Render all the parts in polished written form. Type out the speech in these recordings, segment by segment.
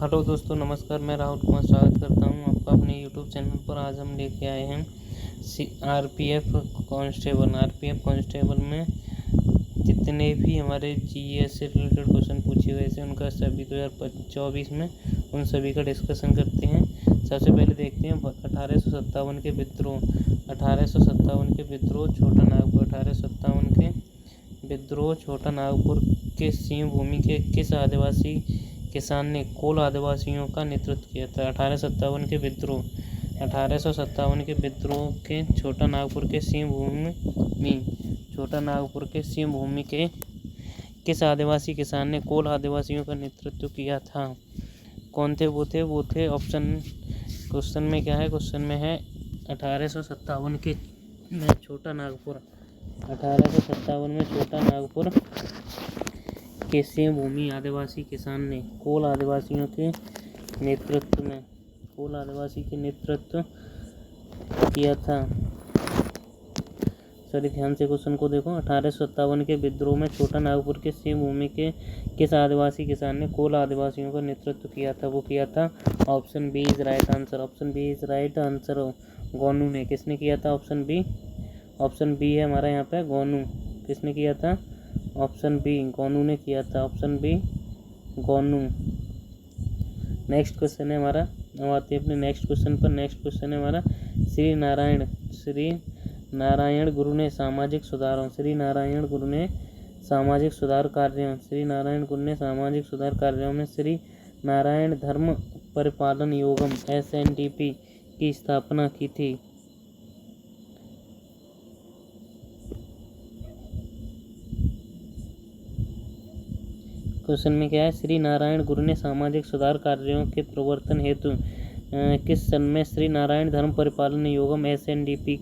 Hello दोस्तों, नमस्कार। मैं राहुल कुमार स्वागत करता हूं आपका अपने यूट्यूब चैनल पर। आज हम लेके आए हैं आरपीएफ कांस्टेबल में जितने भी हमारे जीएस से रिलेटेड क्वेश्चन पूछे हुए थे उनका सभी 2024 में उन सभी का डिस्कशन करते हैं। सबसे पहले देखते हैं 1857 के विद्रोह। 1857 के विद्रोह छोटा नागपुर। 1857 के विद्रोह छोटा नागपुर के सिंह भूमि के किस आदिवासी किसान ने कोल आदिवासियों का नेतृत्व किया था? 1857 के विद्रोह। 1857 के विद्रोह के छोटा नागपुर के सिंह भूमि के किस आदिवासी किसान ने कोल आदिवासियों का नेतृत्व किया था? कौन थे वो थे ऑप्शन। क्वेश्चन में क्या है? क्वेश्चन में है 1857 के में छोटा नागपुर। 1857 में छोटा नागपुर के सिंह भूमि आदिवासी किसान ने कोल आदिवासी के नेतृत्व किया था। ध्यान से क्वेश्चन को देखो। 1857 के विद्रोह में छोटा नागपुर के सिंह भूमि के किस आदिवासी किसान ने कोल आदिवासियों का नेतृत्व किया था? वो किया था option B is right answer. Option B is right answer. Gonu ने। किसने किया था? ऑप्शन बी है हमारा यहाँ पे गोनू। किसने किया था? ऑप्शन बी गोनू ने किया था। Option B Gonu. Next question है हमारा। अब आते हैं अपने नेक्स्ट क्वेश्चन पर। नेक्स्ट क्वेश्चन है हमारा श्री नारायण गुरु ने सामाजिक सुधार कार्यों में श्री नारायण धर्म परिपालन योगम SNDP की स्थापना की थी। क्वेश्चन में क्या है? श्री नारायण गुरु ने सामाजिक सुधार कार्यों के प्रवर्तन हेतु किस सन में श्री नारायण धर्म परिपालन योगम SNDP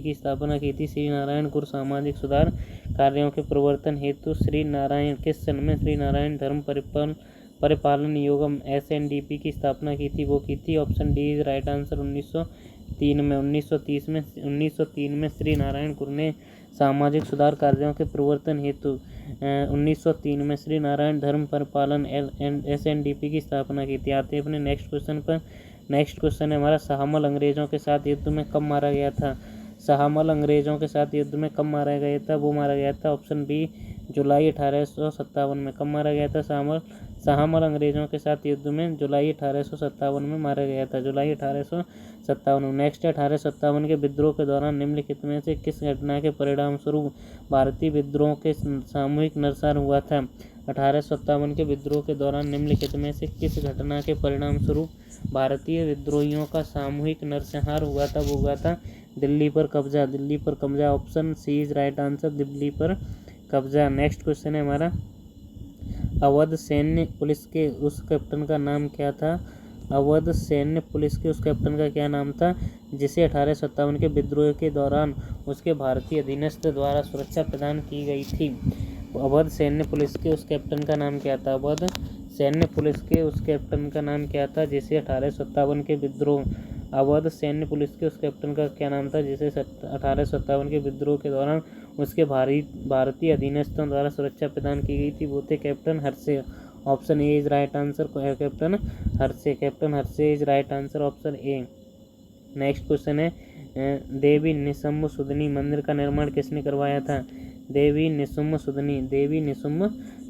की स्थापना की थी? श्री नारायण गुरु सामाजिक सुधार कार्यों के प्रवर्तन हेतु किस सन में श्री नारायण धर्म परिपालन योगम SNDP की स्थापना की थी? वो की थी option D is right answer 1903 में। 1903 में श्री नारायण गुरु ने सामाजिक सुधार कार्यों के प्रवर्तन हेतु 1903 में श्री नारायण धर्म परिपालन SNDP की स्थापना की थी। आते हैं अपने नेक्स्ट क्वेश्चन पर। नेक्स्ट क्वेश्चन है हमारा शाहमल अंग्रेजों के साथ युद्ध में कब मारा गया था? शाहमल अंग्रेजों के साथ युद्ध में कब मारा गया था? वो मारा गया था ऑप्शन बी जुलाई 1857 में। कब मारा गया था? शाहमल अंग्रेजों के साथ युद्ध में जुलाई 1857 में मारा गया था। जुलाई 1857 में। नेक्स्ट है 1857 के विद्रोह के दौरान निम्नलिखित में से किस घटना के परिणाम स्वरूप भारतीय विद्रोह के सामूहिक नरसंहार हुआ था? 1857 के विद्रोह के दौरान निम्नलिखित में से किस घटना के परिणाम स्वरूप भारतीय विद्रोहियों का सामूहिक नरसंहार हुआ था? वो हुआ था दिल्ली पर कब्जा। Option C is right answer. Delhi पर कब्जा। नेक्स्ट क्वेश्चन है हमारा अवध सैन्य पुलिस के उस कैप्टन का नाम क्या था? अवध सैन्य पुलिस के उस कैप्टन का क्या नाम था जिसे 1857 के विद्रोह के दौरान उसके भारतीय अधीनस्थ द्वारा सुरक्षा प्रदान की गई थी? अवध सैन्य पुलिस के उस कैप्टन का नाम क्या था? अवध सैन्य पुलिस के उस कैप्टन का नाम क्या था जिसे 1857 के विद्रोह अवध सैन्य पुलिस के उस कैप्टन का क्या नाम था जिसे 1857 के विद्रोह के दौरान उसके भारतीय अधीनस्थों द्वारा सुरक्षा प्रदान की गई थी? वो थे captain Hearsey. Option A is right answer. Captain Hearsey is right answer. Option A. Next question है देवी निसुम्भ सुदनी मंदिर का निर्माण किसने करवाया था? देवी निसुम्भ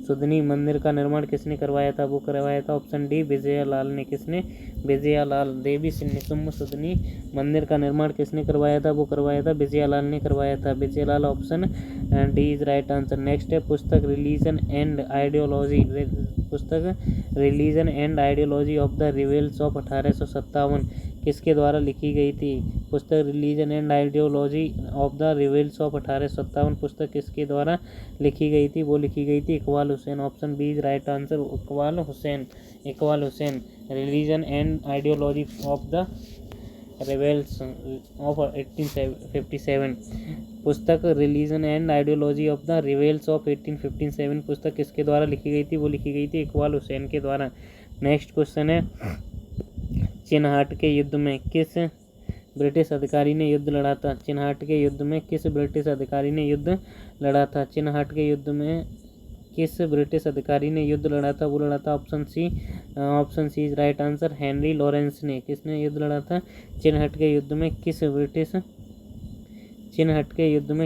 सुदनी मंदिर का निर्माण किसने करवाया था? वो करवाया था ऑप्शन डी विजयालाल ने। किसने? विजयालाल। देवी निसुम्भ सुदनी मंदिर का निर्माण किसने करवाया था? वो करवाया था विजयालाल ने करवाया था। Vijayalal. Option D is right answer. Next है पुस्तक religion and ideology of the rebels of 1857 किसके द्वारा लिखी गई थी? पुस्तक religion and ideology of the rebels of 1857 पुस्तक किसके द्वारा लिखी गई थी? वो लिखी गई थी Iqbal Hussain. Option B is right answer. Iqbal Hussain. Religion and ideology of the rebels of 1857 पुस्तक religion and ideology of the rebels of 1857 पुस्तक किसके द्वारा लिखी गई थी? वो लिखी गई थी इकबाल हुसैन के द्वारा। नेक्स्ट क्वेश्चन है चिनहाट के युद्ध में किस ब्रिटिश अधिकारी ने युद्ध लड़ा था? चिनहाट के युद्ध में किस ब्रिटिश अधिकारी ने युद्ध लड़ा था? चिनहाट के युद्ध में किस ब्रिटिश अधिकारी ने युद्ध लड़ा था? वो लड़ा था option C is right answer, Henry Lawrence ने। किसने युद्ध लड़ा था? चिनहट के युद्ध में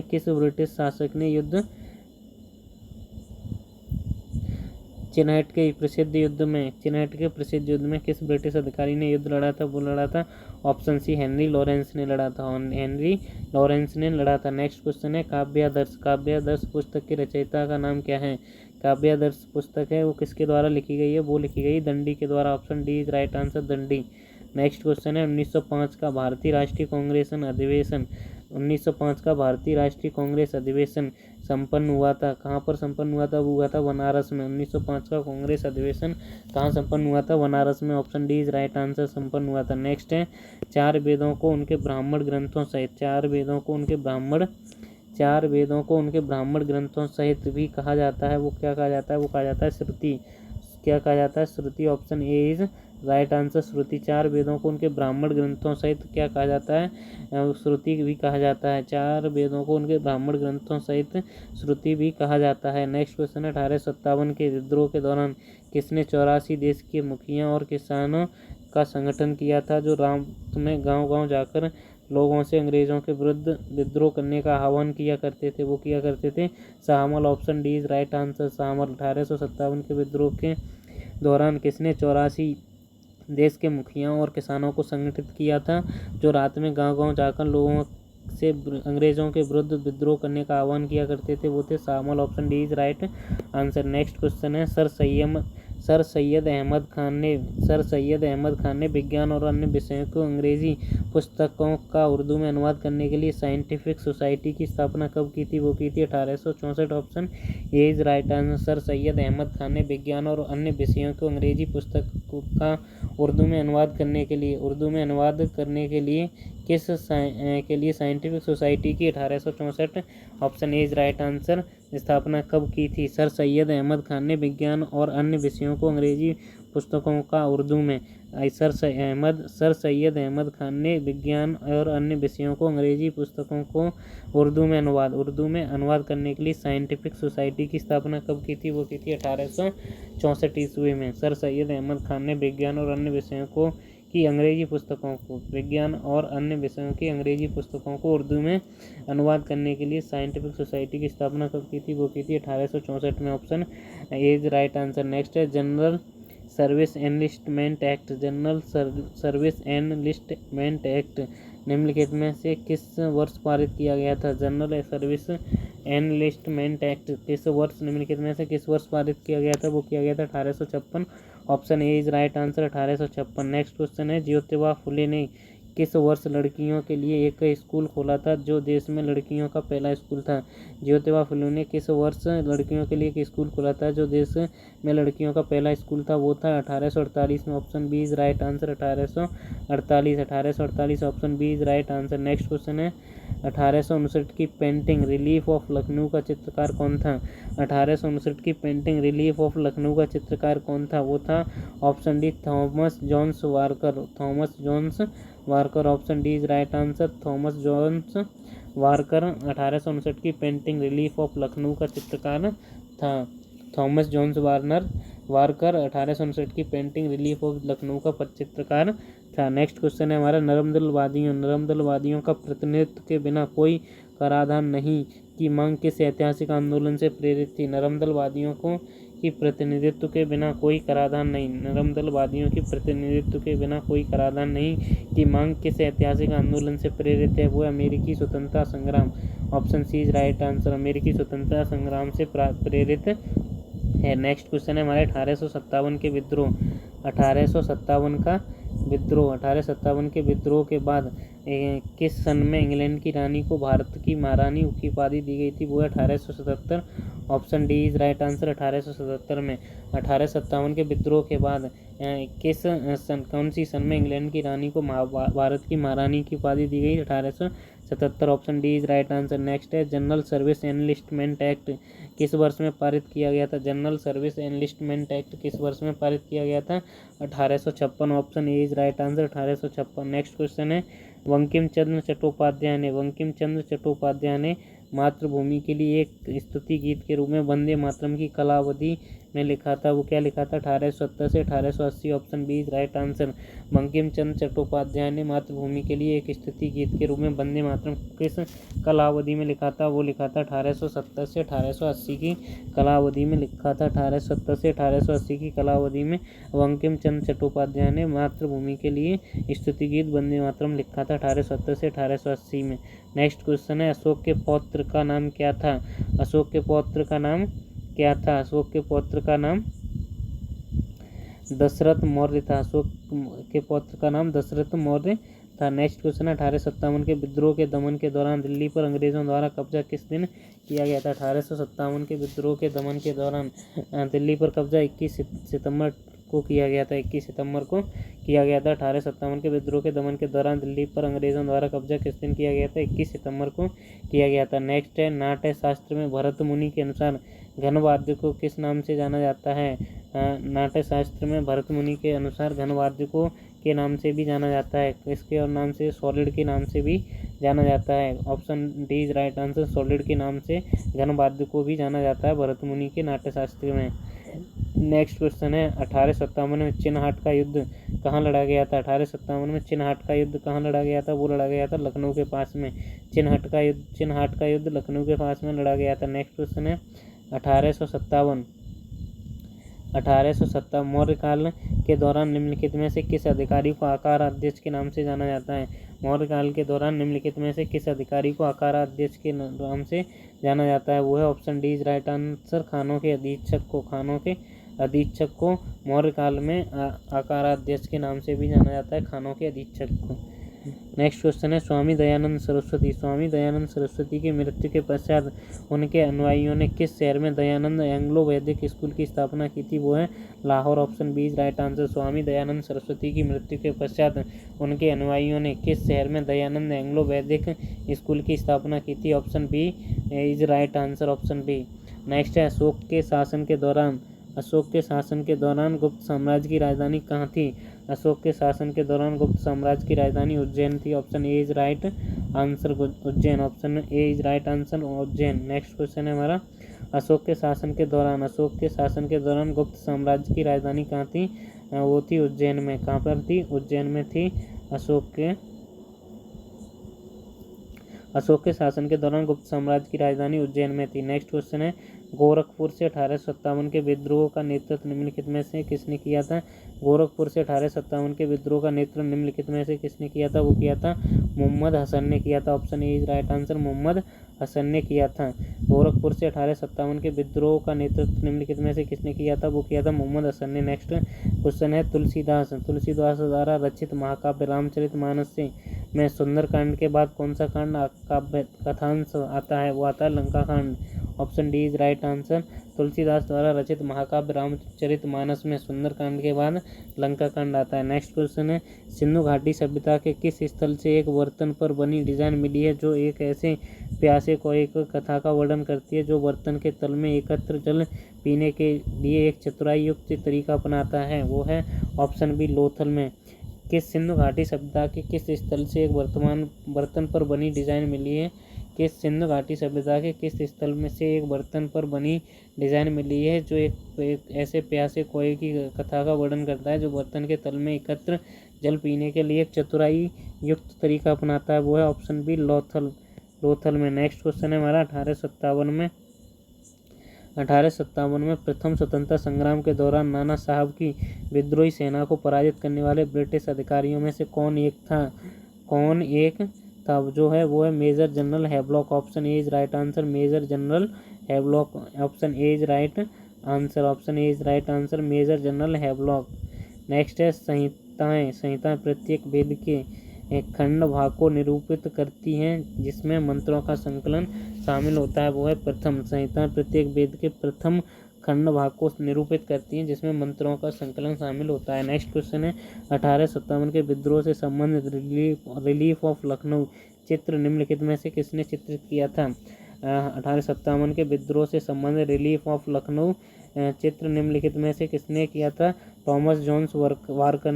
किस ब्रिटिश शासक ने युद्ध चिनहट के प्रसिद्ध युद्ध में किस ब्रिटिश अधिकारी ने युद्ध लड़ा था? वो लड़ा था ऑप्शन सी, हेनरी लॉरेंस ने लड़ा था। नेक्स्ट क्वेश्चन है काव्यादर्श पुस्तक के रचयिता का नाम क्या है? काव्यादर्श पुस्तक है वो किसके द्वारा लिखी गई है? वो लिखी गई दंडी के द्वारा। Option D is right answer, Dandi. Next question है 1905 का भारतीय राष्ट्रीय कांग्रेस अधिवेशन संपन्न हुआ था। कहाँ पर संपन्न हुआ था? वो हुआ था बनारस में। 1905 का कांग्रेस अधिवेशन कहाँ संपन्न हुआ था? बनारस में। Option D is right answer, संपन्न हुआ था। नेक्स्ट है चार वेदों को उनके ब्राह्मण ग्रंथों सहित भी कहा जाता है। वो क्या कहा जाता है? वो कहा जाता है श्रुति। क्या कहा जाता है? Shruti. Option A is right answer, Shruti. चार वेदों को उनके ब्राह्मण ग्रंथों सहित क्या कहा जाता है? श्रुति भी कहा जाता है। चार वेदों को उनके ब्राह्मण ग्रंथों सहित श्रुति भी कहा जाता है। नेक्स्ट क्वेश्चन है 1857 के विद्रोह के दौरान किसने 84 देश के मुखिया और किसानों का संगठन किया था, जो रात में गाँव-गाँव जाकर लोगों से अंग्रेजों के विरुद्ध विद्रोह करने का आह्वान किया करते थे? वो किया करते थे Shahmal. Option D is right answer, Shahmal. 1857 के विद्रोह के दौरान किसने 84 देश के मुखियाओं और किसानों को संगठित किया था, जो रात में गांव-गांव जाकर लोगों से अंग्रेजों के विरुद्ध विद्रोह करने का आह्वान किया करते थे? वो थे Shahmal. Option D is right answer. Next question है सर सैयद अहमद खान ने विज्ञान और अन्य विषयों को अंग्रेजी पुस्तकों का उर्दू में अनुवाद करने के लिए साइंटिफिक सोसाइटी की स्थापना कब की थी? वो की थी 1864। Option A is right answer. Sir Syed Ahmad Khan ने विज्ञान और अन्य विषयों को अंग्रेजी पुस्तकों का उर्दू में अनुवाद करने के लिए किस साइंटिफिक सोसाइटी की 1864 option A is right answer स्थापना कब की थी? सर सैयद अहमद खान ने विज्ञान और अन्य विषयों को अंग्रेजी पुस्तकों का उर्दू में सर सैयद अहमद खान ने विज्ञान और अन्य विषयों को अंग्रेजी पुस्तकों को उर्दू में अनुवाद करने के लिए साइंटिफिक सोसाइटी की स्थापना कब की थी? वो की थी 1864 ईस्वी में। सर सैयद अहमद खान ने विज्ञान और अन्य विषयों को अंग्रेजी पुस्तकों को उर्दू में अनुवाद करने के लिए साइंटिफिक सोसाइटी की स्थापना कब की थी? वो की थी 1864 में। Option A is right answer. Next है जनरल सर्विस एनलिस्टमेंट एक्ट निम्नलिखित में से किस वर्ष पारित किया गया था? जनरल सर्विस एनलिस्टमेंट एक्ट किस वर्ष निम्नलिखित में से किस वर्ष पारित किया गया था? वो किया गया था 1856। Option A is right answer, 1856। Next question है ज्योतिबा फुले ने किस वर्ष लड़कियों के लिए एक स्कूल खोला था, जो देश में लड़कियों का पहला स्कूल था? ज्योतिबा फुले ने किस वर्ष लड़कियों के लिए एक स्कूल खोला था, जो देश में लड़कियों का पहला स्कूल था? वो था 1848 में। Option B is right answer, 1848। Option B is right answer. Next question है 1859 की पेंटिंग रिलीफ ऑफ लखनऊ का चित्रकार कौन था? 1859 की पेंटिंग रिलीफ ऑफ लखनऊ का चित्रकार कौन था? वो था option D Thomas Jones Barker. Option D is right answer, Thomas Jones Barker 1859 की पेंटिंग रिलीफ ऑफ लखनऊ का चित्रकार था। थॉमस जॉन्स वारकर 1859 की पेंटिंग रिलीफ ऑफ लखनऊ का चित्रकार था। नेक्स्ट क्वेश्चन है हमारा नरमदलवादियों का प्रतिनिधित्व के बिना कोई कराधान नहीं की मांग किस ऐतिहासिक आंदोलन से प्रेरित थी? नरमदलवादियों की प्रतिनिधित्व के बिना कोई कराधान नहीं की मांग किस ऐतिहासिक आंदोलन से प्रेरित है? वो अमेरिकी स्वतंत्रता संग्राम। Option C is right answer, अमेरिकी स्वतंत्रता संग्राम से प्रेरित है। नेक्स्ट क्वेश्चन है हमारे 1857 के विद्रोह। 1857 के विद्रोह के बाद किस सन में इंग्लैंड की रानी को भारत की महारानी की उपाधि दी गई थी? वो है 1877। Option D is right answer, 1877 में। 1857 के विद्रोह के बाद कौन सी सन में इंग्लैंड की रानी को भारत की महारानी की उपाधि दी गई? 1877। Option D is right answer. Next है जनरल सर्विस एनलिस्टमेंट एक्ट किस वर्ष में पारित किया गया था? जनरल सर्विस एनलिस्टमेंट एक्ट किस वर्ष में पारित किया गया था? 1856। Option A is right answer, 1856। Next question है बंकिम चंद्र चट्टोपाध्याय ने मातृभूमि के लिए एक स्तुति गीत के रूप में वंदे मातरम की कालावधि में लिखा था? वो क्या लिखा था? 1870 से 1880। Option B is right answer. Bankim Chandra Chattopadhyay ने मातृभूमि के लिए एक स्तुति गीत के रूप में वंदे मातरम किस कालावधि में लिखा था? वो लिखा था 1870 से 1880 की कालावधि में लिखा था। 1870 से 1880 की कालावधि में बंकिम चंद्र चट्टोपाध्याय ने मातृभूमि के लिए स्तुति गीत वंदे मातरम लिखा था 1870 से 1880 में। नेक्स्ट क्वेश्चन है, अशोक के पौत्र का नाम क्या था? अशोक के पौत्र का नाम क्या था? अशोक के पौत्र का नाम दशरथ मौर्य था। अशोक के पौत्र का नाम दशरथ मौर्य था। नेक्स्ट क्वेश्चन है, 1857 के विद्रोह के दमन के दौरान दिल्ली पर अंग्रेजों द्वारा कब्जा किस दिन किया गया था? 1857 के विद्रोह के दमन के दौरान दिल्ली पर कब्जा 21 सितंबर को किया गया था। 21 सितंबर को किया गया था। 1857 के विद्रोह के दमन के दौरान दिल्ली पर अंग्रेजों द्वारा कब्जा किस दिन किया गया था? 21 सितंबर को किया गया था। नेक्स्ट है, नाट्य शास्त्र में भरत मुनि के अनुसार घन वाद्य को किस नाम से जाना जाता है? नाट्य शास्त्र में भरत मुनि के अनुसार घन वाद्य को के नाम से भी जाना जाता है। इसके और नाम से सॉलिड के नाम से भी जाना जाता है। Option D is right answer. Solid के नाम से घन वाद्य को भी जाना जाता है भरत मुनि के नाट्य शास्त्र में। नेक्स्ट क्वेश्चन है, 1857 में चिन्हहाट का युद्ध कहाँ लड़ा गया था? 1857 में चिन्हहाट का युद्ध कहाँ लड़ा गया था? वो लड़ा गया था लखनऊ के पास में। चिन्हहाट का युद्ध लखनऊ के पास में लड़ा गया था। नेक्स्ट क्वेश्चन है, 1857 मौर्य काल के दौरान निम्नलिखित में से किस अधिकारी को आकार अध्यक्ष के नाम से जाना जाता है? मौर्य काल के दौरान निम्नलिखित में से किस अधिकारी को आकार अध्यक्ष के नाम से जाना जाता है? वो है option D is right answer. खानों के अधीक्षक को मौर्य काल में आकार अध्यक्ष के नाम से भी जाना जाता है, खानों के अधीक्षक को। नेक्स्ट क्वेश्चन है, स्वामी दयानंद सरस्वती की मृत्यु के पश्चात उनके अनुयायियों ने किस शहर में दयानंद एंग्लो वैदिक स्कूल की स्थापना की थी? वो है Lahore. Option B is right answer. Swami Dayanand Saraswati की मृत्यु के पश्चात उनके अनुयायियों ने किस शहर में दयानंद एंग्लो वैदिक स्कूल की स्थापना की थी? Option B is right answer. Option B. Next है, अशोक के शासन के दौरान गुप्त साम्राज्य की राजधानी कहाँ थी? अशोक के शासन के दौरान गुप्त साम्राज्य की राजधानी उज्जैन थी। Option A is right answer Ujjain. Option A is right answer Ujjain. Next question है हमारा, अशोक के शासन के दौरान गुप्त साम्राज्य की राजधानी कहाँ थी? वो थी उज्जैन में। कहाँ पर थी? उज्जैन में थी। अशोक के शासन के दौरान गुप्त साम्राज्य की राजधानी उज्जैन में थी। नेक्स्ट क्वेश्चन है, गोरखपुर से 1857 के विद्रोह का नेतृत्व निम्नलिखित में से किसने किया था? गोरखपुर से 1857 के विद्रोह का नेतृत्व निम्नलिखित में से किसने किया था? वो किया था मोहम्मद हसन ने किया था। Option A is right answer. Mohammad Hasan ने किया था। गोरखपुर से 1857 के विद्रोह का नेतृत्व निम्नलिखित में से किसने किया था? वो किया था मोहम्मद हसन ने। नेक्स्ट क्वेश्चन है, तुलसीदास द्वारा रचित महाकाव्य रामचरितमानस में सुंदरकांड के बाद कौन सा कांड काव्य कथांश आता है? वो आता है लंका कांड। Option D is right answer. Tulsidas द्वारा रचित महाकाव्य रामचरितमानस में सुंदरकांड के बाद लंका कांड आता है। नेक्स्ट क्वेश्चन है, सिंधु घाटी सभ्यता के किस स्थल से एक बर्तन पर बनी डिजाइन मिली है जो एक ऐसे प्यासे को एक कथा का वर्णन करती है जो बर्तन के तल में एकत्र जल पीने के लिए एक चतुराई युक्त तरीका अपनाता है? वो है ऑप्शन बी लोथल में। किस सिंधु घाटी सभ्यता के किस स्थल से एक बर्तन पर बनी डिजाइन मिली है? किस सिंधु घाटी सभ्यता के किस स्थल में से एक बर्तन पर बनी डिजाइन मिली है जो एक ऐसे प्यासे कोए की कथा का वर्णन करता है जो बर्तन के तल में एकत्र जल पीने के लिए एक चतुराई युक्त तरीका अपनाता है? वो है ऑप्शन बी लोथल में। नेक्स्ट क्वेश्चन है हमारा, 1857 में प्रथम स्वतंत्रता संग्राम के दौरान नाना साहब की विद्रोही सेना को पराजित करने वाले ब्रिटिश अधिकारियों में से कौन एक था? जो है वो है major general Havelock. Option A is right answer. Major general Havelock. Option A is right answer. Major general Havelock. Next है, संहिताएं प्रत्येक वेद के खंड भाग को निरूपित करती हैं जिसमें मंत्रों का संकलन शामिल होता है? वो है प्रथम। संहिताएं प्रत्येक वेद के प्रथम खंड भाग को निरूपित करती हैं जिसमें मंत्रों का संकलन शामिल होता है। नेक्स्ट क्वेश्चन है, 1857 के विद्रोह से संबंधित रिलीफ ऑफ लखनऊ चित्र निम्नलिखित में से किसने चित्रित किया था? 1857 के विद्रोह से संबंधित रिलीफ ऑफ लखनऊ चित्र निम्नलिखित में से किसने किया था? टॉमस जोन्स वारकर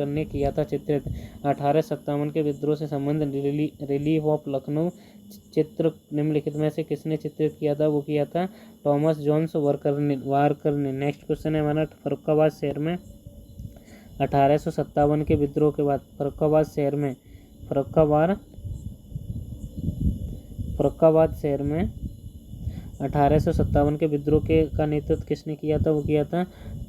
ने किया था चित्रित। 1857 के विद्रोह से संबंध रिलीफ ऑफ लखनऊ चित्र निम्नलिखित में से किसने चित्रित किया था? वो किया था टॉमस जोन्स वारकर ने। नेक्स्ट क्वेश्चन है हमारा, फर्रुखाबाद शहर में 1857 के विद्रोह के बाद फर्रुखाबाद शहर में 1857 के विद्रोह का नेतृत्व किसने किया था? वो किया था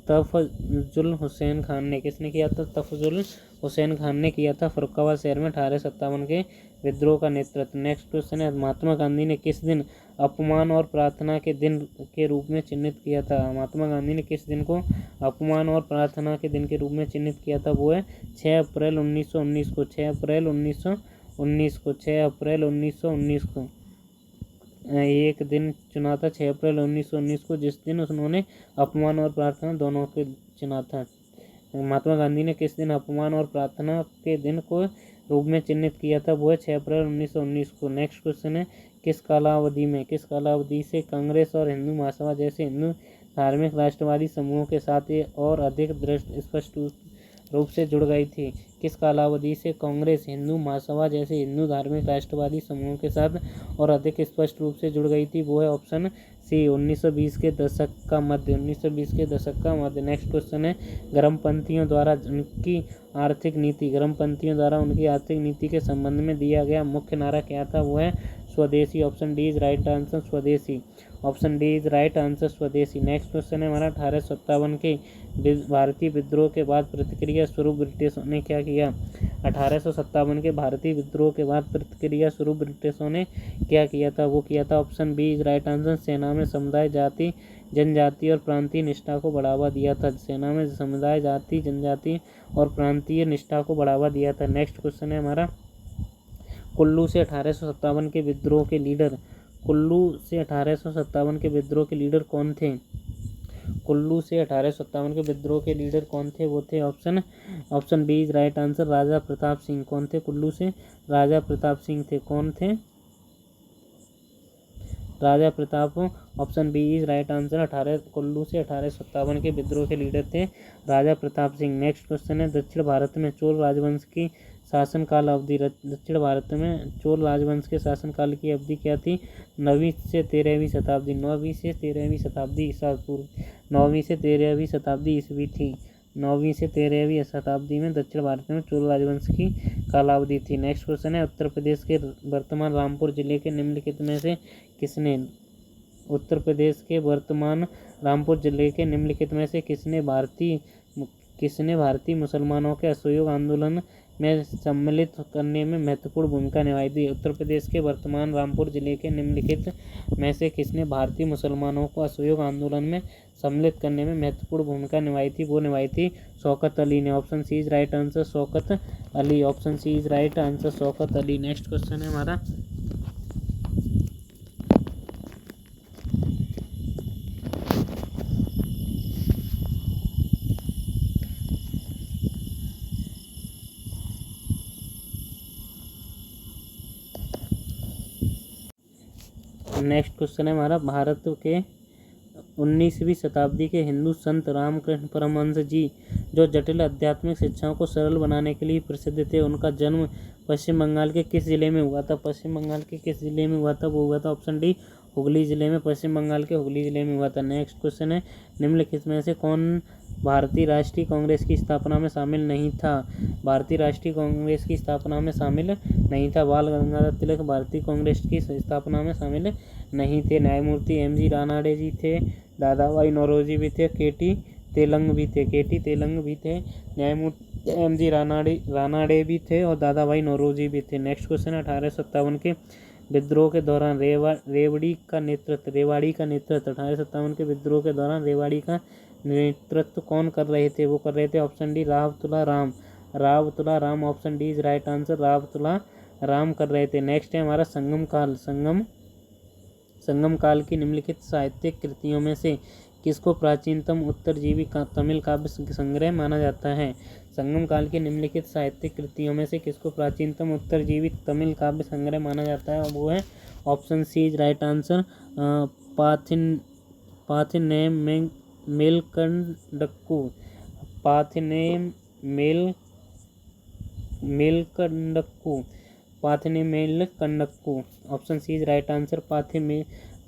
तफजुल हुसैन खान ने। किसने किया था? तफजुल हुसैन खान ने किया था फर्रुखाबाद शहर में 1857 के विद्रोह का नेतृत्व। नेक्स्ट क्वेश्चन है, महात्मा गांधी ने किस दिन अपमान और प्रार्थना के दिन के रूप में चिन्हित किया था? महात्मा गांधी ने किस दिन को अपमान और प्रार्थना के दिन के रूप में चिन्हित किया था? वो है 6 अप्रैल 1919 को। 6 अप्रैल 1919 को एक दिन चुना था 6 अप्रैल 1919 को, जिस दिन उन्होंने अपमान और प्रार्थना दोनों के चुना था। महात्मा गांधी ने किस दिन अपमान और प्रार्थना के दिन को रूप में चिन्हित किया था? वो है 6 अप्रैल 1919 को। नेक्स्ट क्वेश्चन है, किस कालावधि से कांग्रेस और हिंदू महासभा जैसे हिंदू धार्मिक राष्ट्रवादी समूहों के साथ ये और अधिक स्पष्ट रूप से जुड़ गई थी? किस कालावधि से कांग्रेस हिंदू महासभा जैसे हिंदू धार्मिक राष्ट्रवादी समूहों के साथ और अधिक स्पष्ट रूप से जुड़ गई थी? वो है ऑप्शन सी, 1920 के दशक का मध्य। नेक्स्ट क्वेश्चन है, गर्मपंथियों द्वारा उनकी आर्थिक नीति के संबंध में दिया गया मुख्य नारा क्या था? वो है स्वदेशी। Option D is right answer, स्वदेशी। नेक्स्ट क्वेश्चन है हमारा, 1857 के भारतीय विद्रोह के बाद प्रतिक्रिया स्वरूप ब्रिटिशों ने क्या किया? 1857 के भारतीय विद्रोह के बाद प्रतिक्रिया स्वरूप ब्रिटिशों ने क्या किया था? वो किया था option B is right answer, सेना में समुदाय, जाति, जनजाति और प्रांतीय निष्ठा को बढ़ावा दिया था। सेना में समुदाय, जाति, जनजाति और प्रांतीय निष्ठा को बढ़ावा दिया था। नेक्स्ट क्वेश्चन है हमारा, कुल्लू से 1857 के विद्रोह के लीडर कौन थे? कुल्लू से 1857 के विद्रोह के लीडर कौन थे? वो थे option B is right answer, Raja Pratap Singh. कौन थे? कुल्लू से राजा प्रताप सिंह थे। कौन थे? Raja Pratap. Option B is right answer, Kullu से 1857 के विद्रोह के लीडर थे राजा प्रताप सिंह। नेक्स्ट क्वेश्चन है, दक्षिण भारत में चोल राजवंश की शासनकाल अवधि। दक्षिण भारत में चोल राजवंश के शासनकाल की अवधि क्या थी? 9वीं से 13वीं शताब्दी। 9वीं से 13वीं शताब्दी ईसा पूर्व। 9वीं से 13वीं शताब्दी ईसवी थी। 9वीं से 13वीं शताब्दी में दक्षिण भारत में चोल राजवंश की कालावधि थी। नेक्स्ट क्वेश्चन है, उत्तर प्रदेश के वर्तमान रामपुर जिले के निम्नलिखित में से किसने भारतीय मुसलमानों के असहयोग आंदोलन में सम्मिलित करने में महत्वपूर्ण भूमिका निभाई थी? उत्तर प्रदेश के वर्तमान रामपुर जिले के निम्नलिखित में से किसने भारतीय मुसलमानों को असहयोग आंदोलन में सम्मिलित करने में महत्वपूर्ण भूमिका निभाई थी? वो निभाई थी शौकत अली ने। Option C is right answer, Shaukat Ali. Option C is right answer, Shaukat Ali. Next question है हमारा, भारत के 19वीं शताब्दी के हिंदू संत रामकृष्ण परमहंस जी, जो जटिल आध्यात्मिक शिक्षाओं को सरल बनाने के लिए प्रसिद्ध थे, उनका जन्म पश्चिम बंगाल के किस जिले में हुआ था? पश्चिम बंगाल के किस जिले में हुआ था? वो हुआ था ऑप्शन डी, हुगली जिले में। पश्चिम बंगाल के हुगली जिले में हुआ था। नेक्स्ट क्वेश्चन है, निम्नलिखित में से कौन भारतीय राष्ट्रीय कांग्रेस की स्थापना में शामिल नहीं था? भारतीय राष्ट्रीय कांग्रेस की स्थापना में शामिल नहीं था। बाल गंगाधर तिलक भारतीय कांग्रेस की स्थापना में शामिल नहीं थे। न्यायमूर्ति एम.जी. रानाडे जी थे, दादाभाई नौरोजी भी थे, के.टी. तेलंग भी थे। न्यायमूर्ति एम.जी. रानाडे भी थे और दादाभाई नौरोजी भी थे। नेक्स्ट क्वेश्चन है, 1857 के विद्रोह के दौरान रेवड़ी का नेतृत्व 1857 के विद्रोह के दौरान रेवाड़ी का नेतृत्व कौन कर रहे थे? वो कर रहे थे option D, Ravatula Ram. Option D is right answer, Ravatula Ram कर रहे थे। नेक्स्ट है हमारा संगम काल की निम्नलिखित साहित्यिक कृतियों में से किसको प्राचीनतम उत्तरजीवी तमिल काव्य संग्रह माना जाता है? संगम काल की निम्नलिखित साहित्यिक कृतियों में से किसको प्राचीनतम उत्तरजीवी तमिल काव्य संग्रह माना जाता है? और वो है option C is right answer, Pathinen Melkanakku. Pathinenmel Melkanakku, Pathinenmelkanakku. Option C is right answer.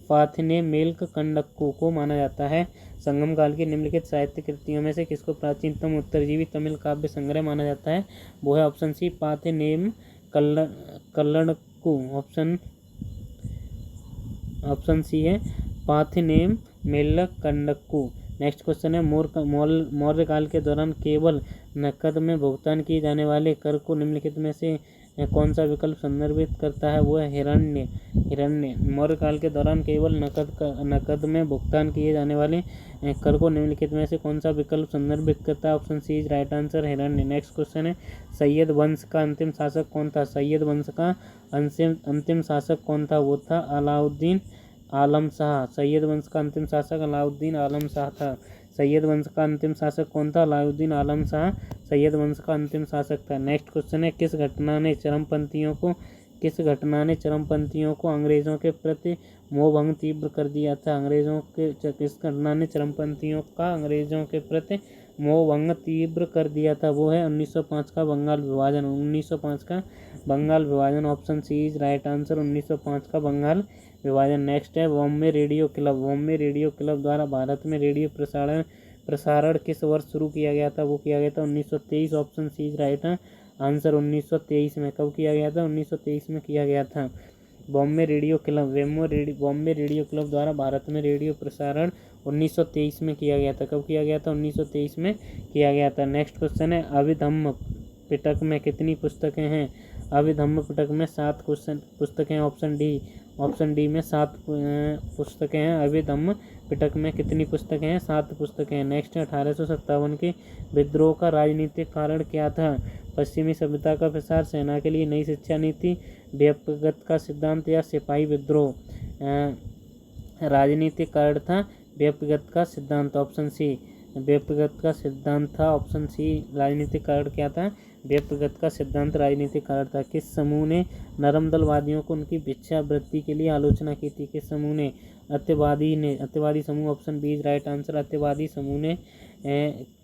Pathinenmelkanakku को माना जाता है। संगम काल की निम्नलिखित साहित्य कृतियों में से किसको प्राचीनतम उत्तरजीवी तमिल काव्य संग्रह माना जाता है? वो है ऑप्शन सी पाथिनेम कल्लड़क्कू। ऑप्शन सी है पाथिनेम मेलकंडक्कू। नेक्स्ट क्वेश्चन है मौर्य काल के दौरान केवल नकद में भुगतान किए जाने वाले कर को निम्नलिखित में से कौन सा विकल्प संदर्भित करता है? वो है हिरण्य। मौर्य काल के दौरान केवल नकद में भुगतान किए जाने वाले कर को निम्नलिखित में से कौन सा विकल्प संदर्भित करता है? Option C is right answer, Hiranya. Next question है सैयद वंश का अंतिम शासक कौन था? सैयद वंश का अंतिम शासक कौन था? वो था अलाउद्दीन आलम शाह। सैयद वंश का अंतिम शासक अलाउद्दीन आलम शाह था। सैयद वंश का अंतिम शासक कौन था? अलाउद्दीन आलम शाह सैयद वंश का अंतिम शासक था। नेक्स्ट क्वेश्चन है किस घटना ने चरमपंथियों को अंग्रेजों के प्रति मोहभंग तीव्र कर दिया था? किस घटना ने चरमपंथियों का अंग्रेजों के प्रति मोहभंग तीव्र कर दिया था? वो है 1905 का बंगाल विभाजन। 1905 का बंगाल विभाजन। Option C is right answer, 1905 का बंगाल विभाजन। नेक्स्ट है बॉम्बे रेडियो क्लब द्वारा भारत में रेडियो प्रसारण किस वर्ष शुरू किया गया था? वो किया गया था 1923। Option C is right answer, 1923 में। कब किया गया था? 1923 में किया गया था। बॉम्बे रेडियो क्लब द्वारा भारत में रेडियो प्रसारण 1923 में किया गया था। कब किया गया था? 1923 में किया गया था। नेक्स्ट क्वेश्चन है अभिधम्म पिटक में कितनी पुस्तकें हैं? अभिधम्म पिटक में 7 पुस्तकें। ऑप्शन डी में 7 पुस्तकें हैं। अभिधम्म पिटक में कितनी पुस्तकें हैं? 7 पुस्तकें हैं। नेक्स्ट 1857 के विद्रोह का राजनीतिक कारण क्या था? पश्चिमी सभ्यता का प्रसार, सेना के लिए नई शिक्षा नीति, व्यक्तिगत का सिद्धांत या सिपाही विद्रोह? राजनीतिक कारण था व्यक्तिगत का सिद्धांत। ऑप्शन सी व्यक्तिगत का सिद्धांत था। ऑप्शन सी राजनीतिक कारण क्या था? व्यक्तिगत का सिद्धांत राजनीतिक कारण था। किस समूह ने नरम दलवादियों को उनकी भिक्षावृत्ति के लिए आलोचना की थी? किस समूह ने? अत्यवादी समूह। Option B is right answer, अत्यवादी समूह ने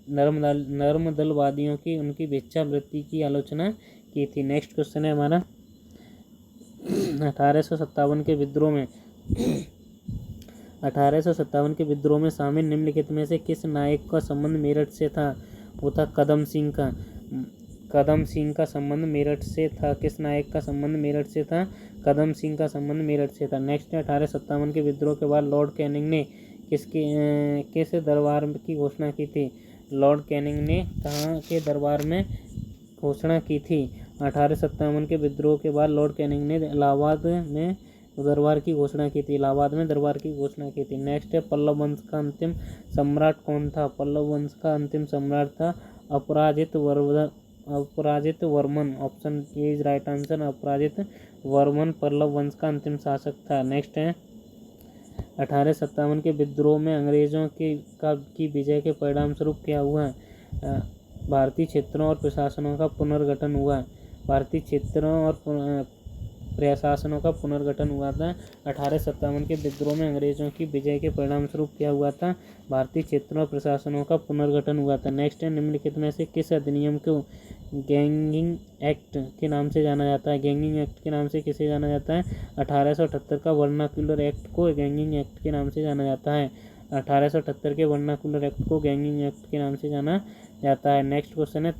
नरम दलवादियों की उनकी भिक्षावृत्ति की आलोचना की थी। नेक्स्ट क्वेश्चन है हमारा 1857 के विद्रोह में शामिल निम्नलिखित में से किस नायक का संबंध मेरठ से था? वो था कदम सिंह का संबंध मेरठ से था। किस नायक का संबंध मेरठ से था? कदम सिंह का संबंध मेरठ से था। नेक्स्ट 1857 के विद्रोह के बाद लॉर्ड कैनिंग ने किस दरबार की घोषणा की थी? लॉर्ड कैनिंग ने कहाँ के दरबार में घोषणा की थी? 1857 के विद्रोह के बाद लॉर्ड कैनिंग ने इलाहाबाद में दरबार की घोषणा की थी। नेक्स्ट है पल्लव वंश का अंतिम सम्राट कौन था? पल्लव वंश का अंतिम सम्राट था अपराजित Varman. Option A is right answer, अपराजित वर्मन पल्लव वंश का अंतिम शासक था। नेक्स्ट है 1857 के विद्रोह में अंग्रेजों की विजय के परिणाम स्वरूप क्या हुआ? भारतीय क्षेत्रों और प्रशासनों का पुनर्गठन हुआ। प्रशासनों का पुनर्गठन हुआ था। 1857 के विद्रोह में अंग्रेजों की विजय के परिणाम स्वरूप क्या हुआ था? भारतीय क्षेत्रों और प्रशासनों का पुनर्गठन हुआ था। नेक्स्ट है निम्नलिखित में से किस अधिनियम को गैंगिंग एक्ट के नाम से जाना जाता है? गैंगिंग एक्ट के नाम से किसे जाना जाता है? 1878 का वर्नाक्युलर एक्ट को गैंगिंग एक्ट के नाम से जाना जाता है। 1878 के वर्नाक्युलर एक्ट को गैंगिंग एक्ट के नाम से जाना जाता है। नेक्स्ट क्वेश्चन है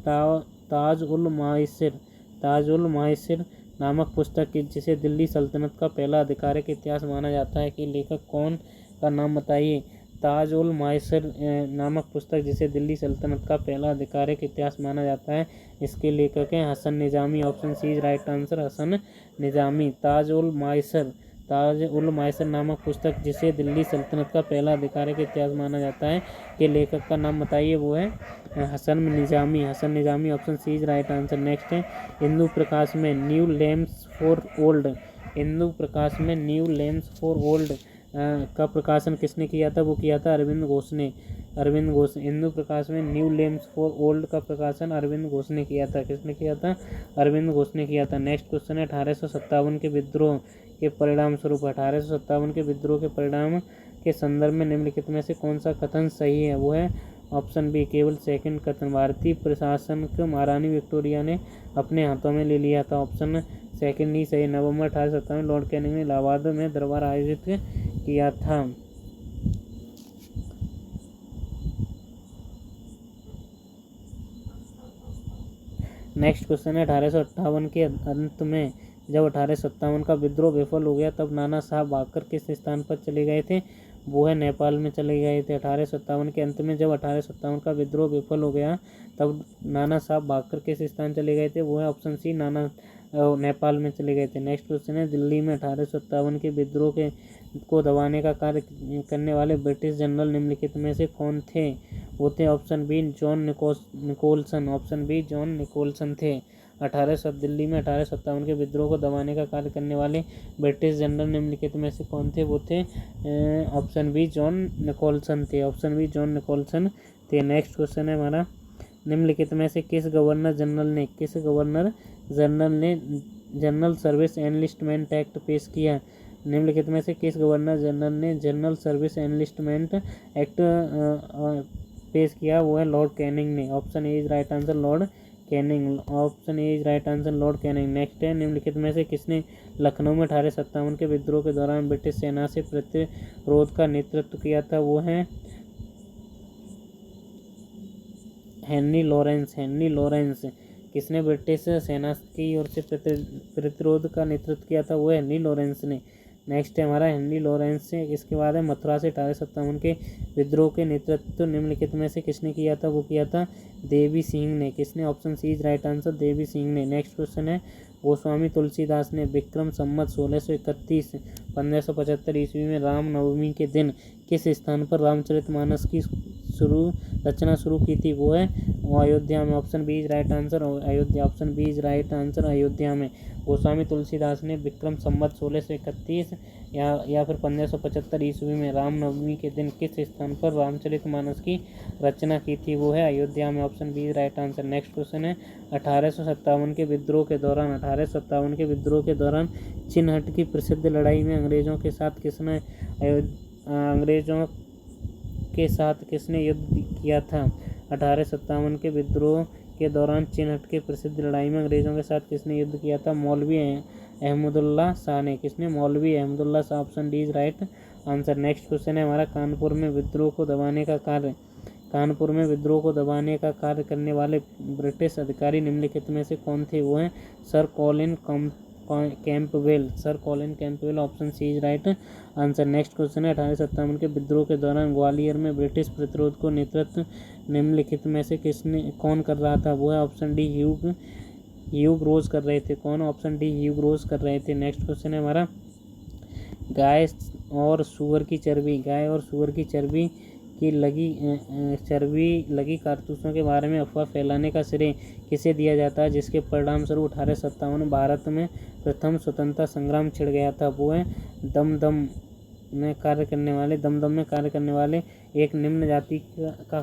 ताज उल माइसिर नामक पुस्तक जिसे दिल्ली सल्तनत का पहला आधिकारिक इतिहास माना जाता है कि लेखक कौन का नाम बताइए? ताज उल माइसिर नामक पुस्तक जिसे दिल्ली सल्तनत का पहला आधिकारिक इतिहास माना जाता है, इसके लेखक हैं Hasan Nizami. Option C is right answer, Hasan Nizami. Taj ul Maasir नामक पुस्तक जिसे दिल्ली सल्तनत का पहला आधिकारिक इतिहास माना जाता है के लेखक का नाम बताइए? वो है Hasan Nizami. Option C is right answer. Next है हिंदू प्रकाश में न्यू लेम्स फॉर ओल्ड का प्रकाशन किसने किया था? वो किया था अरविंद घोष ने। हिंदू प्रकाश में न्यू लेम्स फॉर ओल्ड का प्रकाशन अरविंद घोष ने किया था। किसने किया था? अरविंद घोष ने किया था। नेक्स्ट क्वेश्चन है 1857 के विद्रोह के परिणाम स्वरूप 1857 के विद्रोह के परिणाम के संदर्भ में निम्नलिखित में से कौन सा कथन सही है? वो है ऑप्शन बी केवल सेकंड कथन भारतीय प्रशासन को महारानी विक्टोरिया ने अपने हाथों में ले लिया था। ऑप्शन सेकंड ही सही। नवंबर 1857 लॉर्ड कैनिंग ने इलाहाबाद में दरबार आयोजित किया था। नेक्स्ट क्वेश्चन है 1858 के अंत में जब 1857 का विद्रोह विफल हो गया तब नाना साहब भागकर किस स्थान पर चले गए थे? वो है नेपाल में चले गए थे। 1857 के अंत में जब 1857 का विद्रोह विफल हो गया तब नाना साहब भागकर किस स्थान चले गए थे? वो है ऑप्शन सी नेपाल में चले गए थे। नेक्स्ट क्वेश्चन है दिल्ली में 1857 के विद्रोह को दबाने का कार्य करने वाले ब्रिटिश जनरल निम्नलिखित में से कौन थे? वो थे option B John Nicholson. Option B John Nicholson थे। दिल्ली में 1857 के विद्रोह को दबाने का कार्य करने वाले ब्रिटिश जनरल निम्नलिखित में से कौन थे? वो थे ऑप्शन बी जॉन निकोलसन थे। ऑप्शन बी जॉन निकोलसन थे। नेक्स्ट क्वेश्चन है हमारा निम्नलिखित में से किस गवर्नर जनरल ने जनरल सर्विस एनलिस्टमेंट एक्ट पेश किया? निम्नलिखित में से किस गवर्नर जनरल ने जनरल सर्विस एनलिस्टमेंट एक्ट पेश किया? वो है लॉर्ड कैनिंग ने। Option A is right answer Lord Canning. Option A is right answer Lord Canning. Next है निम्नलिखित में से किसने लखनऊ में 1857 के विद्रोह के दौरान ब्रिटिश सेना से प्रतिरोध का नेतृत्व किया था? वो है हेनरी लॉरेंस। किसने ब्रिटिश सेना की ओर से प्रतिरोध का नेतृत्व किया था? वो हेनरी लॉरेंस ने। नेक्स्ट है हमारा हेनरी लॉरेंस से। इसके बाद है मथुरा से 1857 के विद्रोह के नेतृत्व निम्नलिखित में से किसने किया था? वो किया था देवी सिंह ने। किसने? Option C is right answer Devi Singh ने। नेक्स्ट क्वेश्चन है गोस्वामी तुलसीदास ने विक्रम संवत 1631 1575 ईस्वी में रामनवमी के दिन किस स्थान पर रामचरितमानस की रचना शुरू की थी? वो है अयोध्या में। Option B is right answer Ayodhya. Option B is right answer Ayodhya में। गोस्वामी तुलसीदास ने विक्रम संवत 1631 या फिर 1575 ईस्वी में रामनवमी के दिन किस स्थान पर रामचरितमानस की रचना की थी? वो है अयोध्या में। Option B is right answer. Next question है 1857 के विद्रोह के दौरान चिनहट की प्रसिद्ध लड़ाई में अंग्रेजों के साथ किसने युद्ध किया था? 1857 के विद्रोह के दौरान चिनहट की प्रसिद्ध लड़ाई में अंग्रेजों के साथ किसने युद्ध किया था? मौलवी अहमदुल्ला शाह ने। किसने? मौलवी Ahmadullah Shah. Option D is right answer. Next question है हमारा कानपुर में विद्रोह को दबाने का कार्य करने वाले ब्रिटिश अधिकारी निम्नलिखित में से कौन थे? वो हैं sir Colin Campbell. Option C is right answer. Next question है 1857 के विद्रोह के दौरान ग्वालियर में ब्रिटिश प्रतिरोध को नेतृत्व निम्नलिखित में से कौन कर रहा था? वो है ऑप्शन डी ह्यूग रोज कर रहे थे। कौन? ऑप्शन डी ह्यूग रोज कर रहे थे। नेक्स्ट क्वेश्चन है हमारा गाय और सुअर की चर्बी की लगी कारतूसों के बारे में अफवाह फैलाने का श्रेय किसे दिया जाता है, जिसके परिणाम स्वरूप 1857 भारत में प्रथम स्वतंत्रता संग्राम छिड़ गया था? वो है दमदम में कार्य करने वाले एक निम्न जाति का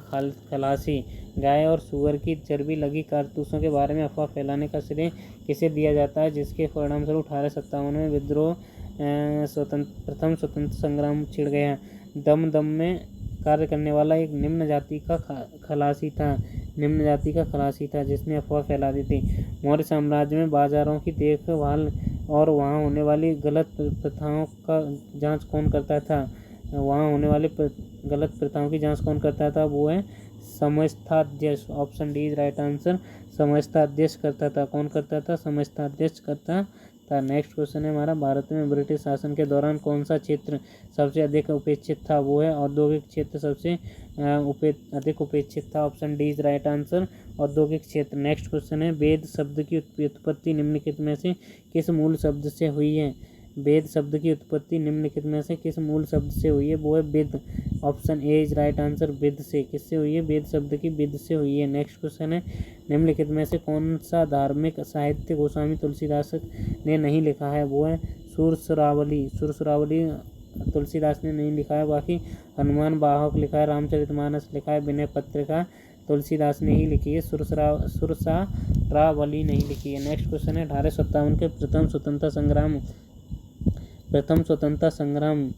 खलासी। गाय और सुअर की चर्बी लगी कारतूसों के बारे में अफवाह फैलाने का श्रेय किसे दिया जाता है, जिसके परिणाम स्वरूप 1857 में विद्रोह प्रथम स्वतंत्रता संग्राम छिड़ गया? दमदम में कार्य करने वाला एक निम्न जाति का खलासी था जिसने अफवाह फैला दी थी। मौर्य साम्राज्य में बाजारों की देखभाल और वहाँ होने वाली गलत प्रथाओं का जांच कौन करता था? वो है समस्थाध्यक्ष। Option D is right answer समस्थाध्यक्ष करता था। कौन करता था? समस्थाध्यक्ष करता था। नेक्स्ट क्वेश्चन है हमारा भारत में ब्रिटिश शासन के दौरान कौन सा क्षेत्र सबसे अधिक उपेक्षित था? वो है औद्योगिक क्षेत्र सबसे अधिक उपेक्षित था। Option D is right answer औद्योगिक क्षेत्र। नेक्स्ट क्वेश्चन है वेद शब्द की उत्पत्ति निम्नलिखित में से किस मूल शब्द से हुई है? वेद शब्द की उत्पत्ति निम्नलिखित में से किस मूल शब्द से हुई है? वो है with. Option A is right answer with से। किससे हुई है? वेद शब्द की विद से हुई है। नेक्स्ट क्वेश्चन है निम्नलिखित में से कौन सा धार्मिक साहित्य गोस्वामी तुलसीदास ने नहीं लिखा है? वो है सुरसरावली तुलसीदास ने नहीं लिखा है, बाकी हनुमान वाहक लिखा है, रामचरितमानस लिखा है, विनय पत्रिका तुलसीदास ने ही लिखी है, सुरसरावली नहीं लिखी है। नेक्स्ट क्वेश्चन है 1857 के प्रथम स्वतंत्रता संग्राम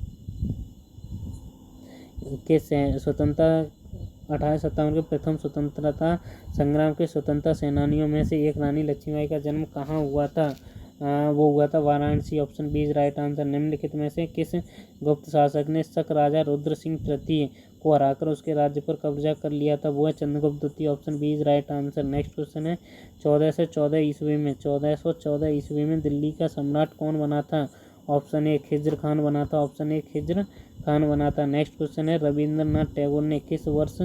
के स्वतंत्रता 1857 के प्रथम स्वतंत्रता संग्राम के स्वतंत्रता सेनानियों में से एक रानी लक्ष्मीबाई का जन्म कहाँ हुआ था? वो हुआ था Varanasi. Option B is right answer. निम्नलिखित में से किस गुप्त शासक ने शक राजा रुद्र सिंह तृतीय को हराकर उसके राज्य पर कब्जा कर लिया था? वो है चंद्रगुप्त द्वितीय। Option B is right answer. Next question है 1414 ईस्वी में 1414 ईस्वी में दिल्ली का सम्राट कौन बना था? ऑप्शन ए खिज्र खान बना था। ऑप्शन ए खिज्र खान बना था। नेक्स्ट क्वेश्चन है रविंद्रनाथ टैगोर ने किस वर्ष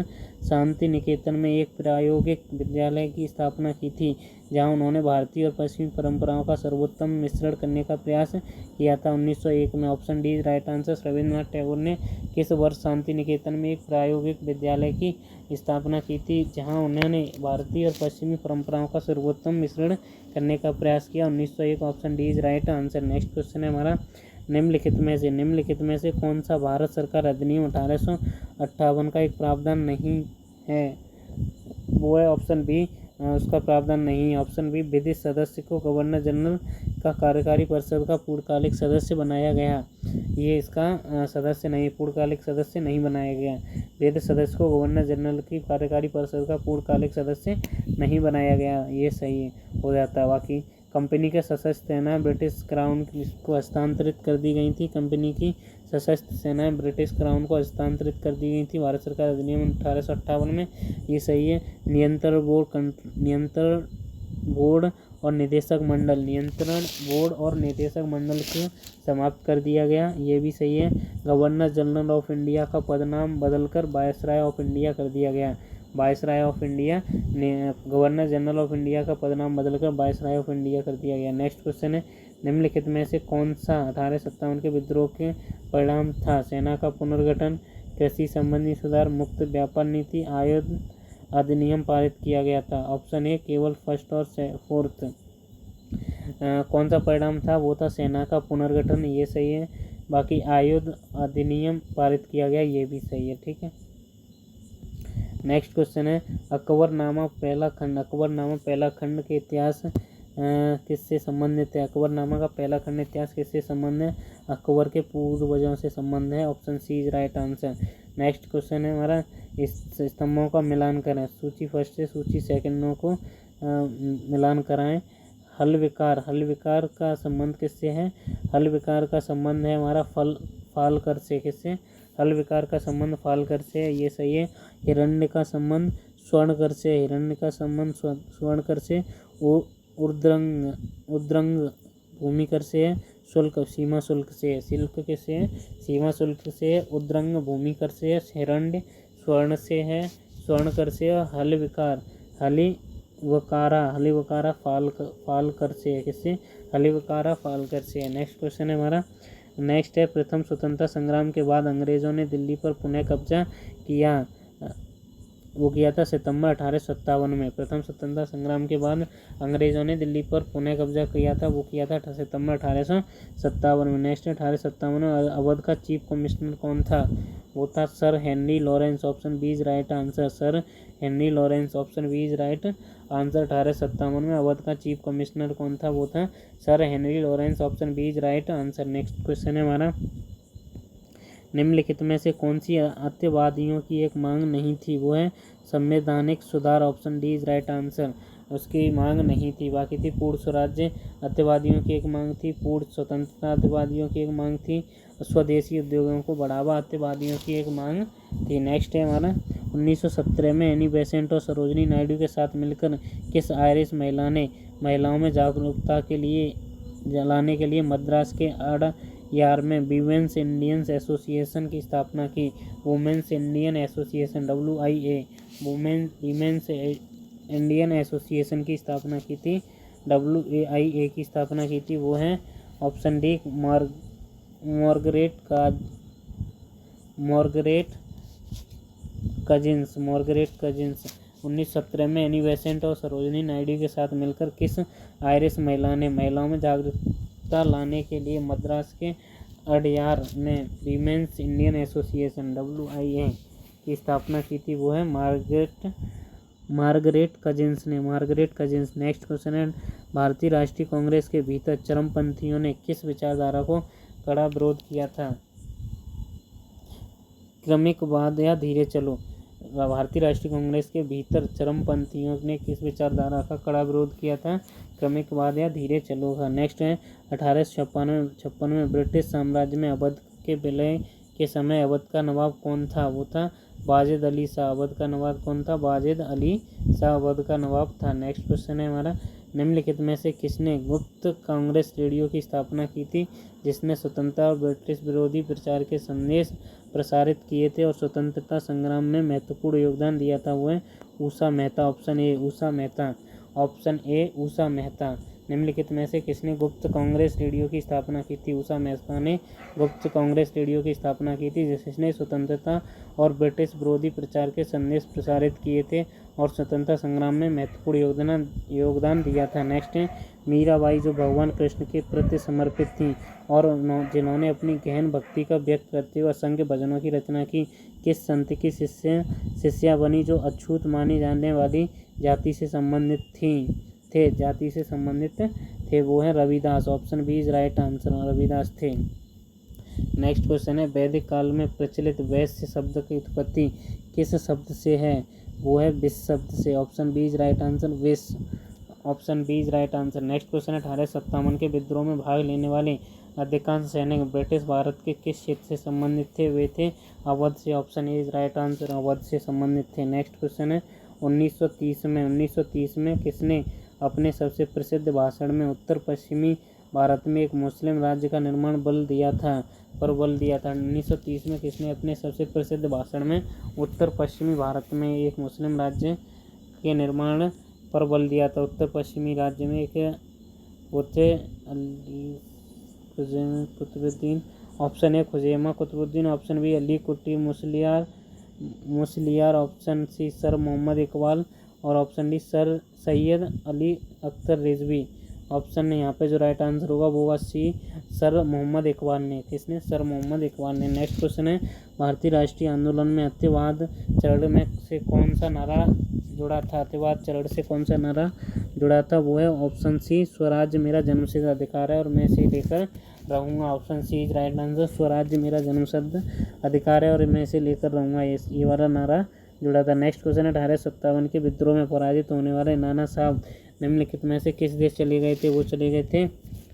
शांति निकेतन में एक प्रायोगिक विद्यालय की स्थापना की थी, जहां उन्होंने भारतीय और पश्चिमी परंपराओं का सर्वोत्तम मिश्रण करने का प्रयास किया था? 1901 में। Option D right answer. Rabindranath Tagore ने किस वर्ष शांति निकेतन में एक प्रायोगिक विद्यालय की स्थापना की थी, जहां उन्होंने भारतीय और पश्चिमी परंपराओं का सर्वोत्तम मिश्रण करने का प्रयास किया? 1901। Option D is right answer. Next question है हमारा निम्नलिखित में से कौन सा भारत सरकार अधिनियम 1858 का एक प्रावधान नहीं है? वो है ऑप्शन बी, उसका प्रावधान नहीं है। ऑप्शन बी विधि सदस्य को गवर्नर जनरल का कार्यकारी परिषद का पूर्णकालिक सदस्य बनाया गया। ये इसका सदस्य नहीं, पूर्णकालिक सदस्य नहीं बनाया गया। विधि सदस्य को गवर्नर जनरल की कार्यकारी परिषद का पूर्णकालिक सदस्य नहीं बनाया गया। ये सही हो जाता है। बाकी कंपनी के सशस्त्र सेनाएं ब्रिटिश क्राउन को हस्तांतरित कर दी गई थी। कंपनी की सशस्त्र सेनाएं ब्रिटिश क्राउन को हस्तांतरित कर दी गई थी भारत सरकार अधिनियम 1858 में। ये सही है। नियंत्रण बोर्ड और निदेशक मंडल को समाप्त कर दिया गया। ये भी सही है। गवर्नर जनरल ऑफ इंडिया का पदनाम बदलकर वायसराय ऑफ इंडिया कर दिया गया। वायसराय ऑफ इंडिया ने गवर्नर जनरल ऑफ इंडिया का पदनाम बदलकर वायसराय ऑफ इंडिया कर दिया गया। नेक्स्ट क्वेश्चन है निम्नलिखित में से कौन सा 1857 के विद्रोह के परिणाम था? सेना का पुनर्गठन, कृषि संबंधी सुधार, मुक्त व्यापार नीति, आयुध अधिनियम पारित किया गया था? ऑप्शन ए केवल फर्स्ट और फोर्थ। कौन सा परिणाम था? वो था सेना का पुनर्गठन। ये सही है। बाकी आयुध अधिनियम पारित किया गया, ये भी सही है। ठीक है। नेक्स्ट क्वेश्चन है अकबरनामा पहला खंड के इतिहास किससे संबंधित है? अकबरनामा का पहला खंड इतिहास किससे संबंध है? अकबर के पूर्वजों से संबंध है। Option C is right answer. Next question है हमारा इस स्तंभों का मिलान करें। सूची फर्स्ट से सूची सेकंडों को मिलान कराएं। हल विकार का संबंध किससे है? हल विकार का संबंध है हमारा फालकर से। किससे? हल विकार का संबंध फालकर से है। ये सही है। हिरण्य का संबंध स्वर्णकर से। उद्रंग भूमिकर से है। शुल्क सीमा शुल्क से है। सिल्क किससे है? सीमा शुल्क से है। उद्रंग भूमिकर से है। हिरण्य स्वर्णकर से है। हलिवकारा फालकर से है। किससे? हलिवकारा फालकर से है। नेक्स्ट क्वेश्चन है हमारा प्रथम स्वतंत्रता संग्राम के बाद अंग्रेजों ने दिल्ली पर पुनः कब्जा किया। वो किया था सितंबर 1857 में। प्रथम स्वतंत्रता संग्राम के बाद अंग्रेजों ने दिल्ली पर पुनः कब्जा किया था। वो किया था सितंबर 1857 में। नेक्स्ट 1857 में अवध का चीफ कमिश्नर कौन था? वो था sir Henry Lawrence. Option B is right answer. Sir Henry Lawrence. Option B is right answer. 1857 में अवध का चीफ कमिश्नर कौन था? वो था sir Henry Lawrence. Option B is right answer. Next question है हमारा निम्नलिखित में से कौन सी अत्यवादियों की एक मांग नहीं थी? वो है संवैधानिक सुधार। Option D is right answer. उसकी मांग नहीं थी। बाकी थी पूर्ण स्वराज्य अत्यवादियों की एक मांग थी। पूर्ण स्वतंत्रता अत्यवादियों की एक मांग थी। स्वदेशी उद्योगों को बढ़ावा अत्यवादियों की एक मांग थी। नेक्स्ट है हमारा 1917 में एनी बेसेंट और सरोजनी नायडू के साथ मिलकर किस आयरिश महिला ने महिलाओं में जागरूकता के लिए लाने के लिए मद्रास के यार में विमेंस इंडियन एसोसिएशन की स्थापना की? Women's Indian association WIA women's Indian association की स्थापना की थी। WAIA की स्थापना की थी। वो है ऑप्शन डी मार्गरेट कजिन्स। 1917 में एनी बेसेंट और सरोजनी नायडू के साथ मिलकर किस आयरिश महिला ने महिलाओं में जागरूकता लाने के लिए मद्रास के अडयार में विमेंस इंडियन एसोसिएशन WIA की स्थापना की थी? वो है मार्गरेट कजिन्स ने। नेक्स्ट क्वेश्चन है भारतीय राष्ट्रीय कांग्रेस के भीतर चरमपंथियों ने किस विचारधारा को कड़ा विरोध किया था? क्रमिकवाद या धीरे चलो। भारतीय राष्ट्रीय कांग्रेस के भीतर चरमपंथियों ने किस विचारधारा का कड़ा विरोध किया था? क्रमिकवाद या धीरे चलो का। नेक्स्ट है 1856 में ब्रिटिश साम्राज्य में अवध के विलय के समय अवध का नवाब कौन था? वो था वाजिद अली शाह। अवध का नवाब कौन था? वाजिद अली शाह अवध का नवाब था। नेक्स्ट क्वेश्चन है हमारा, निम्नलिखित में से किसने गुप्त कांग्रेस रेडियो की स्थापना की थी, जिसने स्वतंत्रता और ब्रिटिश विरोधी प्रचार के संदेश प्रसारित किए थे और स्वतंत्रता संग्राम में महत्वपूर्ण योगदान दिया था? वो है Usha Mehta. Option A Usha Mehta. Option A Usha Mehta. निम्नलिखित में से किसने गुप्त कांग्रेस रेडियो की स्थापना की थी? ऊषा मेहता ने गुप्त कांग्रेस रेडियो की स्थापना की थी, जिसने स्वतंत्रता और ब्रिटिश विरोधी प्रचार के संदेश प्रसारित किए थे और स्वतंत्रता संग्राम में महत्वपूर्ण योगदान दिया था। नेक्स्ट है मीराबाई, जो भगवान कृष्ण के प्रति समर्पित थीं और जिन्होंने अपनी गहन भक्ति का व्यक्त करते हुए असंख्य भजनों की रचना की, किस संत की शिष्या बनी, जो अछूत मानी जाने वाली जाति से संबंधित थे? वो है Ravidas. Option B is right answer, Ravidas थे। नेक्स्ट क्वेश्चन है, वैदिक काल में प्रचलित वैश्य शब्द की उत्पत्ति किस शब्द से है? वो है विष शब्द से। Option B is right answer, विष। Option B is right answer. Next question है, 1857 के विद्रोह में भाग लेने वाले अधिकांश सैनिक ब्रिटिश भारत के किस क्षेत्र से संबंधित थे? वे थे अवध से। Option A is right answer, Awadh से संबंधित थे। नेक्स्ट क्वेश्चन है, 1930 में किसने अपने सबसे प्रसिद्ध भाषण में उत्तर पश्चिमी भारत में एक मुस्लिम राज्य का निर्माण बल दिया था? 1930 में किसने अपने सबसे प्रसिद्ध भाषण में उत्तर पश्चिमी भारत में एक मुस्लिम राज्य के निर्माण पर बल दिया था? उत्तर पश्चिमी राज्य में एक वो थे Qutbuddin. Option A Khuzaima Qutbuddin. Option B Ali Kutty Musliyar. Option C sir Mohammad Iqbal और option D sir Syed Ali Akhtar Rizvi. Option यहाँ पे जो राइट आंसर होगा वो होगा सी सर मोहम्मद इकबाल ने। किसने? सर मोहम्मद इकबाल ने। नेक्स्ट क्वेश्चन है, भारतीय राष्ट्रीय आंदोलन में अत्यवाद चरण में से कौन सा नारा जुड़ा था? अत्यवाद चरण से कौन सा नारा जुड़ा था? वो है ऑप्शन सी स्वराज्य मेरा जन्मसिद्ध अधिकार है और मैं इसे लेकर रहूँगा। Option C is right answer, स्वराज्य मेरा जन्मसिद्ध अधिकार है और मैं इसे लेकर रहूँगा, ये वाला नारा जुड़ा था। नेक्स्ट क्वेश्चन है, 1857 के विद्रोह में पराजित होने वाले नाना साहब निम्नलिखित में से किस देश चले गए थे? वो चले गए थे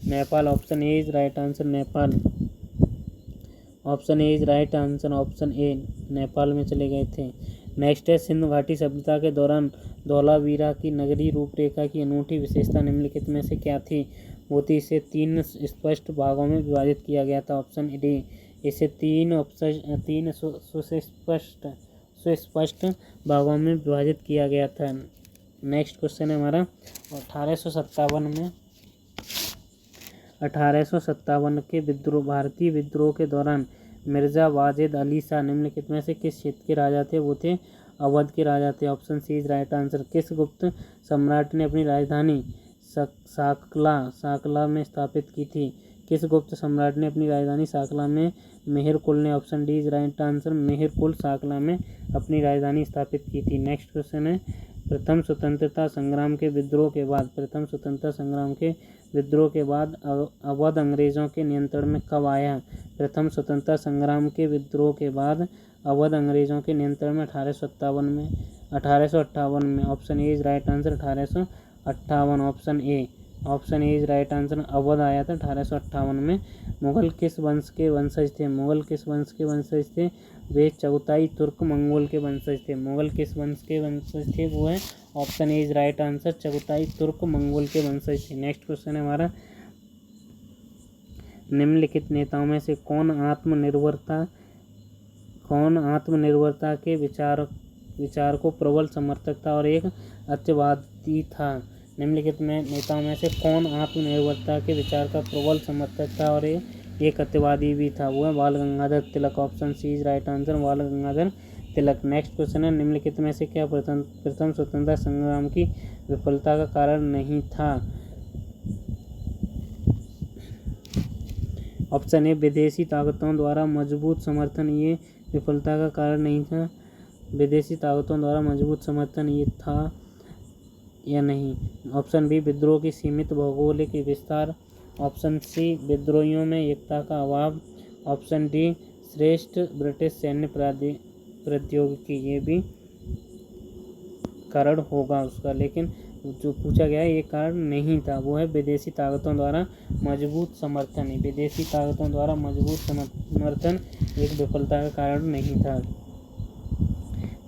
Nepal. Option A is right answer, Nepal. Option A is right answer, option ए नेपाल में चले गए थे। नेक्स्ट है, सिंधु घाटी सभ्यता के दौरान धौलावीरा की नगरीय रूपरेखा की अनूठी विशेषता निम्नलिखित में से क्या थी? वो थी इसे 3 स्पष्ट भागों में विभाजित किया गया था। ऑप्शन डी, इसे 3 सुस्पष्ट भागों में विभाजित किया गया था। नेक्स्ट क्वेश्चन है हमारा, 1857 के भारतीय विद्रोह के दौरान मिर्जा वाजिद अली शाह निम्नलिखित में से किस क्षेत्र के राजा थे? वो थे अवध के राजा थे। Option C is right answer. किस गुप्त सम्राट ने अपनी राजधानी साकला में स्थापित की थी? किस गुप्त सम्राट ने अपनी राजधानी साकला में? मेहर कुल ने। Option D is right answer, Mehar Kul साकला में अपनी राजधानी स्थापित की थी। नेक्स्ट क्वेश्चन है, प्रथम स्वतंत्रता संग्राम के विद्रोह के बाद अवध अंग्रेजों के नियंत्रण में कब आया? प्रथम स्वतंत्रता संग्राम के विद्रोह के बाद अवध अंग्रेजों के नियंत्रण में 1858 में। Option A is right answer, 1858। Option A is right answer, Awadh आया था 1858 में। मुगल किस वंश के वंशज थे? वे चगताई तुर्क मंगोल के वंशज थे। मुगल किस वंश के वंशज थे? वो है option A is right answer, Chagatai तुर्क मंगोल के वंशज थे। नेक्स्ट क्वेश्चन है हमारा, निम्नलिखित नेताओं में से कौन आत्मनिर्भरता के विचार को प्रबल समर्थक था और एक अत्यवादी था? निम्नलिखित में नेताओं में से कौन आत्मनिर्भरता के विचार का प्रबल समर्थक था और एक अत्यवादी भी था? वो है Bal Gangadhar Tilak. Option C is right answer, Bal Gangadhar Tilak. Next question है, निम्नलिखित में से क्या प्रथम स्वतंत्रता संग्राम की विफलता का कारण नहीं था? ऑप्शन ए विदेशी ताकतों द्वारा मजबूत समर्थन ये विफलता का कारण नहीं था। विदेशी ताकतों द्वारा मजबूत समर्थन ये था या नहीं? ऑप्शन बी विद्रोह की सीमित भौगोलिक विस्तार। ऑप्शन सी विद्रोहियों में एकता का अभाव। ऑप्शन डी श्रेष्ठ ब्रिटिश सैन्य प्रौद्योगिकी, ये भी कारण होगा उसका, लेकिन जो पूछा गया है ये कारण नहीं था, वो है विदेशी ताकतों द्वारा मजबूत समर्थन। विदेशी ताकतों द्वारा मजबूत समर्थन एक विफलता का कारण नहीं था।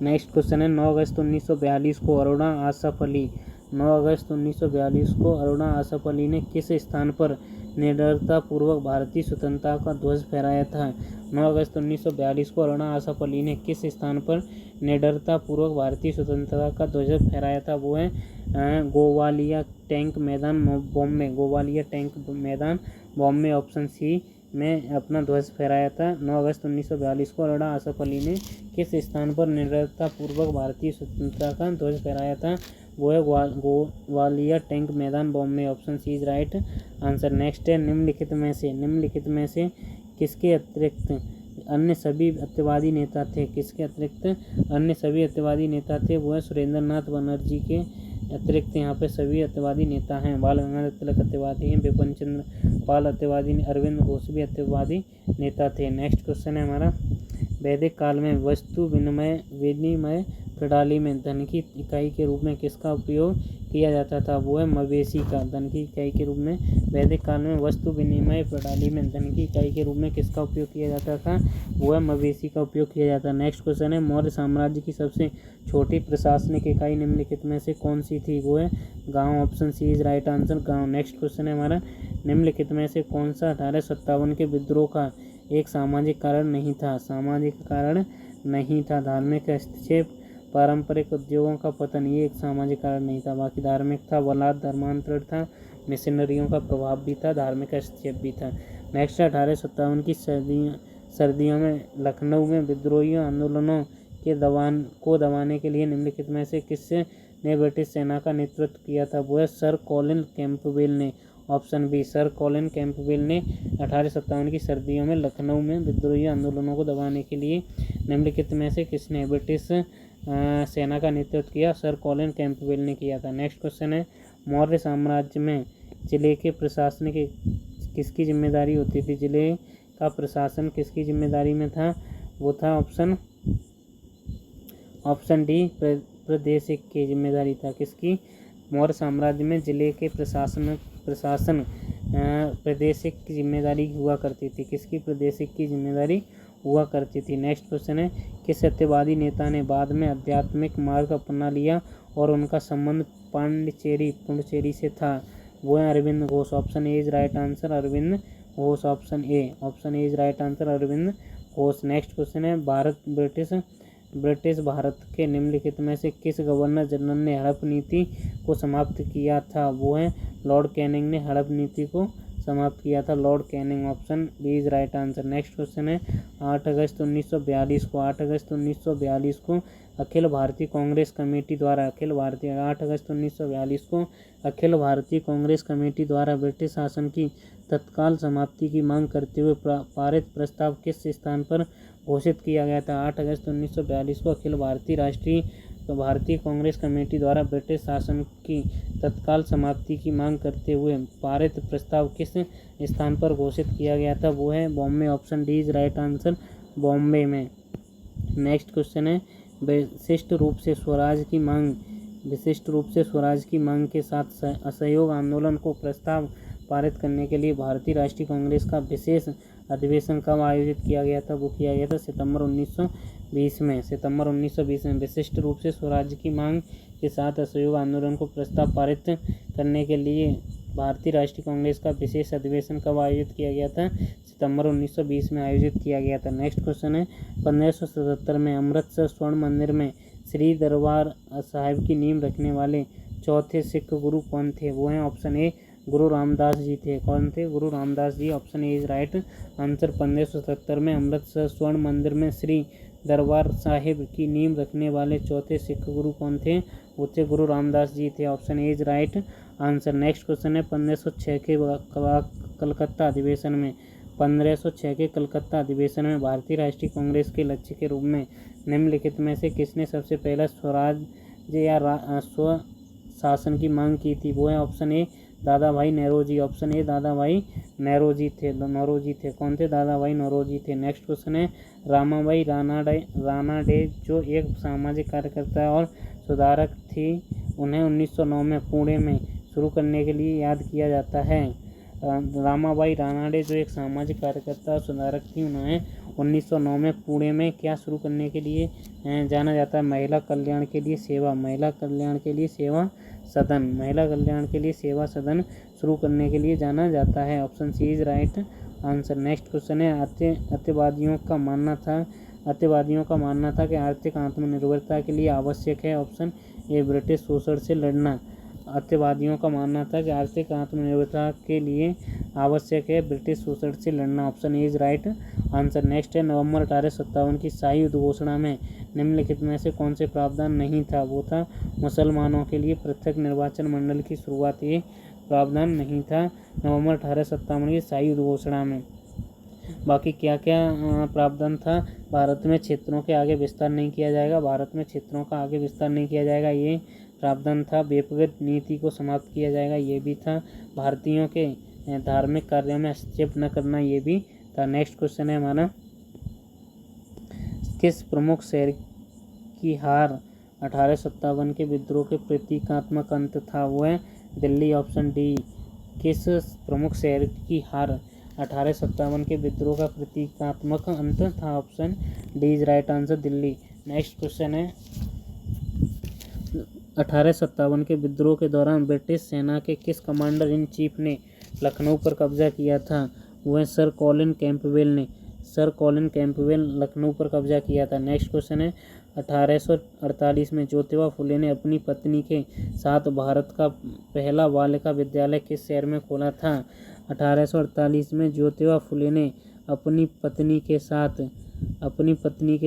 नेक्स्ट क्वेश्चन है 9 अगस्त 1942 को अरुणा आसफ अली 9 अगस्त 1942 को अरुणा आसफ अली ने किस स्थान पर निडरतापूर्वक भारतीय स्वतंत्रता का ध्वज फहराया था? 9 अगस्त 1942 को अरुणा आसफ अली ने किस स्थान पर निडरतापूर्वक भारतीय स्वतंत्रता का ध्वज फहराया था? वो है Gowalia tank Maidan Bombay, Gowalia tank Maidan Bombay, option सी में अपना ध्वज फहराया था। 9 अगस्त 1942 को अरुणा आसफ अली ने किस स्थान पर निडरतापूर्वक भारतीय स्वतंत्रता का ध्वज फहराया था? वो है Gwalior tank Maidan Bombay, option C is right answer. Next है निम्नलिखित में से किसके अतिरिक्त अन्य सभी अत्यवादी नेता थे? किसके अतिरिक्त अन्य सभी अत्यवादी नेता थे? वो है सुरेंद्र नाथ बनर्जी के अतिरिक्त यहाँ पे सभी अत्यवादी नेता हैं। बाल गंगाधर तिलक अत्यवादी हैं, बिपिन चंद्र पाल अत्यवादी, अरविंद घोष भी अत्यवादी नेता थे। नेक्स्ट क्वेश्चन है हमारा वैदिक काल में वस्तु विनिमय प्रणाली में धन की इकाई के रूप में किसका उपयोग किया जाता था? वो है मवेशी का। धन की इकाई के रूप में वैदिक काल में वस्तु विनिमय प्रणाली में धन की इकाई के रूप में किसका उपयोग किया जाता था? वो है मवेशी का उपयोग किया जाता है। नेक्स्ट क्वेश्चन है मौर्य साम्राज्य की सबसे छोटी प्रशासनिक इकाई निम्नलिखित में से कौन सी थी? वो है गाँव, option C is right answer गाँव। नेक्स्ट क्वेश्चन है हमारा निम्नलिखित में से कौन सा 1857 के विद्रोह का एक सामाजिक कारण नहीं था? सामाजिक कारण नहीं था। धार्मिक हस्तक्षेप, पारंपरिक उद्योगों का पतन, ये एक सामाजिक कारण नहीं था। बाकी धार्मिक था, बलात् धर्मांतरण था, मिशनरियों का प्रभाव भी था, धार्मिक हस्तक्षेप भी था। नेक्स्ट 1857 की सर्दियों में लखनऊ में विद्रोहियों आंदोलनों के दबाने के लिए निम्नलिखित में से किसने ब्रिटिश सेना का नेतृत्व किया था? वो है सर कॉलिन कैंपबेल ने, option B sir Colin Campbell ने 1857 की सर्दियों में लखनऊ में विद्रोही आंदोलनों को दबाने के लिए निम्नलिखित में से किसने ब्रिटिश सेना का नेतृत्व किया? सर कॉलिन कैंपबेल ने किया था। नेक्स्ट क्वेश्चन है मौर्य साम्राज्य में जिले के प्रशासन की किसकी जिम्मेदारी होती थी? जिले का प्रशासन किसकी जिम्मेदारी में था? वो था ऑप्शन डी प्रादेशिक की जिम्मेदारी था। किसकी? मौर्य साम्राज्य में जिले के प्रशासन प्रादेशिक की जिम्मेदारी हुआ करती थी। किसकी? प्रादेशिक की जिम्मेदारी हुआ करती थी। नेक्स्ट क्वेश्चन है किस सत्यवादी नेता ने बाद में आध्यात्मिक मार्ग अपना लिया और उनका संबंध पुंडचेरी से था? वो है Arvind Ghosh, option A is right answer Arvind Ghosh, option A is right answer Arvind Ghosh. Next question है ब्रिटिश भारत के निम्नलिखित में से किस गवर्नर जनरल ने हड़प नीति को समाप्त किया था? वो है लॉर्ड कैनिंग ने हड़प नीति को समाप्त किया था, lord Canning, option B is right answer. Next question है 8 अगस्त 1942 को अखिल भारतीय कांग्रेस कमेटी द्वारा 8 अगस्त 1942 को अखिल भारतीय कांग्रेस कमेटी द्वारा ब्रिटिश शासन की तत्काल समाप्ति की मांग करते हुए पारित प्रस्ताव किस स्थान पर घोषित किया गया था? 8 अगस्त 1942 को अखिल भारतीय कांग्रेस कमेटी द्वारा ब्रिटिश शासन की तत्काल समाप्ति की मांग करते हुए पारित प्रस्ताव किस स्थान पर घोषित किया गया था? वो है Bombay, option D is right answer Bombay में। नेक्स्ट क्वेश्चन है विशिष्ट रूप से स्वराज की मांग के साथ असहयोग आंदोलन को प्रस्ताव पारित करने के लिए भारतीय राष्ट्रीय कांग्रेस का विशेष अधिवेशन कब आयोजित किया गया था? वो किया गया था सितंबर 1920 में। विशिष्ट रूप से स्वराज्य की मांग के साथ असहयोग आंदोलन को प्रस्ताव पारित करने के लिए भारतीय राष्ट्रीय कांग्रेस का विशेष अधिवेशन कब आयोजित किया गया था? सितंबर 1920 में आयोजित किया गया था। नेक्स्ट क्वेश्चन है 1577 में अमृतसर स्वर्ण मंदिर में श्री दरबार साहिब की नींव रखने वाले चौथे सिख गुरु कौन थे? वो हैं ऑप्शन ए गुरु रामदास जी थे। कौन थे? Guru Ramdas ji, option A is right answer. 1577 में अमृतसर स्वर्ण मंदिर में श्री दरबार साहिब की नींव रखने वाले चौथे सिख गुरु कौन थे? वो थे गुरु रामदास जी थे, option A is right answer. Next question है 1506 के कलकत्ता अधिवेशन में भारतीय राष्ट्रीय कांग्रेस के लक्ष्य के रूप में निम्नलिखित में से किसने सबसे पहला स्वराज्य या स्व शासन की मांग की थी? वो है ऑप्शन ए दादा भाई नौरोजी, ऑप्शन ए दादा भाई नौरोजी थे। कौन थे? दादा भाई नौरोजी थे। नेक्स्ट क्वेश्चन है रामाबाई रानाडे जो एक सामाजिक कार्यकर्ता और सुधारक थी, उन्हें 1909 में पुणे में शुरू करने के लिए याद किया जाता है। रामाबाई रानाडे जो एक सामाजिक कार्यकर्ता और सुधारक थी, उन्हें 1909 में पुणे में क्या शुरू करने के लिए जाना जाता है? महिला कल्याण के लिए सेवा, महिला कल्याण के लिए सेवा सदन, महिला कल्याण के लिए सेवा सदन शुरू करने के लिए जाना जाता है। Option C is right answer. Next question है, अत्यवादियों का मानना था कि आर्थिक आत्मनिर्भरता के लिए आवश्यक है। ऑप्शन ए ब्रिटिश शोषण से लड़ना। अत्यवादियों का मानना था कि आर्थिक आत्मनिर्भरता के लिए आवश्यक है ब्रिटिश शोषण से लड़ना। Option A is right answer. Next है, नवंबर 1857 की शाही उद्घोषणा में निम्नलिखित में से कौन से प्रावधान नहीं था? वो था मुसलमानों के लिए पृथक निर्वाचन मंडल की शुरुआत। ये प्रावधान नहीं था नवंबर 1857 की शाही उद्घोषणा में। बाकी क्या क्या प्रावधान था? भारत में क्षेत्रों के आगे विस्तार नहीं किया जाएगा, भारत में क्षेत्रों का आगे विस्तार नहीं किया जाएगा, ये प्रावधान था। व्यक्तिगत नीति को समाप्त किया जाएगा, ये भी था। भारतीयों के धार्मिक कार्यों में हस्तक्षेप न करना, ये भी था। नेक्स्ट क्वेश्चन है हमारा, किस प्रमुख शहर की हार 1857 के विद्रोह के प्रतीकात्मक अंत था? वो है दिल्ली। Option D. किस प्रमुख शहर की हार 1857 के विद्रोह का प्रतीकात्मक अंत था? Option D is right answer, Delhi. Next question है, 1857 के विद्रोह के दौरान ब्रिटिश सेना के किस कमांडर इन चीफ ने लखनऊ पर कब्जा किया था? वह सर कॉलिन कैंपबेल ने लखनऊ पर कब्जा किया था। नेक्स्ट क्वेश्चन है, 1848 में ज्योतिबा फुले ने अपनी पत्नी के साथ भारत का पहला बालिका विद्यालय किस शहर में खोला था? 1848 में ज्योतिबा फुले ने अपनी पत्नी के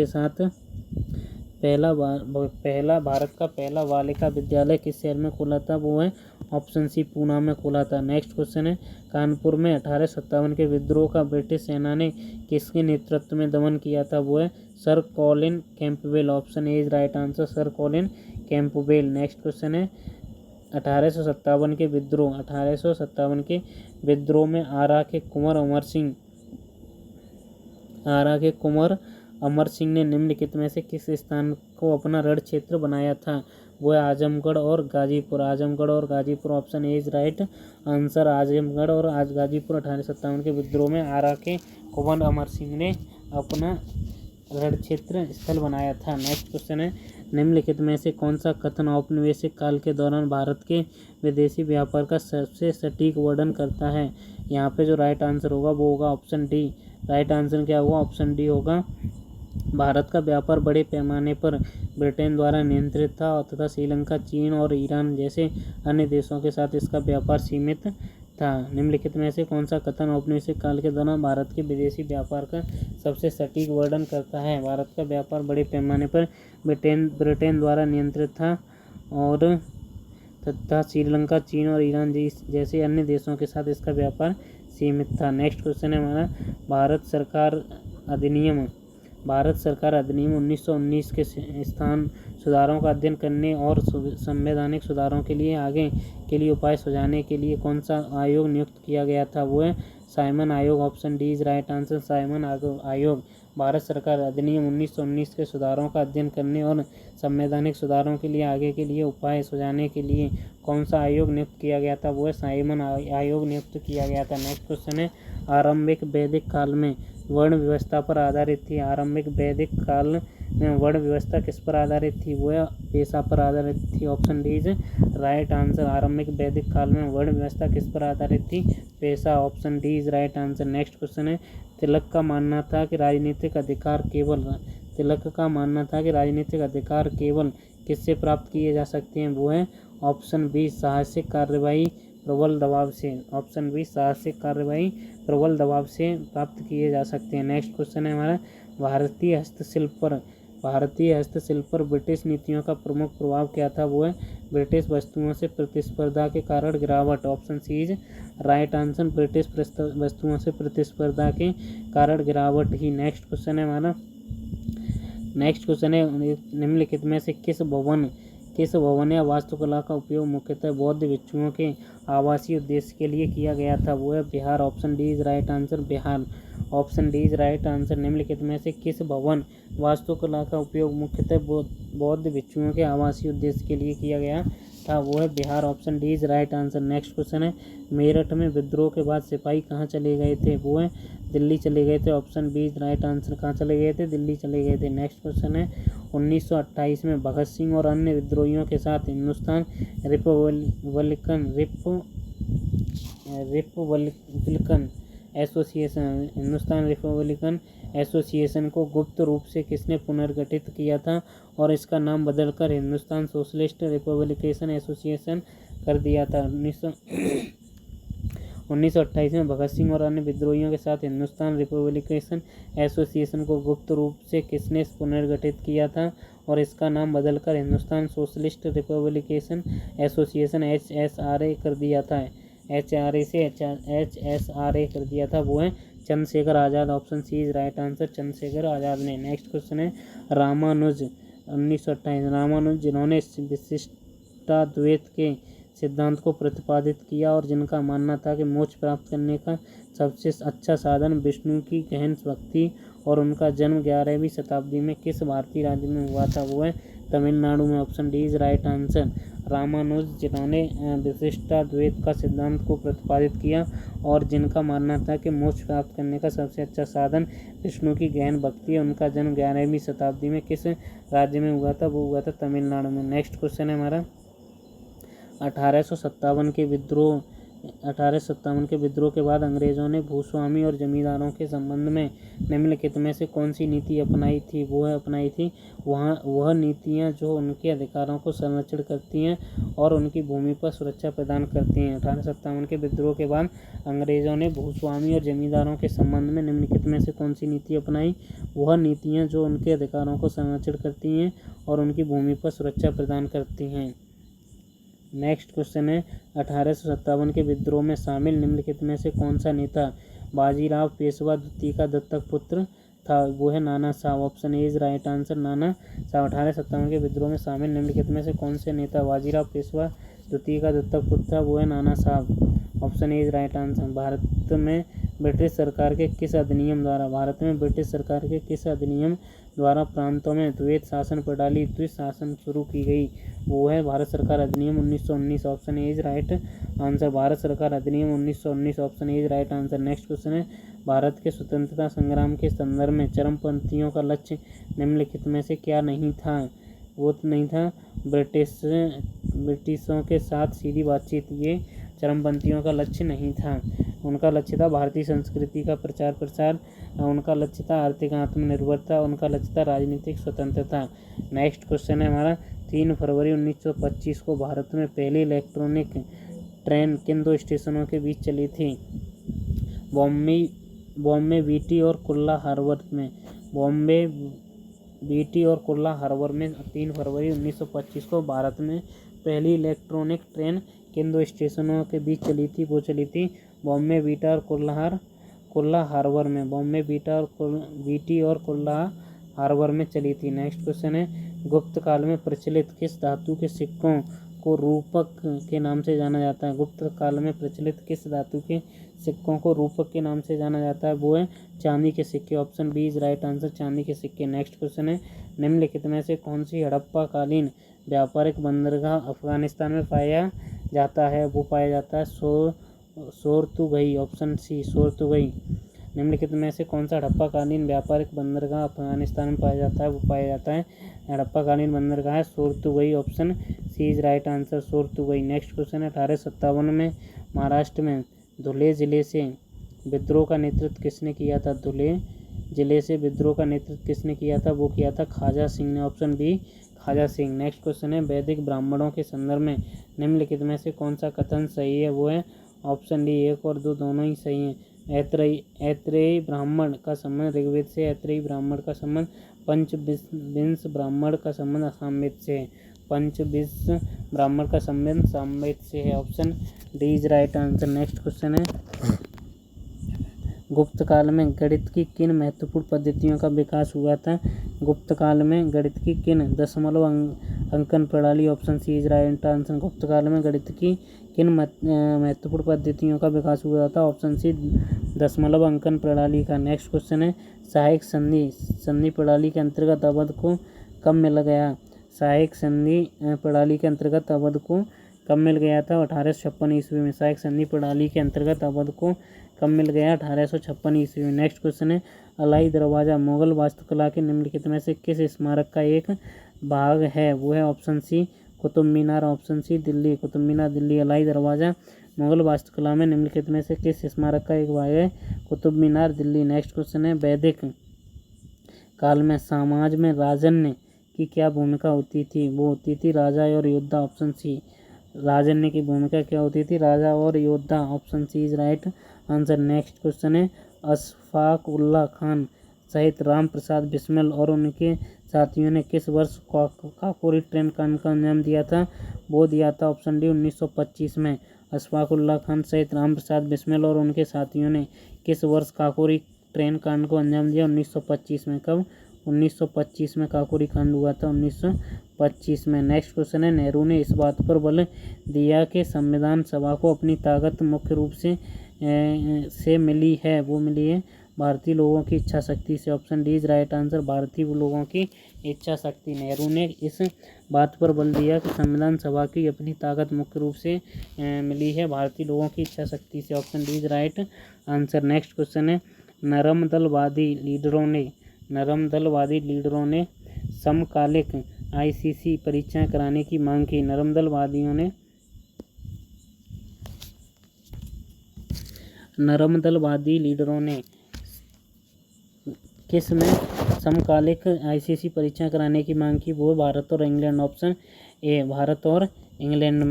साथ पहला भारत का पहला बालिका विद्यालय किस शहर में खोला था? वो है ऑप्शन सी, पूना में खोला था। नेक्स्ट क्वेश्चन है, कानपुर में 1857 के विद्रोह का ब्रिटिश सेना ने किसके नेतृत्व में दमन किया था? वो है sir Colin Campbell. Option A is right answer, sir Colin Campbell. Next question है, 1857 के विद्रोह में आरा के कुंवर अमर सिंह ने निम्नलिखित में से किस स्थान को अपना रण क्षेत्र बनाया था? वो है आजमगढ़ और Ghazipur. Option A is right answer, Azamgarh और गाजीपुर 1857 के विद्रोह में आरा के कुंवर अमर सिंह ने अपना रण क्षेत्र स्थल बनाया था। नेक्स्ट क्वेश्चन है, निम्नलिखित में से कौन सा कथन औपनिवेशिक काल के दौरान भारत के विदेशी व्यापार का सबसे सटीक वर्णन करता है? यहाँ पे जो राइट आंसर होगा वो होगा ऑप्शन डी। राइट आंसर क्या होगा? ऑप्शन डी होगा। भारत का व्यापार बड़े पैमाने पर ब्रिटेन द्वारा नियंत्रित था तथा श्रीलंका, चीन और ईरान जैसे अन्य देशों के साथ इसका व्यापार सीमित था। निम्नलिखित में से कौन सा कथन औपनिवेशिक काल के दौरान भारत के विदेशी व्यापार का सबसे सटीक वर्णन करता है? भारत का व्यापार बड़े पैमाने पर ब्रिटेन द्वारा नियंत्रित था और तथा श्रीलंका, चीन और ईरान जैसे अन्य देशों के साथ इसका व्यापार सीमित था। नेक्स्ट क्वेश्चन है हमारा, भारत सरकार अधिनियम 1919 के स्थान सुधारों का अध्ययन करने और संवैधानिक सुधारों के लिए आगे के लिए उपाय सुझाने के लिए कौन सा आयोग नियुक्त किया गया था? वो है साइमन आयोग। Option D is right answer, Simon आयोग। भारत सरकार अधिनियम 1919 के सुधारों का अध्ययन करने और संवैधानिक सुधारों के लिए आगे के लिए उपाय सुझाने के लिए कौन सा आयोग नियुक्त किया गया था? वो है साइमन आयोग नियुक्त किया गया था। नेक्स्ट क्वेश्चन है, आरंभिक वैदिक काल में वर्ण व्यवस्था पर आधारित थी। आरंभिक वैदिक काल में वर्ण व्यवस्था किस पर आधारित थी? वो है पेशा पर आधारित थी। Option D is right answer, आरंभिक वैदिक काल में वर्ण व्यवस्था किस पर आधारित थी? पेशा। Option D is right answer. Next question है, तिलक का मानना था कि राजनीतिक अधिकार केवल किससे प्राप्त किए जा सकते हैं? वो है ऑप्शन बी, साहसिक कार्यवाही प्रबल दबाव से। ऑप्शन बी, साहसिक कार्यवाही प्रबल दबाव से प्राप्त किए जा सकते हैं। नेक्स्ट क्वेश्चन है हमारा, भारतीय हस्तशिल्प पर ब्रिटिश नीतियों का प्रमुख प्रभाव क्या था? वो है ब्रिटिश वस्तुओं से प्रतिस्पर्धा के कारण गिरावट। Option C is right answer, British वस्तुओं से प्रतिस्पर्धा के कारण गिरावट ही। नेक्स्ट क्वेश्चन है, निम्नलिखित में से किस भवन किस भवन या वास्तुकला का उपयोग मुख्यतः बौद्ध भिक्षुओं के आवासीय उद्देश्य के लिए किया गया था? वो है Bihar. Option D is right answer, Bihar. Option D is right answer. निम्नलिखित में से किस भवन वास्तुकला का उपयोग मुख्यतः बौद्ध भिक्षुओं के आवासीय उद्देश्य के लिए किया गया था? वो है Bihar. Option D is right answer. Next question है, मेरठ में विद्रोह के बाद सिपाही कहाँ चले गए थे? वो है दिल्ली चले गए थे। Option B is right answer. कहाँ चले गए थे? दिल्ली चले गए थे। नेक्स्ट क्वेश्चन है, 1928 में भगत सिंह और अन्य विद्रोहियों के साथ हिंदुस्तान रिपब्लिकन एसोसिएशन को गुप्त रूप से किसने पुनर्गठित किया था और इसका नाम बदलकर हिंदुस्तान सोशलिस्ट रिपब्लिकेशन एसोसिएशन कर दिया था? 1928 में भगत सिंह और अन्य विद्रोहियों के साथ हिंदुस्तान रिपब्लिकेशन एसोसिएशन को गुप्त रूप से किसने पुनर्गठित किया था और इसका नाम बदलकर Hindustan socialist republication association HSRA कर दिया था? HRA से HSRA कर दिया था। वो है Chandrashekhar Azad. Option C is right answer, Chandrashekhar Azad ने। नेक्स्ट क्वेश्चन है, रामानुज 1928 रामानुज जिन्होंने विशिष्टाद्वैत के सिद्धांत को प्रतिपादित किया और जिनका मानना था कि मोक्ष प्राप्त करने का सबसे अच्छा साधन विष्णु की गहन भक्ति, और उनका जन्म 11वीं शताब्दी में किस भारतीय राज्य में हुआ था? वो है तमिलनाडु में। Option D is right answer. Ramanuja जिन्होंने विशिष्टाद्वैत का सिद्धांत को प्रतिपादित किया और जिनका मानना था कि मोक्ष प्राप्त करने का सबसे अच्छा साधन विष्णु की गहन भक्ति है, उनका जन्म 11वीं शताब्दी में किस राज्य में हुआ था? वो हुआ था तमिलनाडु में। नेक्स्ट क्वेश्चन है हमारा, 1857 के विद्रोह के बाद अंग्रेजों ने भूस्वामी और जमींदारों के संबंध में निम्नलिखित में से कौन सी नीति अपनाई थी? वो है अपनाई थी वह नीतियां जो उनके अधिकारों को संरक्षित करती हैं और उनकी भूमि पर सुरक्षा प्रदान करती हैं। 1857 के विद्रोह के बाद अंग्रेजों ने भूस्वामी और जमींदारों के संबंध में निम्नलिखित में से कौन सी नीति अपनाई? वह नीतियाँ जो उनके अधिकारों को संरक्षित करती हैं और उनकी भूमि पर सुरक्षा प्रदान करती हैं। नेक्स्ट क्वेश्चन है, 1857 के विद्रोह में शामिल निम्नलिखित में से कौन सा नेता बाजीराव पेशवा द्वितीय का दत्तक पुत्र था? वो है नाना साहब। Option A is right answer, नाना साहब। 1857 के विद्रोह में शामिल निम्नलिखित में से कौन से नेता बाजीराव पेशवा द्वितीय का दत्तक पुत्र था? वो है नाना साहब। Option A is right answer. Bharat में ब्रिटिश सरकार के किस अधिनियम द्वारा प्रांतों में द्वैत शासन प्रणाली द्वित शासन शुरू की गई? वो है भारत सरकार अधिनियम 1919। Option A is right answer. Bharat सरकार अधिनियम 1919। Option A is right answer. Next question है, भारत के स्वतंत्रता संग्राम के संदर्भ में चरमपंथियों का लक्ष्य निम्नलिखित में से क्या नहीं था? वो नहीं था ब्रिटिशों के साथ सीधी बातचीत, ये चरमपंथियों का लक्ष्य नहीं था। उनका लक्ष्य था भारतीय संस्कृति का प्रचार प्रसार, उनका लक्ष्य था आर्थिक आत्मनिर्भरता, उनका लक्ष्य था राजनीतिक स्वतंत्रता। नेक्स्ट क्वेश्चन है हमारा, 3 फरवरी 1925 को भारत में पहली इलेक्ट्रॉनिक ट्रेन किन 2 स्टेशनों के बीच चली थी? बॉम्बे बीटी और कुल्ला हार्बर में। बॉम्बे बीटी और कुल्ला हार्बर में 3 फरवरी 1925 को भारत में पहली इलेक्ट्रॉनिक ट्रेन किन 2 स्टेशनों के बीच चली थी? वो चली थी बॉम्बे बीटा और कुल्ला हार्बर में। बॉम्बे बीटी और कुल्ला हार्बर में चली थी। नेक्स्ट क्वेश्चन है, गुप्त काल में प्रचलित किस धातु के सिक्कों को रूपक के नाम से जाना जाता है? गुप्त काल में प्रचलित किस धातु के सिक्कों को रूपक के नाम से जाना जाता है? वो है चांदी के सिक्के। Option B is right answer, चांदी के सिक्के। नेक्स्ट क्वेश्चन है, निम्नलिखित में से कौन सी हड़प्पा कालीन व्यापारिक बंदरगाह अफगानिस्तान में पाया जाता है? वो पाया जाता है सोरतुगई। ऑप्शन सी सोरतुगई। निम्नलिखित में से कौन सा हड़प्पाकालीन व्यापारिक बंदरगाह अफगानिस्तान में पाया जाता है? वो पाया जाता है हड़प्पाकालीन बंदरगाह है Shortugai. Option C is right answer, Shortugai. Next question है, 1857 में महाराष्ट्र में धुले जिले से विद्रोह का नेतृत्व किसने किया था? धुले जिले से विद्रोह का नेतृत्व किसने किया था? वो किया था ख्वाजा सिंह ने। Option B Khwaja Singh. Next question है, वैदिक ब्राह्मणों के संदर्भ में निम्नलिखित में से कौन सा कथन सही है? वो है ऑप्शन डी 1 और 2 दोनों ही सही हैं। ऐत्रेयी ब्राह्मण का संबंध ऋग्वेद से, ऐत्रेयी ब्राह्मण का संबंध पंचविंश ब्राह्मण का संबंध सामवेद से है। पंचविंश ब्राह्मण का संबंध सामवेद से है। Option D is right answer. Next question है, गुप्त काल में गणित की किन महत्वपूर्ण पद्धतियों का विकास हुआ था? गुप्त काल में गणित की किन दशमलव अंकन प्रणाली, option C is right answer. Gupta काल में गणित की किन महत्वपूर्ण पद्धतियों का विकास हुआ था, ऑप्शन सी दशमलव अंकन प्रणाली का। नेक्स्ट क्वेश्चन है सहायक संधि प्रणाली के अंतर्गत अवध को कब मिल गया, सहायक संधि प्रणाली के अंतर्गत अवध को कब मिल गया था, 1856 ईस्वी में। सहायक संधि प्रणाली के अंतर्गत अवध को कब मिल गया, 1856 ईस्वी में। नेक्स्ट क्वेश्चन है अलाई दरवाजा मुगल वास्तुकला के निम्नलिखित में से किस स्मारक का एक भाग है, वो है ऑप्शन सी कुतुब मीनार, ऑप्शन सी दिल्ली, कुतुब मीनार दिल्ली। अलाई दरवाजा मुगल वास्तुकला में निम्नलिखित में से किस स्मारक का एक भाग है, कुतुब मीनार दिल्ली। नेक्स्ट क्वेश्चन है वैदिक काल में समाज में राजन्य की क्या भूमिका होती थी, वो होती थी राजा और योद्धा, ऑप्शन सी। राजन्य की भूमिका क्या होती थी, राजा और योद्धा, option C is right answer. Next question है अशफाक उल्लाह खान सहित राम प्रसाद बिस्मिल और उनके साथियों ने किस वर्ष काकोरी ट्रेन कांड का अंजाम दिया था, वो दिया था ऑप्शन डी 1925 में। अशफाक उल्लाह खान सहित राम प्रसाद बिस्मिल और उनके साथियों ने किस वर्ष काकोरी ट्रेन कांड को अंजाम दिया, 1925 में। कब, 1925 में काकोरी कांड हुआ था, 1925 में। नेक्स्ट क्वेश्चन है नेहरू ने इस बात पर बल दिया कि संविधान सभा को अपनी ताकत मुख्य रूप से मिली है, वो मिली है भारतीय लोगों की इच्छा शक्ति से, option D is right answer. भारतीय लोगों की इच्छा शक्ति, नेहरू ने इस बात पर बल दिया कि संविधान सभा की अपनी ताकत मुख्य रूप से मिली है भारतीय लोगों की इच्छा शक्ति से, option D is right answer. Next question है नरम दलवादी लीडरों ने समकालिक आईसीसी परीक्षाएं कराने की मांग की। नरम दलवादी लीडरों ने किस में समकालिक आईसीसी परीक्षाएं कराने की मांग की, वो भारत और इंग्लैंड, ऑप्शन ए भारत और इंग्लैंड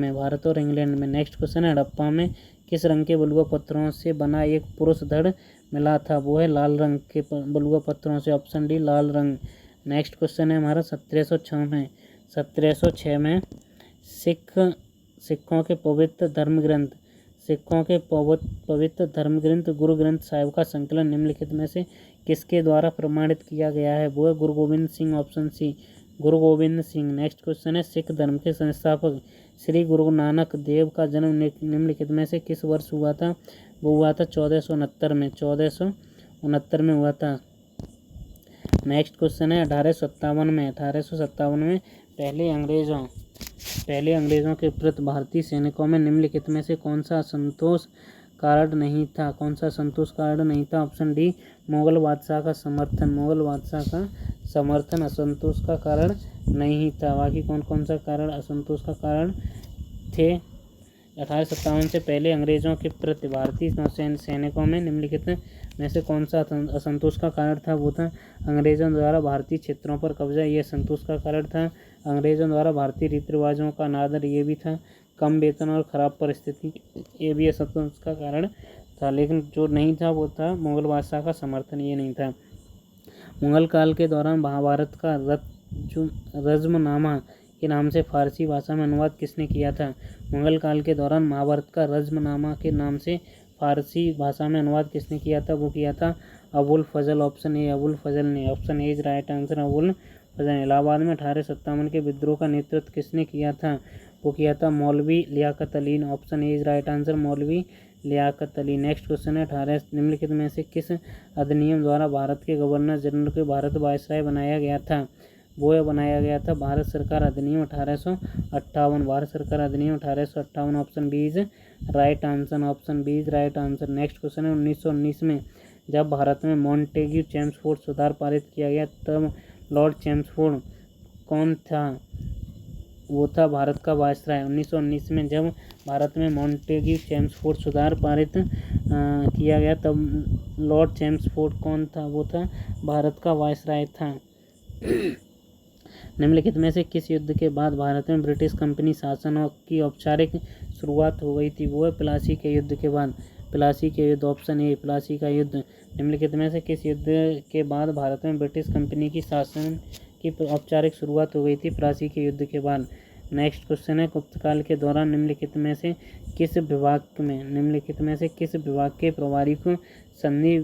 में। नेक्स्ट क्वेश्चन है हड़प्पा में किस रंग के बलुआ पत्थरों से बना एक पुरुष धड़ मिला था, वो है लाल रंग के बलुआ पत्थरों से, ऑप्शन डी लाल रंग। नेक्स्ट क्वेश्चन है हमारा 1706 में सिखों के पवित्र धर्म ग्रंथ गुरु ग्रंथ साहिब का संकलन निम्नलिखित में से किसके द्वारा प्रमाणित किया गया है, वो है गुरु गोविंद सिंह, ऑप्शन सी गुरु गोविंद सिंह। नेक्स्ट क्वेश्चन है सिख धर्म के संस्थापक श्री गुरु नानक देव का जन्म निम्नलिखित में से किस वर्ष हुआ था, वो हुआ था 1469 में हुआ था। नेक्स्ट क्वेश्चन है 1857 में पहले अंग्रेजों के प्रति भारतीय सैनिकों में निम्नलिखित में से कौन सा असंतोष कारण नहीं था, ऑप्शन डी मुगल बादशाह का समर्थन असंतोष का कारण नहीं था। बाकी कौन कौन सा कारण असंतोष का कारण थे। 1857 से पहले अंग्रेजों के प्रति भारतीय सैनिकों में निम्नलिखित में से कौन सा असंतोष का कारण था, वो था अंग्रेजों द्वारा भारतीय क्षेत्रों पर कब्जा, ये असंतोष का कारण था। अंग्रेजों द्वारा भारतीय रीति रिवाजों का अनादर, ये भी था। कम वेतन और खराब परिस्थिति, ये भी असंतोष का कारण था। लेकिन जो नहीं था वो था मुगल बादशाह का समर्थन, ये नहीं था। मुगल काल के दौरान महाभारत का रज़्मनामा के नाम से फारसी भाषा में अनुवाद किसने किया था। मुगल काल के दौरान महाभारत का रज़्मनामा के नाम से फारसी भाषा में अनुवाद किसने किया था, वो किया था अबुल फजल, ऑप्शन ए अबुल फजल ने, option A is right answer Abul Fazal. Allahabad में 1857 के विद्रोह का नेतृत्व किसने किया था, वो किया था मौलवी Liaquat Ali, option A is right answer मौलवी लियाकत अली। नेक्स्ट क्वेश्चन है 18 निम्नलिखित में से किस अधिनियम द्वारा भारत के गवर्नर जनरल को भारत वायसराय बनाया गया था, वो बनाया गया था भारत सरकार अधिनियम 1858, option B is right answer. Next question है 1919 में जब भारत में मॉन्टेग्यू चेम्सफोर्ड सुधार पारित किया गया तब लॉर्ड चेम्सफोर्ड कौन था, वो था भारत का वायसराय। 1919 में जब भारत में मॉन्टेग्यू चेम्सफोर्ड सुधार पारित किया गया तब लॉर्ड चेम्सफोर्ड कौन था, वो था भारत का वायसराय था। निम्नलिखित में से किस युद्ध के बाद भारत में ब्रिटिश कंपनी शासन की औपचारिक शुरुआत हो गई थी, वो है प्लासी के युद्ध के बाद, ऑप्शन ए प्लासी का युद्ध। निम्नलिखित में से किस युद्ध के बाद भारत में ब्रिटिश कंपनी की शासन की औपचारिक शुरुआत हो गई थी, प्लासी के युद्ध के बाद। नेक्स्ट क्वेश्चन है गुप्तकाल के दौरान निम्नलिखित में से किस विभाग के प्रभारी को संधि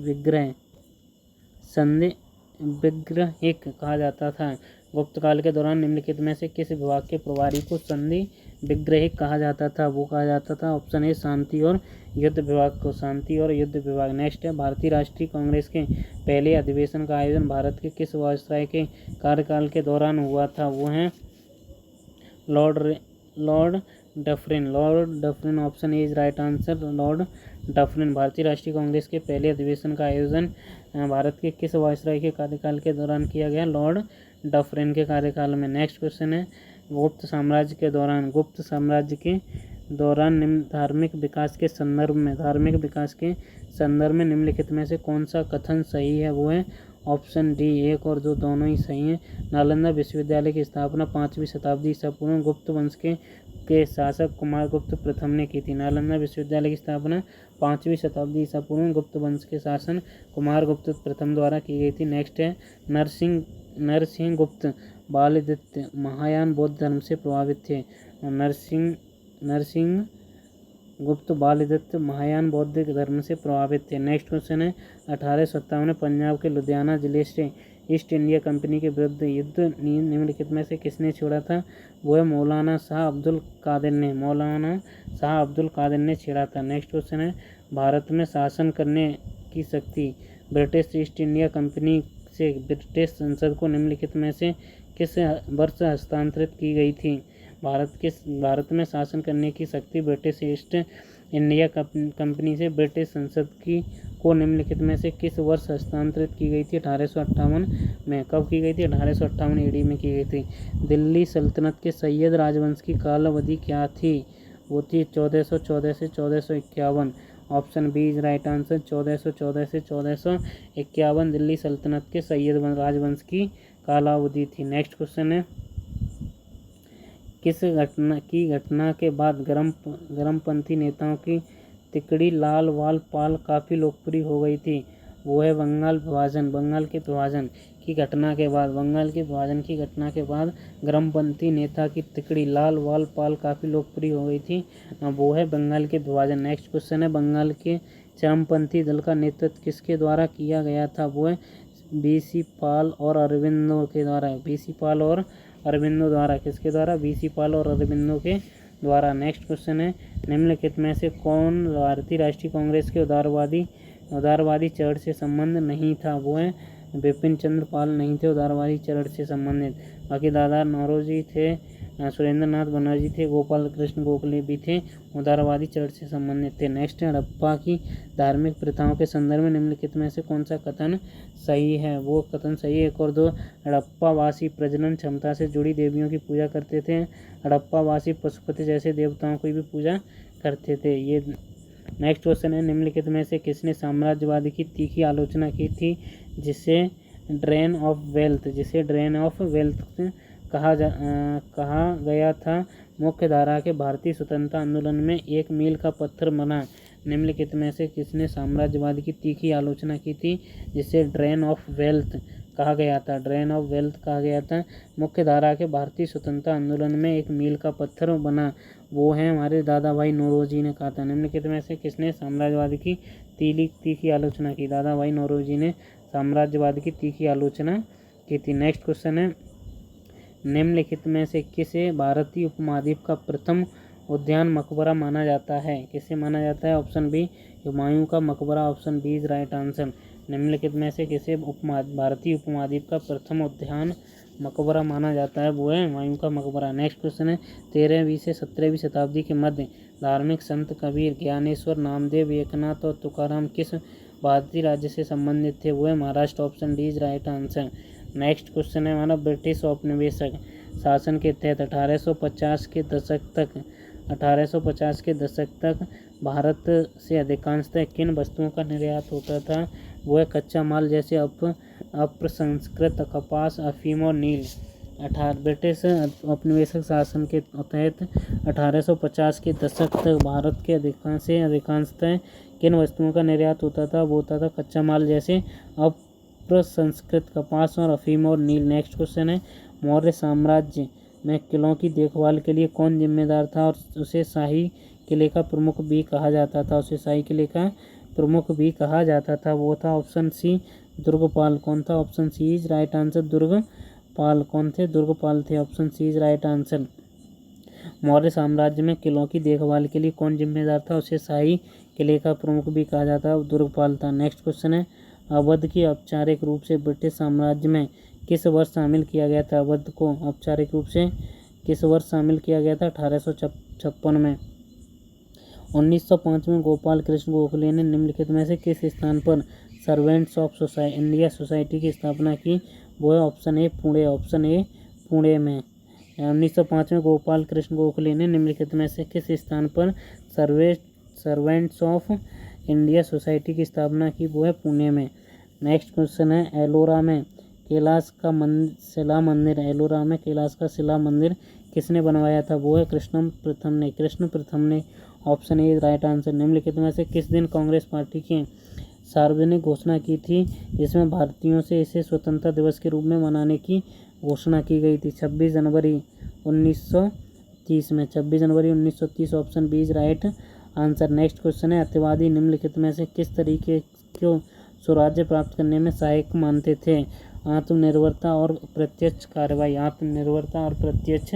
विग्रहिक कहा जाता था। गुप्त काल के दौरान निम्नलिखित में से किस विभाग के प्रभारी को संधि विग्रहिक कहा जाता था? वो कहा जाता था ऑप्शन ए शांति और युद्ध विभाग को, शांति और युद्ध विभाग। नेक्स्ट है भारतीय राष्ट्रीय कांग्रेस के पहले अधिवेशन का आयोजन भारत के किस वायसराय के कार्यकाल के दौरान हुआ था? वो है Lord Dufferin. Lord Dufferin option A is right answer, Lord Dufferin. भारतीय राष्ट्रीय कांग्रेस के पहले अधिवेशन का आयोजन भारत के किस वायसराय के कार्यकाल के दौरान किया गया? लॉर्ड डफरिन के कार्यकाल में। नेक्स्ट क्वेश्चन है गुप्त साम्राज्य के दौरान निम्न धार्मिक विकास के संदर्भ में निम्नलिखित में से कौन सा कथन सही है? वो है ऑप्शन डी, 1 और 2 दोनों ही सही हैं। नालंदा विश्वविद्यालय की स्थापना 5वीं शताब्दी ईसा पूर्व गुप्त वंश के शासक कुमारगुप्त प्रथम ने की थी। नालंदा विश्वविद्यालय की स्थापना 5वीं शताब्दी ईसा पूर्व गुप्त वंश के शासन कुमारगुप्त प्रथम द्वारा की गई थी। नेक्स्ट है नरसिंह गुप्त बालादित्य महायान बौद्ध धर्म से प्रभावित थे। नरसिंह गुप्त बालादित्य महायान बौद्ध धर्म से प्रभावित थे। नेक्स्ट क्वेश्चन है 1857 में पंजाब के लुधियाना जिले से ईस्ट इंडिया कंपनी के विरुद्ध युद्ध निम्नलिखित में से किसने छेड़ा था? वो है मौलाना शाह अब्दुल कादिर ने छेड़ा था। नेक्स्ट क्वेश्चन है भारत में शासन करने की शक्ति ब्रिटिश ईस्ट इंडिया कंपनी से ब्रिटिश संसद को निम्नलिखित में से किस वर्ष हस्तांतरित की गई थी? भारत में शासन करने की शक्ति ब्रिटिश ईस्ट इंडिया कंपनी से ब्रिटिश संसद को निम्नलिखित में से किस वर्ष हस्तांतरित की गई थी? 1858 में। कब की गई थी? 1858 ईडी में की गई थी। दिल्ली सल्तनत के सैयद राजवंश की काल अवधि क्या थी? वो थी 1414 से 1451। Option B is right answer, 1414 से 1451 दिल्ली सल्तनत के सैयद राजवंश की कालावधि थी। नेक्स्ट क्वेश्चन है किस घटना के बाद गर्मपंथी नेताओं की तिकड़ी लाल वाल पाल काफ़ी लोकप्रिय हो गई थी? वो है बंगाल के विभाजन की घटना के बाद गर्मपंथी नेता की तिकड़ी लाल वाल पाल काफ़ी लोकप्रिय हो गई थी। वो है बंगाल के विभाजन। नेक्स्ट क्वेश्चन है बंगाल के चरमपंथी दल का नेतृत्व किसके द्वारा किया गया था? वो है बीसी पाल और अरविंदो के द्वारा। किसके द्वारा? अरविंदो के द्वारा। नेक्स्ट क्वेश्चन है निम्नलिखित में से कौन भारतीय राष्ट्रीय कांग्रेस के उदारवादी चरण से संबंध नहीं था? वो है बिपिन चंद्र पाल नहीं थे उदारवादी चरण से संबंधित। बाकी दादा नौरोजी थे, सुरेंद्र नाथ बनर्जी थे, गोपाल कृष्ण गोखले भी थे, उदारवादी चरण से संबंधित थे। नेक्स्ट है हड़प्पा की धार्मिक प्रथाओं के संदर्भ में निम्नलिखित में से कौन सा कथन सही है? वो कथन सही है 1 और 2। हड़प्पा वासी प्रजनन क्षमता से जुड़ी देवियों की पूजा करते थे। हड़प्पा वासी पशुपति जैसे देवताओं की भी पूजा करते थे। ये नेक्स्ट क्वेश्चन है निम्नलिखित में से किसने साम्राज्यवादी की तीखी आलोचना की थी जिसे ड्रेन ऑफ वेल्थ कहा गया था? मुख्य धारा के भारतीय स्वतंत्रता आंदोलन में एक मील का पत्थर बना। निम्नलिखित में से किसने साम्राज्यवाद की तीखी आलोचना की थी जिसे ड्रेन ऑफ वेल्थ कहा गया था? मुख्य धारा के भारतीय स्वतंत्रता आंदोलन में एक मील का पत्थर बना। वो है हमारे दादा भाई नौरोजी ने कहा था। निम्नलिखित में से किसने साम्राज्यवाद की तीखी आलोचना की? दादा भाई नौरोजी ने साम्राज्यवाद की तीखी आलोचना की थी। नेक्स्ट क्वेश्चन है निम्नलिखित में से किसे भारतीय उपमहाद्वीप का प्रथम उद्यान मकबरा माना जाता है? किसे माना जाता है? ऑप्शन बी हुमायूं का मकबरा। Option B is right answer. निम्नलिखित में से किसे भारतीय उपमहाद्वीप का प्रथम उद्यान मकबरा माना जाता है? वो है हुमायूं का मकबरा। नेक्स्ट क्वेश्चन है 13वीं से 17वीं शताब्दी के मध्य धार्मिक संत कबीर, ज्ञानेश्वर, नामदेव, एकनाथ और तुकाराम किस भारतीय राज्य से संबंधित थे? वो है Maharashtra. Option D is right answer. Next question है हमारा ब्रिटिश औपनिवेशिक शासन के तहत 1850 के दशक तक भारत से अधिकांशतः किन वस्तुओं का निर्यात होता था? वो है कच्चा माल जैसे अप्रसंस्कृत कपास, अफीम और नील। ब्रिटिश औपनिवेशिक शासन के तहत 1850 के दशक तक भारत के अधिकांशतः किन वस्तुओं का निर्यात होता था? वो होता था कच्चा माल जैसे अप्रसंस्कृत कपास और अफीम और नील। नेक्स्ट क्वेश्चन है मौर्य साम्राज्य में किलों की देखभाल के लिए कौन जिम्मेदार था और उसे शाही किले का प्रमुख भी कहा जाता था? वो था ऑप्शन सी दुर्गपाल। कौन था? Option C is right answer, Durgpal. Durgpal कौन थे? दुर्गपाल थे। Option C is right answer. Maurya साम्राज्य में किलों की देखभाल के लिए कौन जिम्मेदार था? उसे शाही किले का प्रमुख भी कहा जाता है, दुर्गपाल था। नेक्स्ट क्वेश्चन है, अवध की औपचारिक रूप से ब्रिटिश साम्राज्य में किस वर्ष शामिल किया गया था? अवध को औपचारिक रूप से किस वर्ष शामिल किया गया था? 1856 में। 1905 में गोपाल कृष्ण गोखले ने निम्नलिखित में से किस स्थान पर सर्वेंट्स ऑफ इंडिया सोसाइटी की स्थापना की? वो है option A Pune. Option A Pune में। 1905 में गोपाल कृष्ण गोखले ने निम्नलिखित में से किस स्थान पर सर्वेंट्स ऑफ इंडिया सोसाइटी की स्थापना की? वो है पुणे में। नेक्स्ट क्वेश्चन है, एलोरा में कैलाश का शिला मंदिर, एलोरा में कैलाश का शिला मंदिर किसने बनवाया था? वो है कृष्ण प्रथम ने। ऑप्शन ए राइट आंसर। निम्नलिखित में से किस दिन कांग्रेस पार्टी की सार्वजनिक घोषणा की थी जिसमें भारतीयों से इसे स्वतंत्रता दिवस के रूप में मनाने की घोषणा की गई थी? 26 जनवरी 1930 में। 26 जनवरी 1930। Option B is right answer. Next question है, अतिवादी निम्नलिखित में से किस तरीके को स्वराज्य प्राप्त करने में सहायक मानते थे? आत्मनिर्भरता और प्रत्यक्ष कार्रवाई। आत्मनिर्भरता और प्रत्यक्ष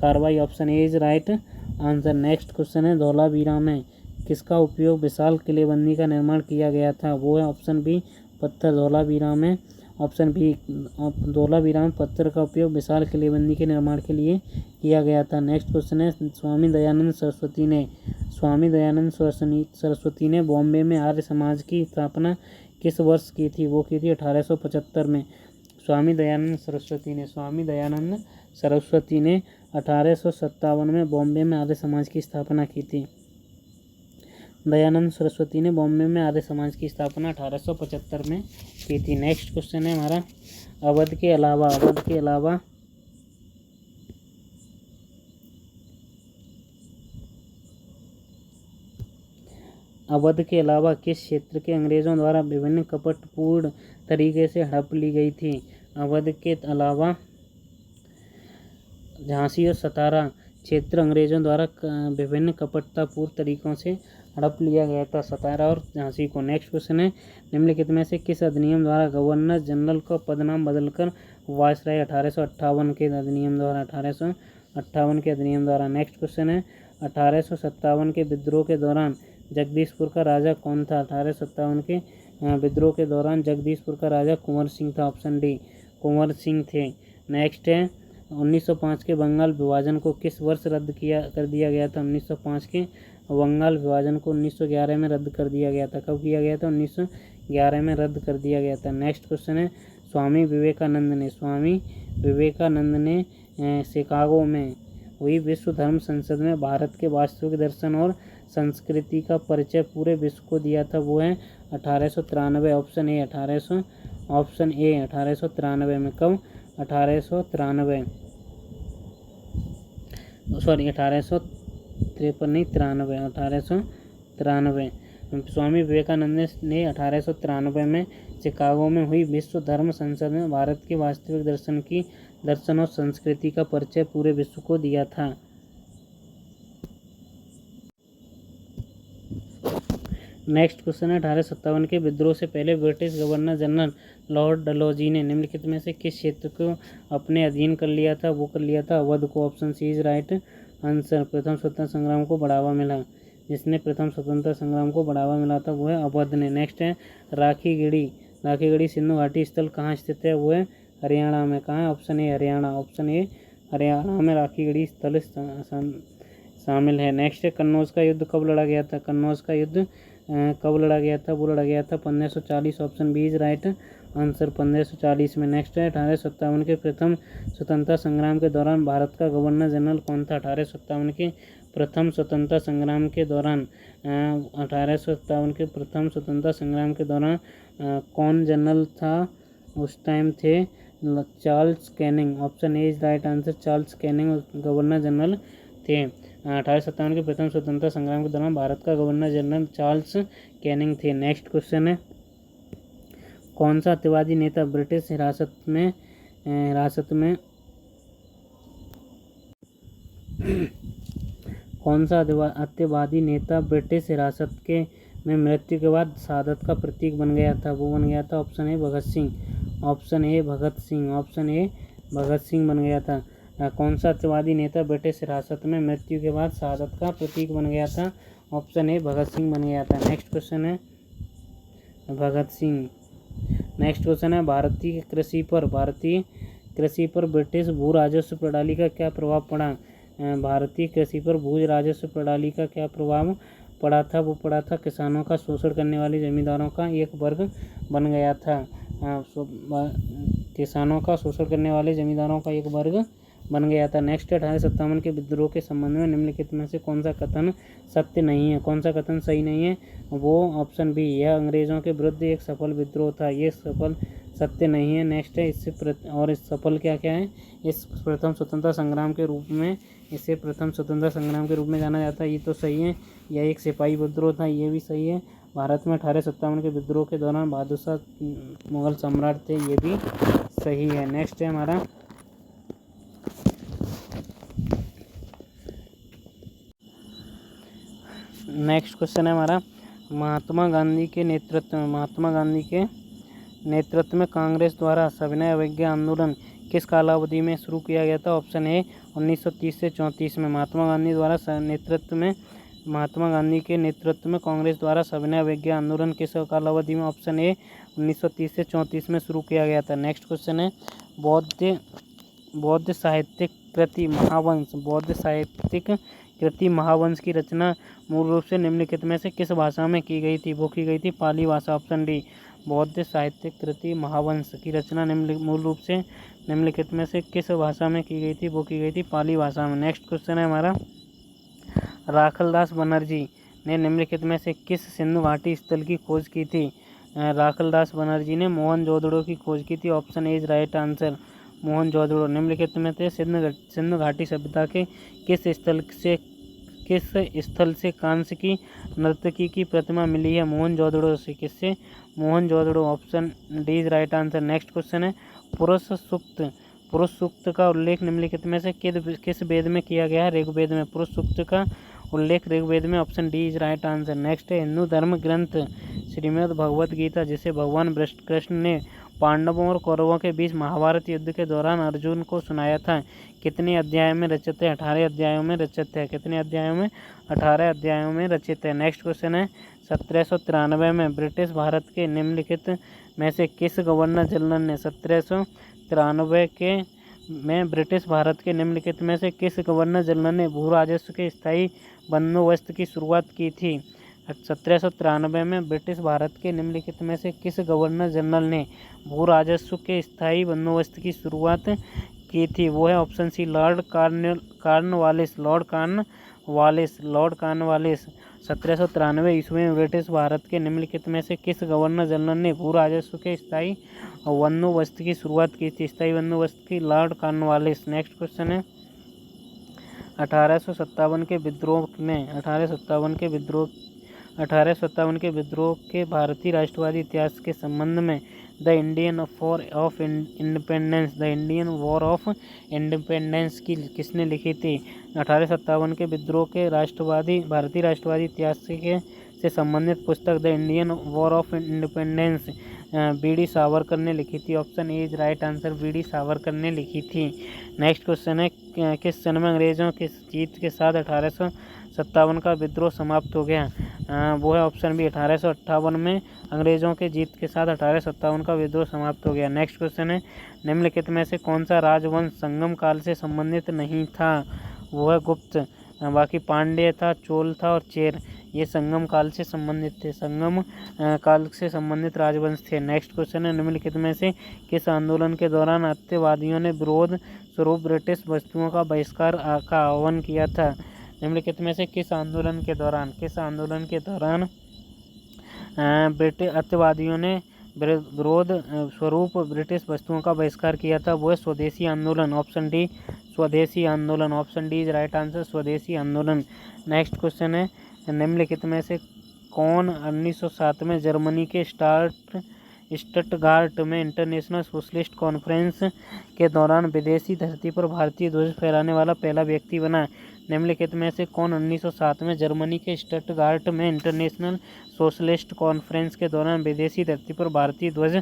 कार्रवाई। Option A is right answer. Next question है, धौलावीरा में किसका उपयोग विशाल किलेबंदी का निर्माण किया गया था? वो है ऑप्शन बी पत्थर। धौलावीरा में ऑप्शन बी धौलावीरा में पत्थर का उपयोग विशाल किलेबंदी के निर्माण के लिए किया गया था। नेक्स्ट क्वेश्चन है, स्वामी दयानंद सरस्वती ने बॉम्बे में आर्य समाज की स्थापना किस वर्ष की थी? वो की थी 1875 में। स्वामी दयानंद सरस्वती ने 1857 में बॉम्बे में आर्य समाज की स्थापना की थी। दयानंद सरस्वती ने बॉम्बे में आर्य समाज की स्थापना 1875 में की थी। नेक्स्ट क्वेश्चन है हमारा, अवध के अलावा किस क्षेत्र के अंग्रेजों द्वारा विभिन्न कपटपूर्ण तरीके से हड़प ली गई थी? अवध के अलावा झांसी और सतारा क्षेत्र अंग्रेजों द्वारा विभिन्न कपटतापूर्ण तरीकों से हड़प लिया गया था, सतारा और झांसी को। नेक्स्ट क्वेश्चन है, निम्नलिखित में से किस अधिनियम द्वारा गवर्नर जनरल का पदनाम बदलकर वायसराय 1858 के अधिनियम द्वारा नेक्स्ट क्वेश्चन है, 1857 के विद्रोह के दौरान जगदीशपुर का राजा कौन था? 1857 के विद्रोह के दौरान जगदीशपुर का राजा कुंवर सिंह था। ऑप्शन डी कुंवर सिंह थे। नेक्स्ट है, 1905 के बंगाल विभाजन को किस वर्ष रद्द कर दिया गया था? 1905 के बंगाल विभाजन को 1911 में रद्द कर दिया गया था। कब किया गया था? 1911 में रद्द कर दिया गया था। नेक्स्ट क्वेश्चन है, स्वामी विवेकानंद ने शिकागो में हुई विश्व धर्म संसद में भारत के वास्तविक दर्शन और संस्कृति का परिचय पूरे विश्व को दिया था। वो है 1893। ऑप्शन ए 1893 में। कब? 1853 1893। स्वामी विवेकानंद ने 1893 में शिकागो में हुई विश्व धर्म संसद में भारत के वास्तविक दर्शन और संस्कृति का परिचय पूरे विश्व को दिया था। नेक्स्ट क्वेश्चन है, 1857 के विद्रोह से पहले British governor general Lord Dalhousie ने निम्नलिखित में से किस क्षेत्र को अपने अधीन कर लिया था? वो कर लिया था अवध को। Option C is right answer. प्रथम स्वतंत्रता संग्राम को बढ़ावा मिला, जिसने प्रथम स्वतंत्रता संग्राम को बढ़ावा मिला था वो है अवध ने। नेक्स्ट है, राखीगढ़ी सिंधु घाटी स्थल कहाँ स्थित है? वो है हरियाणा में। कहाँ है? ऑप्शन ए हरियाणा में राखीगढ़ी स्थल शामिल है। नेक्स्ट है, कन्नौज का युद्ध कब लड़ा गया था? कन्नौज का युद्ध कब लड़ा गया था? वो लड़ा गया था 1540। Option B is right answer, 1540 में। नेक्स्ट है, 1857 के प्रथम स्वतंत्रता संग्राम के दौरान भारत का गवर्नर जनरल कौन था? 1857 के प्रथम स्वतंत्रता संग्राम के दौरान कौन जनरल था? उस टाइम थे Charles Canning. Option A is right answer, Charles Canning governor general थे। 1857 के प्रथम स्वतंत्रता संग्राम के दौरान भारत का गवर्नर जनरल चार्ल्स कैनिंग थे। नेक्स्ट क्वेश्चन है, कौन सा अतिवादी नेता ब्रिटिश हिरासत में में मृत्यु के बाद शहादत का प्रतीक बन गया था? वो बन गया था option A Bhagat Singh. Option A Bhagat Singh बन गया था। कौन सा अत्यवादी नेता ब्रिटिश हिरासत में मृत्यु के बाद शहादत का प्रतीक बन गया था? ऑप्शन ए भगत सिंह बन गया था। नेक्स्ट क्वेश्चन है भगत सिंह। नेक्स्ट क्वेश्चन है भारतीय कृषि पर ब्रिटिश भू राजस्व प्रणाली का क्या प्रभाव पड़ा? भारतीय कृषि पर भू राजस्व प्रणाली का क्या प्रभाव पड़ा था? वो पड़ा था किसानों का शोषण करने वाले जमींदारों का एक वर्ग बन गया था। किसानों का शोषण करने वाले जमींदारों का एक वर्ग बन गया था। नेक्स्ट 1857 के विद्रोह के संबंध में निम्नलिखित में से कौन सा कथन सत्य नहीं है? कौन सा कथन सही नहीं है? वो ऑप्शन बी, यह अंग्रेजों के विरुद्ध एक सफल विद्रोह था। ये सत्य नहीं है। नेक्स्ट है इस सफल क्या है? इस प्रथम स्वतंत्रता संग्राम के रूप में इसे प्रथम स्वतंत्रता संग्राम के रूप में जाना जाता है। ये तो सही है। यह एक सिपाही विद्रोह था, ये भी सही है। भारत में 1857 के विद्रोह के दौरान बहादुर शाह मुगल सम्राट थे, ये भी सही है। नेक्स्ट है हमारा नेक्स्ट क्वेश्चन है हमारा महात्मा गांधी के नेतृत्व में कांग्रेस द्वारा सविनय अवज्ञा आंदोलन किस कालावधि में शुरू किया गया था? ऑप्शन ए 1930 से 34 में। महात्मा गांधी के नेतृत्व में कांग्रेस द्वारा सविनय अवज्ञा आंदोलन किस कालावधि में? ऑप्शन ए 1930 से 34 में शुरू किया गया था। नेक्स्ट क्वेश्चन है बौद्ध साहित्यिक कृति महावंश की रचना मूल रूप से निम्नलिखित में से किस भाषा में की गई थी? वो की गई थी पाली भाषा। ऑप्शन डी, बौद्ध साहित्यिक कृति महावंश की रचना मूल रूप से निम्नलिखित में से किस भाषा में की गई थी? वो की गई थी पाली भाषा में। नेक्स्ट क्वेश्चन है हमारा राखलदास बनर्जी ने निम्नलिखित में से किस सिंधु घाटी स्थल की खोज की थी? राखलदास बनर्जी ने मोहनजोदड़ो की खोज की थी। Option A is right answer, Mohenjodaro. निम्नलिखित में से सिंधु घाटी सभ्यता के किस स्थल से कांस्य की नर्तकी की प्रतिमा मिली है? मोहनजोदड़ो से। किससे? Mohenjodaro. Option D is right answer. Next question है पुरुष सूक्त का उल्लेख निम्नलिखित में से किस वेद में किया गया है? ऋग्वेद में। पुरुष सूक्त का उल्लेख ऋग्वेद में। Option D is right answer. Next है हिंदू धर्म ग्रंथ श्रीमद् भगवत गीता जिसे भगवान कृष्ण ने पांडवों और कौरवों के बीच महाभारत युद्ध के दौरान अर्जुन को सुनाया था, कितने अध्याय में रचित है? 18 अध्यायों में रचित है। कितने अध्यायों में? 18 अध्यायों में रचित है। नेक्स्ट क्वेश्चन है 1793 में ब्रिटिश भारत के निम्नलिखित में से किस गवर्नर जनरल ने 1793 में ब्रिटिश भारत के निम्नलिखित में से किस गवर्नर जनरल ने भू राजस्व के स्थायी बंदोबस्त की शुरुआत की थी? 1793 में ब्रिटिश भारत के निम्नलिखित में से किस गवर्नर जनरल ने भू राजस्व के स्थायी बंदोबस्त की शुरुआत की थी? वो है ऑप्शन सी लॉर्ड कॉर्नवालिस। 1793 ईस्वी में ब्रिटिश भारत के निम्नलिखित में से किस गवर्नर जनरल ने भू राजस्व के स्थायी बंदोबस्त की शुरुआत की थी? स्थायी बंदोबस्त की लॉर्ड कॉर्नवालिस। नेक्स्ट क्वेश्चन है 1857 के विद्रोह के भारतीय राष्ट्रवादी इतिहास के संबंध में the Indian war of independence की किसने लिखी थी? 1857 के विद्रोह के भारतीय राष्ट्रवादी इतिहास से संबंधित पुस्तक the Indian war of independence BD. Savarkar ने लिखी थी। Option A is right answer, BD. Savarkar ने लिखी थी। नेक्स्ट क्वेश्चन है किस सन में अंग्रेजों की जीत के साथ 1857 का विद्रोह समाप्त हो गया? वो है ऑप्शन बी 1858 में अंग्रेजों के जीत के साथ 1857 का विद्रोह समाप्त हो गया। नेक्स्ट क्वेश्चन है निम्नलिखित में से कौन सा राजवंश संगम काल से संबंधित नहीं था? वो है गुप्त। बाकी पांड्य था, चोल था और चेर, ये संगम काल से संबंधित थे, संगम काल से संबंधित राजवंश थे। नेक्स्ट क्वेश्चन है निम्नलिखित में से किस आंदोलन के दौरान अत्यवादियों ने विरोध स्वरूप ब्रिटिश वस्तुओं का बहिष्कार का आह्वान किया था? निम्नलिखित में से किस आंदोलन के दौरान ब्रिटिश अत्यवादियों ने विरोध स्वरूप ब्रिटिश वस्तुओं का बहिष्कार किया था? वो है स्वदेशी आंदोलन। ऑप्शन डी स्वदेशी आंदोलन। Option D is right answer, स्वदेशी आंदोलन। नेक्स्ट क्वेश्चन है निम्नलिखित में से कौन 1907 में जर्मनी के स्टटगार्ट में इंटरनेशनल सोशलिस्ट कॉन्फ्रेंस के दौरान विदेशी धरती पर भारतीय ध्वज फहराने वाला पहला व्यक्ति बना? निम्नलिखित में से कौन 1907 में जर्मनी के स्टटगार्ट में इंटरनेशनल सोशलिस्ट कॉन्फ्रेंस के दौरान विदेशी धरती पर भारतीय ध्वज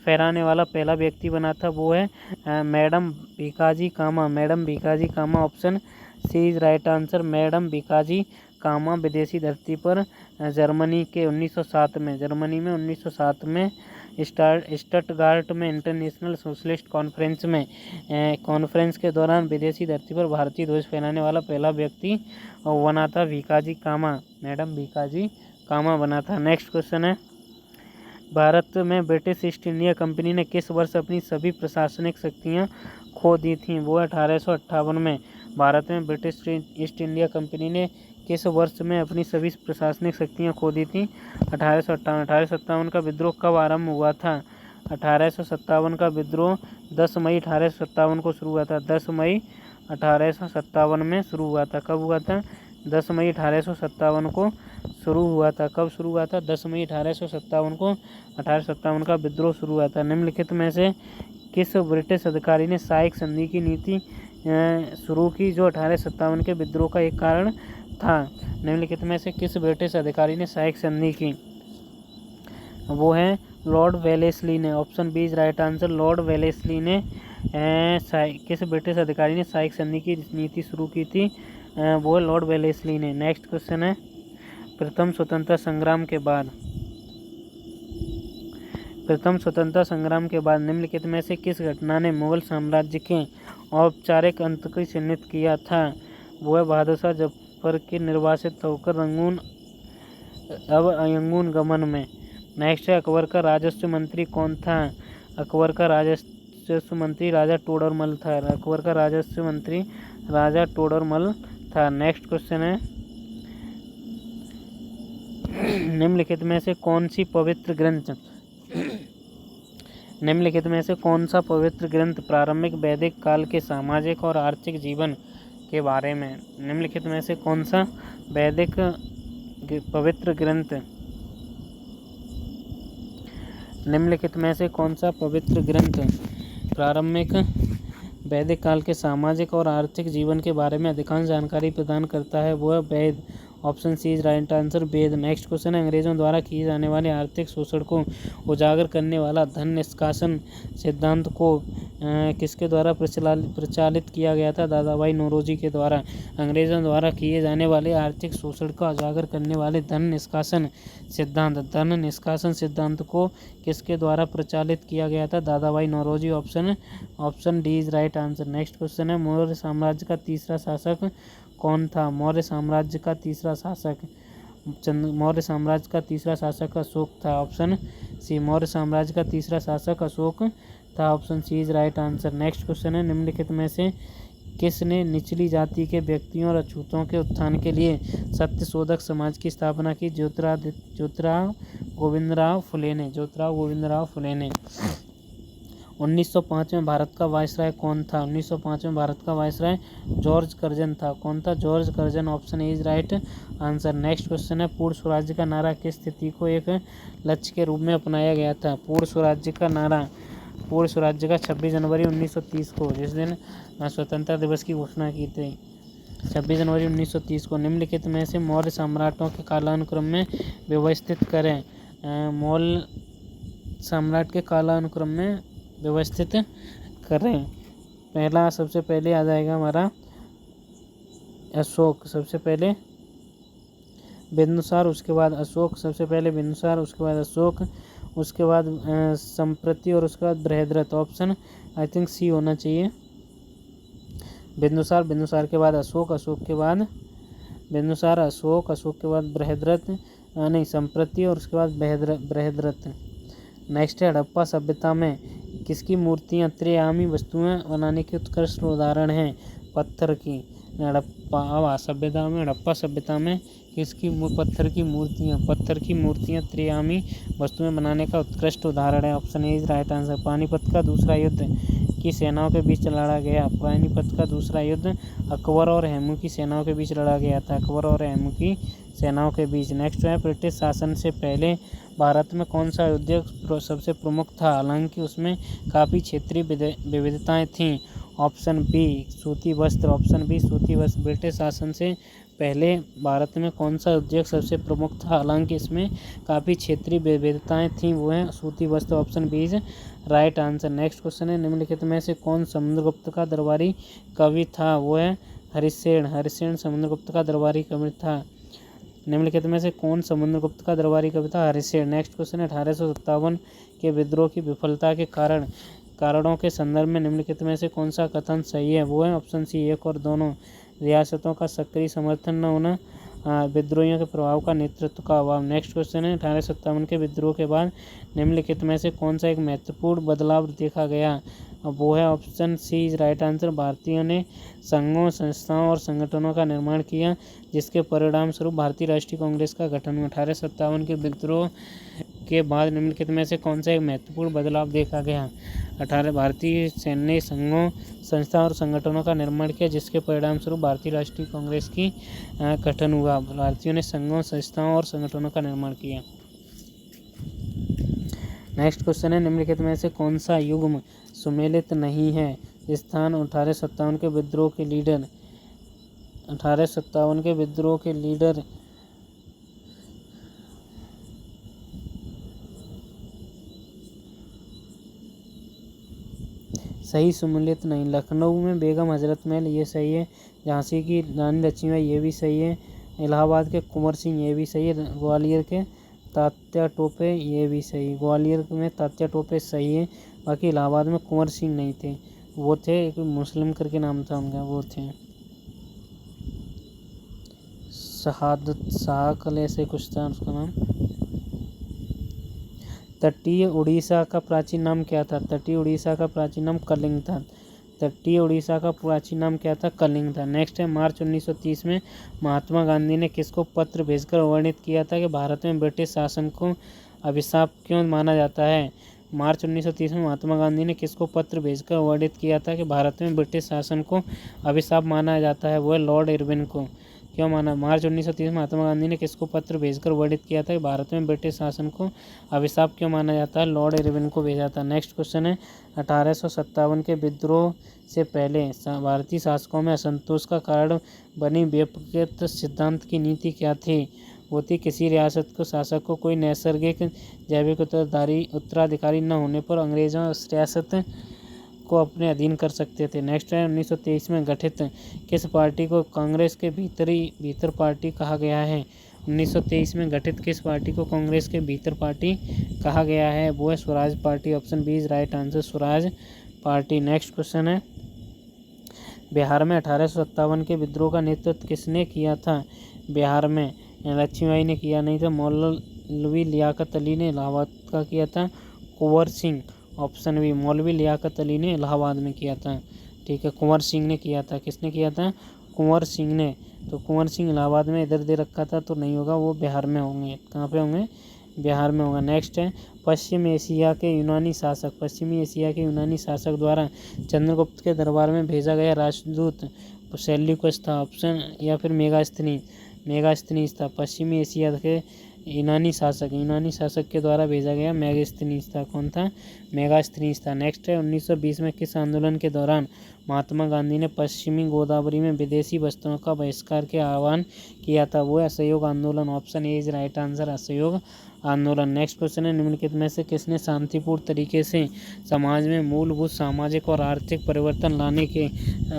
फहराने वाला पहला व्यक्ति बना था? वो है madam Bhikaji Cama. Madam Bhikaji Cama, option C is right answer. Madam Bhikaji Cama विदेशी धरती पर जर्मनी में 1907 में स्टटगार्ट में इंटरनेशनल सोशलिस्ट कॉन्फ्रेंस के दौरान विदेशी धरती पर भारतीय ध्वज फहराने वाला पहला व्यक्ति बना था भिकाजी कामा। मैडम भिकाजी कामा बना था। नेक्स्ट क्वेश्चन है, भारत में ब्रिटिश ईस्ट इंडिया कंपनी ने किस वर्ष अपनी सभी प्रशासनिक शक्तियां खो दी थीं? वो 1858 में। भारत में ब्रिटिश ईस्ट इंडिया कंपनी ने किस वर्ष में अपनी सभी प्रशासनिक शक्तियां खो दी थी? 1858। 1857 का विद्रोह कब आरंभ हुआ था? 1857 का विद्रोह 10 मई 1857 को शुरू हुआ था। 10 मई 1857 में शुरू हुआ था। कब हुआ था? 10 मई 1857 को शुरू हुआ था। कब शुरू हुआ था? 10 मई 1857 को 1857 का विद्रोह शुरू हुआ था। निम्नलिखित में से किस ब्रिटिश अधिकारी ने साइक संधि की नीति शुरू की, जो 1857 के विद्रोह का एक कारण था? निम्नलिखित में से किस ब्रिटिश अधिकारी ने साइक संधि की? वो है लॉर्ड वेलेस्ली ने। Option B is right answer. Lord Wellesley ने किस ब्रिटिश अधिकारी ने साइक संधि की नीति शुरू की थी? वो है लॉर्ड वेलेस्ली ने। नेक्स्ट क्वेश्चन है, प्रथम स्वतंत्रता संग्राम के बाद निम्नलिखित में से किस घटना ने मुगल साम्राज्य के औपचारिक अंत को चिन्हित किया था? वो है बहादुर शाह जफर के निर्वासित होकर यंगून गमन में। नेक्स्ट है, अकबर का राजस्व मंत्री कौन था? अकबर का राजस्व मंत्री राजा टोडरमल था। अकबर का राजस्व मंत्री राजा टोडरमल था। नेक्स्ट क्वेश्चन है, निम्नलिखित में से कौन सा पवित्र ग्रंथ प्रारंभिक वैदिक काल के सामाजिक और आर्थिक जीवन के बारे में? निम्नलिखित में से कौन सा पवित्र ग्रंथ प्रारंभिक वैदिक काल के सामाजिक और आर्थिक जीवन के बारे में अधिकांश जानकारी प्रदान करता है? वो है Veda. Option C is right answer, Veda. Next question है, अंग्रेजों द्वारा किए जाने वाले आर्थिक शोषण को उजागर करने वाला धन निष्कासन सिद्धांत को किसके द्वारा प्रचालित किया गया था? दादाभाई नौरोजी के द्वारा। अंग्रेजों द्वारा किए जाने वाले आर्थिक शोषण का उजागर करने वाले धन निष्कासन सिद्धांत को किसके द्वारा प्रचालित किया गया था? Dadabhai Naoroji. Option D is right answer. Next question है, मौर्य साम्राज्य का तीसरा शासक कौन था? मौर्य साम्राज्य का तीसरा शासक अशोक था। ऑप्शन सी, मौर्य साम्राज्य का तीसरा शासक अशोक था। Option C is right answer. Next question है, निम्नलिखित में से किसने निचली जाति के व्यक्तियों और अछूतों के उत्थान के लिए सत्यशोधक समाज की स्थापना की? ज्योतिराव गोविंदराव फुले ने। 1905 में भारत का वायसराय कौन था? 1905 में भारत का वायसराय जॉर्ज कर्जन था। कौन था? George Curzon. Option A is right answer. Next question है, पूर्ण स्वराज्य का नारा किस तिथि को एक लक्ष्य के रूप में अपनाया गया था? पूर्ण स्वराज्य का 26 जनवरी 1930 को, जिस दिन स्वतंत्रता दिवस की घोषणा की थी, 26 जनवरी 1930 को। निम्नलिखित में से मौर्य सम्राटों के कालानुक्रम में व्यवस्थित करें। मौर्य सम्राट के कालानुक्रम में व्यवस्थित करें। पहला सबसे पहले आ जाएगा हमारा अशोक, सबसे पहले बिंदुसार, उसके बाद अशोक, सबसे पहले बिंदुसार, उसके बाद अशोक, उसके बाद संप्रति और उसके बाद बृहद्रथ। ऑप्शन आई थिंक सी होना चाहिए। बिंदुसार के बाद अशोक, अशोक के बाद बिंदुसार, अशोक के बाद बृहद्रथ, नहीं संप्रति और उसके बाद बृहद्रथ। नेक्स्ट है, हड़प्पा सभ्यता में किसकी मूर्तियाँ त्रिआयामी वस्तुएं बनाने के उत्कृष्ट उदाहरण हैं? पत्थर की। हड़प्पा सभ्यता में किसकी पत्थर की मूर्तियाँ त्रिआयामी वस्तुएं बनाने का उत्कृष्ट उदाहरण है? Option A is right answer. Panipat का दूसरा युद्ध की सेनाओं के बीच लड़ा गया? पानीपत का दूसरा युद्ध अकबर और हेमू की सेनाओं के बीच लड़ा गया था। अकबर और हेमू की सेनाओं के बीच। नेक्स्ट है, ब्रिटिश शासन से पहले भारत में कौन सा उद्योग सबसे प्रमुख था? हालांकि उसमें काफ़ी क्षेत्रीय विविधताएं थीं। ऑप्शन बी सूती वस्त्र। ऑप्शन बी सूती वस्त्र। ब्रिटिश शासन से पहले भारत में कौन सा उद्योग सबसे प्रमुख था? हालांकि इसमें काफ़ी क्षेत्रीय विविधताएं थीं, वो है सूती वस्त्र। Option B is right answer. Next question है, निम्नलिखित में से कौन समुद्रगुप्त का दरबारी कवि था? वो है हरिसेन। हरिसेन समुद्रगुप्त का दरबारी कवि था। निम्नलिखित में से कौन समुद्रगुप्त का दरबारी कवि था? हरिसेन। नेक्स्ट क्वेश्चन है, 1857 के विद्रोह की विफलता के कारणों के संदर्भ में निम्नलिखित में से कौन सा कथन सही है? वो है ऑप्शन सी एक और दोनों। रियासतों का सक्रिय समर्थन न होना, विद्रोहियों के प्रभाव का नेतृत्व का अभाव। नेक्स्ट क्वेश्चन है, 1857 के विद्रोह के बाद निम्नलिखित में से कौन सा एक महत्वपूर्ण बदलाव देखा गया? वो है option C is right answer. भारतीयों ने संघों, संस्थाओं और संगठनों का निर्माण किया, जिसके परिणाम स्वरूप भारतीय राष्ट्रीय कांग्रेस का गठन हुआ। 1857 के विद्रोह के बाद निम्नलिखित में से कौन सा एक महत्वपूर्ण बदलाव देखा गया? भारतीय सैन्य ने संघों, संस्थाओं और संगठनों का निर्माण किया, जिसके परिणाम स्वरूप भारतीय राष्ट्रीय कांग्रेस की गठन हुआ। भारतीयों ने संघों, संस्थाओं और संगठनों का निर्माण किया। नेक्स्ट क्वेश्चन है, निम्नलिखित में से कौन सा युग्म सुमेलित नहीं है? स्थान 1857 के विद्रोह के लीडर। 1857 के विद्रोह के लीडर सही सुमेलित नहीं। लखनऊ में बेगम हजरत महल, ये सही है। झांसी की रानी लक्ष्मीबाई, ये भी सही है। इलाहाबाद के कुंवर सिंह, ये भी सही है। ग्वालियर के तात्या टोपे, ये भी सही। ग्वालियर में तात्या टोपे सही है, बाकी इलाहाबाद में कुंवर सिंह नहीं थे, वो थे एक मुस्लिम करके नाम था उनका, वो थे शहादत शाह कल ऐसे कुछ था उसका नाम। तटीय उड़ीसा का प्राचीन नाम क्या था? तटीय उड़ीसा का प्राचीन नाम कलिंग था। तटीय उड़ीसा का प्राचीन नाम क्या था? कलिंग था। नेक्स्ट है, मार्च 1930 में महात्मा गांधी ने किसको पत्र भेजकर वर्णित किया था कि भारत में ब्रिटिश शासन को अभिशाप क्यों माना जाता है? मार्च 1930 में महात्मा गांधी ने किसको पत्र भेजकर वर्णित किया था कि भारत में ब्रिटिश शासन को अभिशाप माना जाता है? वो है लॉर्ड इरविन को। क्यों माना? मार्च 1930 में महात्मा गांधी ने किसको पत्र भेजकर वर्णित किया था कि भारत में ब्रिटिश शासन को अभिशाप क्यों माना जाता है? लॉर्ड इरविन को भेजा था। नेक्स्ट क्वेश्चन है, 1857 के विद्रोह से पहले भारतीय शासकों में असंतोष का कारण बनी व्यक्तिगत सिद्धांत की नीति क्या थी? वो थी, किसी रियासत को शासक को कोई नैसर्गिक जैविक उत्तराधिकारी न होने पर अंग्रेजों उस रियासत को अपने अधीन कर सकते थे। नेक्स्ट है, 1923 में गठित किस पार्टी को कांग्रेस के भीतर पार्टी कहा गया है? 1923 में गठित किस पार्टी को कांग्रेस के भीतर पार्टी कहा गया है? वो है Swaraj party. Option B is right answer, Swaraj party. Next question है, बिहार में 1857 के विद्रोह का नेतृत्व किसने किया था? बिहार में लक्ष्मीबाई ने किया नहीं था, मौलवी लियाकत अली ने इलाहाबाद का किया था। कुंवर सिंह, ऑप्शन बी, मौलवी लियाकत अली ने इलाहाबाद में किया था। ठीक है, कुंवर सिंह ने किया था। किसने किया था? कुंवर सिंह ने। तो कुंवर सिंह इलाहाबाद में इधर दे रखा था, तो नहीं होगा, वो बिहार में होंगे। कहाँ पे होंगे? बिहार में होगा। नेक्स्ट है, पश्चिमी एशिया के यूनानी शासक द्वारा चंद्रगुप्त के दरबार में भेजा गया राजदूत सेल्यूकस था। ऑप्शन या फिर मेगास्थनीज था। पश्चिमी एशिया के यूनानी शासक के द्वारा भेजा गया मेगास्थनीज था। कौन था? मेगास्थनीज था। नेक्स्ट है, 1920 में किस आंदोलन के दौरान महात्मा गांधी ने पश्चिमी गोदावरी में विदेशी वस्तुओं का बहिष्कार के आह्वान किया था? वो है असहयोग आंदोलन। Option A is right answer, असहयोग आंदोलन। नेक्स्ट क्वेश्चन है, निम्नलिखित में से किसने शांतिपूर्ण तरीके से समाज में मूलभूत सामाजिक और आर्थिक परिवर्तन लाने के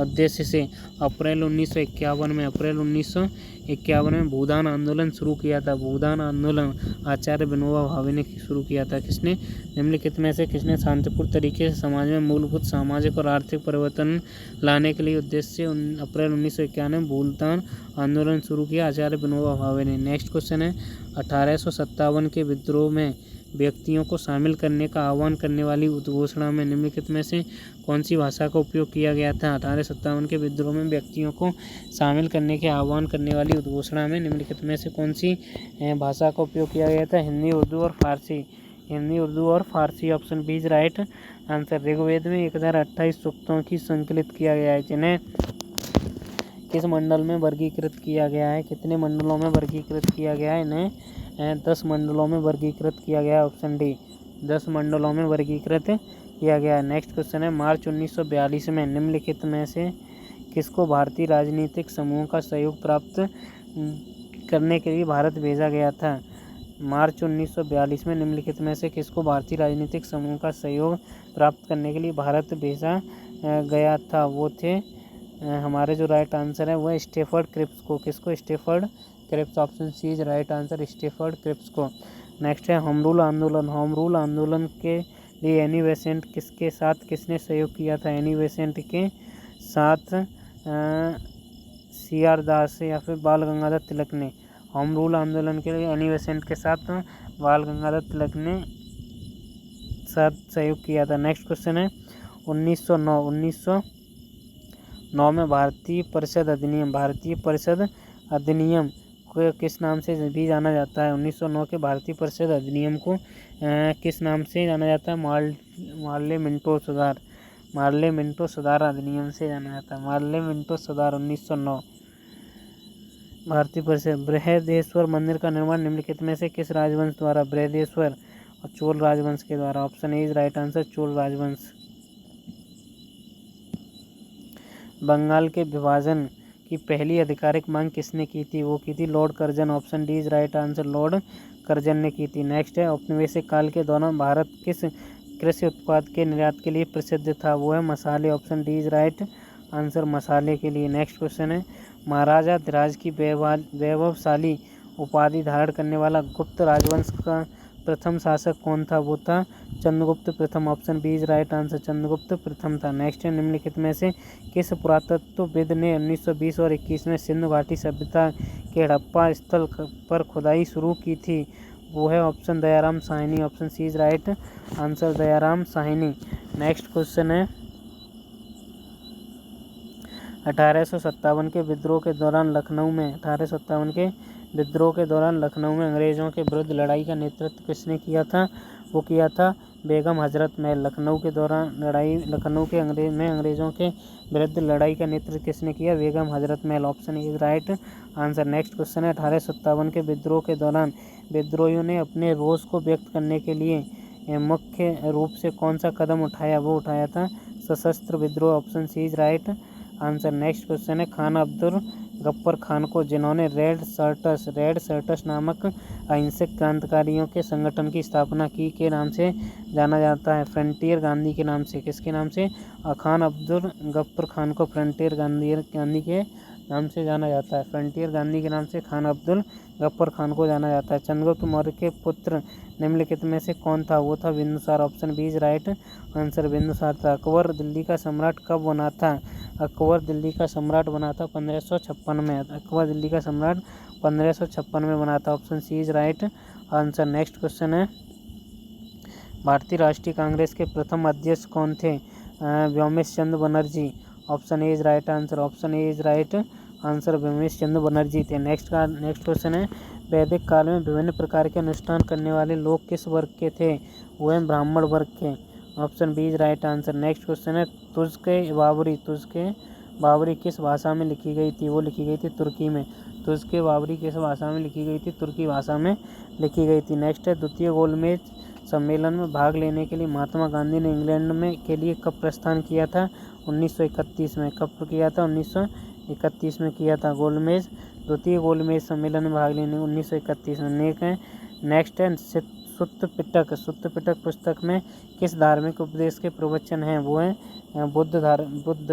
उद्देश्य से अप्रैल 1951 में भूदान आंदोलन शुरू किया था? भूदान आंदोलन आचार्य विनोबा भावे ने शुरू किया था। किसने? निम्नलिखित में से किसने शांतिपूर्ण तरीके से समाज में मूलभूत सामाजिक और आर्थिक परिवर्तन लाने के लिए उद्देश्य से अप्रैल 1951 में भूदान आंदोलन शुरू किया? आचार्य विनोबा भावे ने। नेक्स्ट क्वेश्चन है, 1857 के विद्रोह में व्यक्तियों को शामिल करने का आह्वान करने वाली उद्घोषणा में निम्नलिखित में से कौन सी भाषा का उपयोग किया गया था? 1857 के विद्रोह में व्यक्तियों को शामिल करने के आह्वान करने वाली उद्घोषणा में निम्नलिखित में से कौन सी भाषा का उपयोग किया गया था? हिंदी, उर्दू और Farsi. Option B is right answer. Rigveda में 1028 सूक्तों की संकलित किया गया है, जिन्हें किस मंडल में वर्गीकृत किया गया है? कितने मंडलों में वर्गीकृत किया गया है? इन्हें 10 मंडलों में वर्गीकृत किया गया है। ऑप्शन डी, 10 मंडलों में वर्गीकृत किया गया। नेक्स्ट क्वेश्चन है, मार्च 1942 में निम्नलिखित में से किसको भारतीय राजनीतिक समूह का सहयोग प्राप्त करने के लिए भारत भेजा गया था। मार्च 1942 में निम्नलिखित में से किसको भारतीय राजनीतिक समूह का सहयोग प्राप्त करने के लिए भारत भेजा गया था। वो थे हमारे जो राइट आंसर है वो है स्टेफर्ड क्रिप्स को। किसको? Stafford Cripps. Option C is right answer, Stafford Cripps को। नेक्स्ट है होम रूल आंदोलन। होम रूल आंदोलन के लिए एनी बेसेंट किसके साथ किसने सहयोग किया था? एनी बेसेंट के साथ CR दास या फिर बाल गंगाधर तिलक ने। होम रूल आंदोलन के लिए एनी बेसेंट के साथ बाल गंगाधर तिलक ने साथ सहयोग किया था। नेक्स्ट क्वेश्चन है 1909 में भारतीय परिषद अधिनियम। भारतीय परिषद अधिनियम को किस नाम से भी जाना जाता है? 1909 के भारतीय परिषद अधिनियम को किस नाम से जाना जाता है? मार्ले मिंटो सुधार। मार्ले मिंटो सुधार अधिनियम से जाना जाता है। मार्ले मिंटो सुधार 1909। भारतीय परिषद। बृहदेश्वर मंदिर का निर्माण निम्नलिखित में से किस राजवंश द्वारा? बृहदेश्वर और चोल राजवंश के द्वारा। Option A is right answer, Chola राजवंश। बंगाल के विभाजन की पहली आधिकारिक मांग किसने की थी? वो की थी Lord Curzon. Option D is right answer, Lord Curzon ने की थी। नेक्स्ट है औपनिवेशिक काल के दौरान भारत किस कृषि उत्पाद के निर्यात के लिए प्रसिद्ध था? वो है मसाले। Option D is right answer, मसाले के लिए। नेक्स्ट क्वेश्चन है महाराजा धिराज की वैभवशाली उपाधि धारण करने वाला गुप्त राजवंश का प्रथम शासक कौन था? वो था चंद्रगुप्त प्रथम। Option B is right answer, Chandragupta प्रथम था। नेक्स्ट है निम्नलिखित में से किस पुरातत्वविद ने 1920 और 21 में सिंधु घाटी सभ्यता के हड़प्पा स्थल पर खुदाई शुरू की थी? वो है option Dayaram Sahni. Option C is right answer, Dayaram Sahni. Next question है 1857 के विद्रोह के दौरान लखनऊ में 1857 के विद्रोह के दौरान लखनऊ में अंग्रेजों के विरुद्ध लड़ाई का नेतृत्व किसने किया था? वो किया था बेगम हजरत महल। लखनऊ के दौरान अंग्रेजों के विरुद्ध लड़ाई का नेतृत्व किसने किया? Begum Hazrat Mahal. Option is right answer. Next question है 1857 के विद्रोह के दौरान विद्रोहियों ने अपने रोष को व्यक्त करने के लिए मुख्य रूप से कौन सा कदम उठाया? वो उठाया था सशस्त्र विद्रोह। Option C is right answer. Next question है खान अब्दुल गफ्फर खान को, जिन्होंने रेड शर्टस नामक अहिंसक क्रांतिकारियों के संगठन की स्थापना की, के नाम से जाना जाता है? फ्रंटियर गांधी के नाम से। किसके नाम से? खान अब्दुल गफ्फर खान को फ्रंटियर गांधी के नाम से जाना जाता है। फ्रंटियर गांधी के नाम से खान अब्दुल गफ्फर खान को जाना जाता है। चंद्रगुप्त मौर्य के पुत्र निम्नलिखित में से कौन था? वो था Bindusara. Option B is right answer, Bindusara था। अकबर दिल्ली का सम्राट कब बना था? अकबर दिल्ली का सम्राट बना था 1556 में। अकबर दिल्ली का सम्राट 1556 में बना था। Option C is right answer. Next question है भारतीय राष्ट्रीय कांग्रेस के प्रथम अध्यक्ष कौन थे? Womesh Chandra Banerjee. Option A is right answer. Option A is right answer, Womesh Chandra Banerjee थे। नेक्स्ट क्वेश्चन है वैदिक काल में विभिन्न प्रकार के अनुष्ठान करने वाले लोग किस वर्ग के थे? वो हैं ब्राह्मण वर्ग के। Option B is right answer. Next question है तुज़्के बाबरी किस भाषा में लिखी गई थी? वो लिखी गई थी तुर्की में। तुज़्के बाबरी किस भाषा में लिखी गई थी? तुर्की भाषा में लिखी गई थी। नेक्स्ट है द्वितीय गोलमेज सम्मेलन में भाग लेने के लिए महात्मा गांधी ने इंग्लैंड में के लिए कब प्रस्थान किया था? 1931 में। कब किया था? 1931 में किया था गोलमेज, द्वितीय गोलमेज सम्मेलन में भाग लेने 1931 में। नेक्स्ट है सुत्त पिटक पुस्तक में किस धार्मिक उपदेश के प्रवचन हैं? वो हैं बुद्ध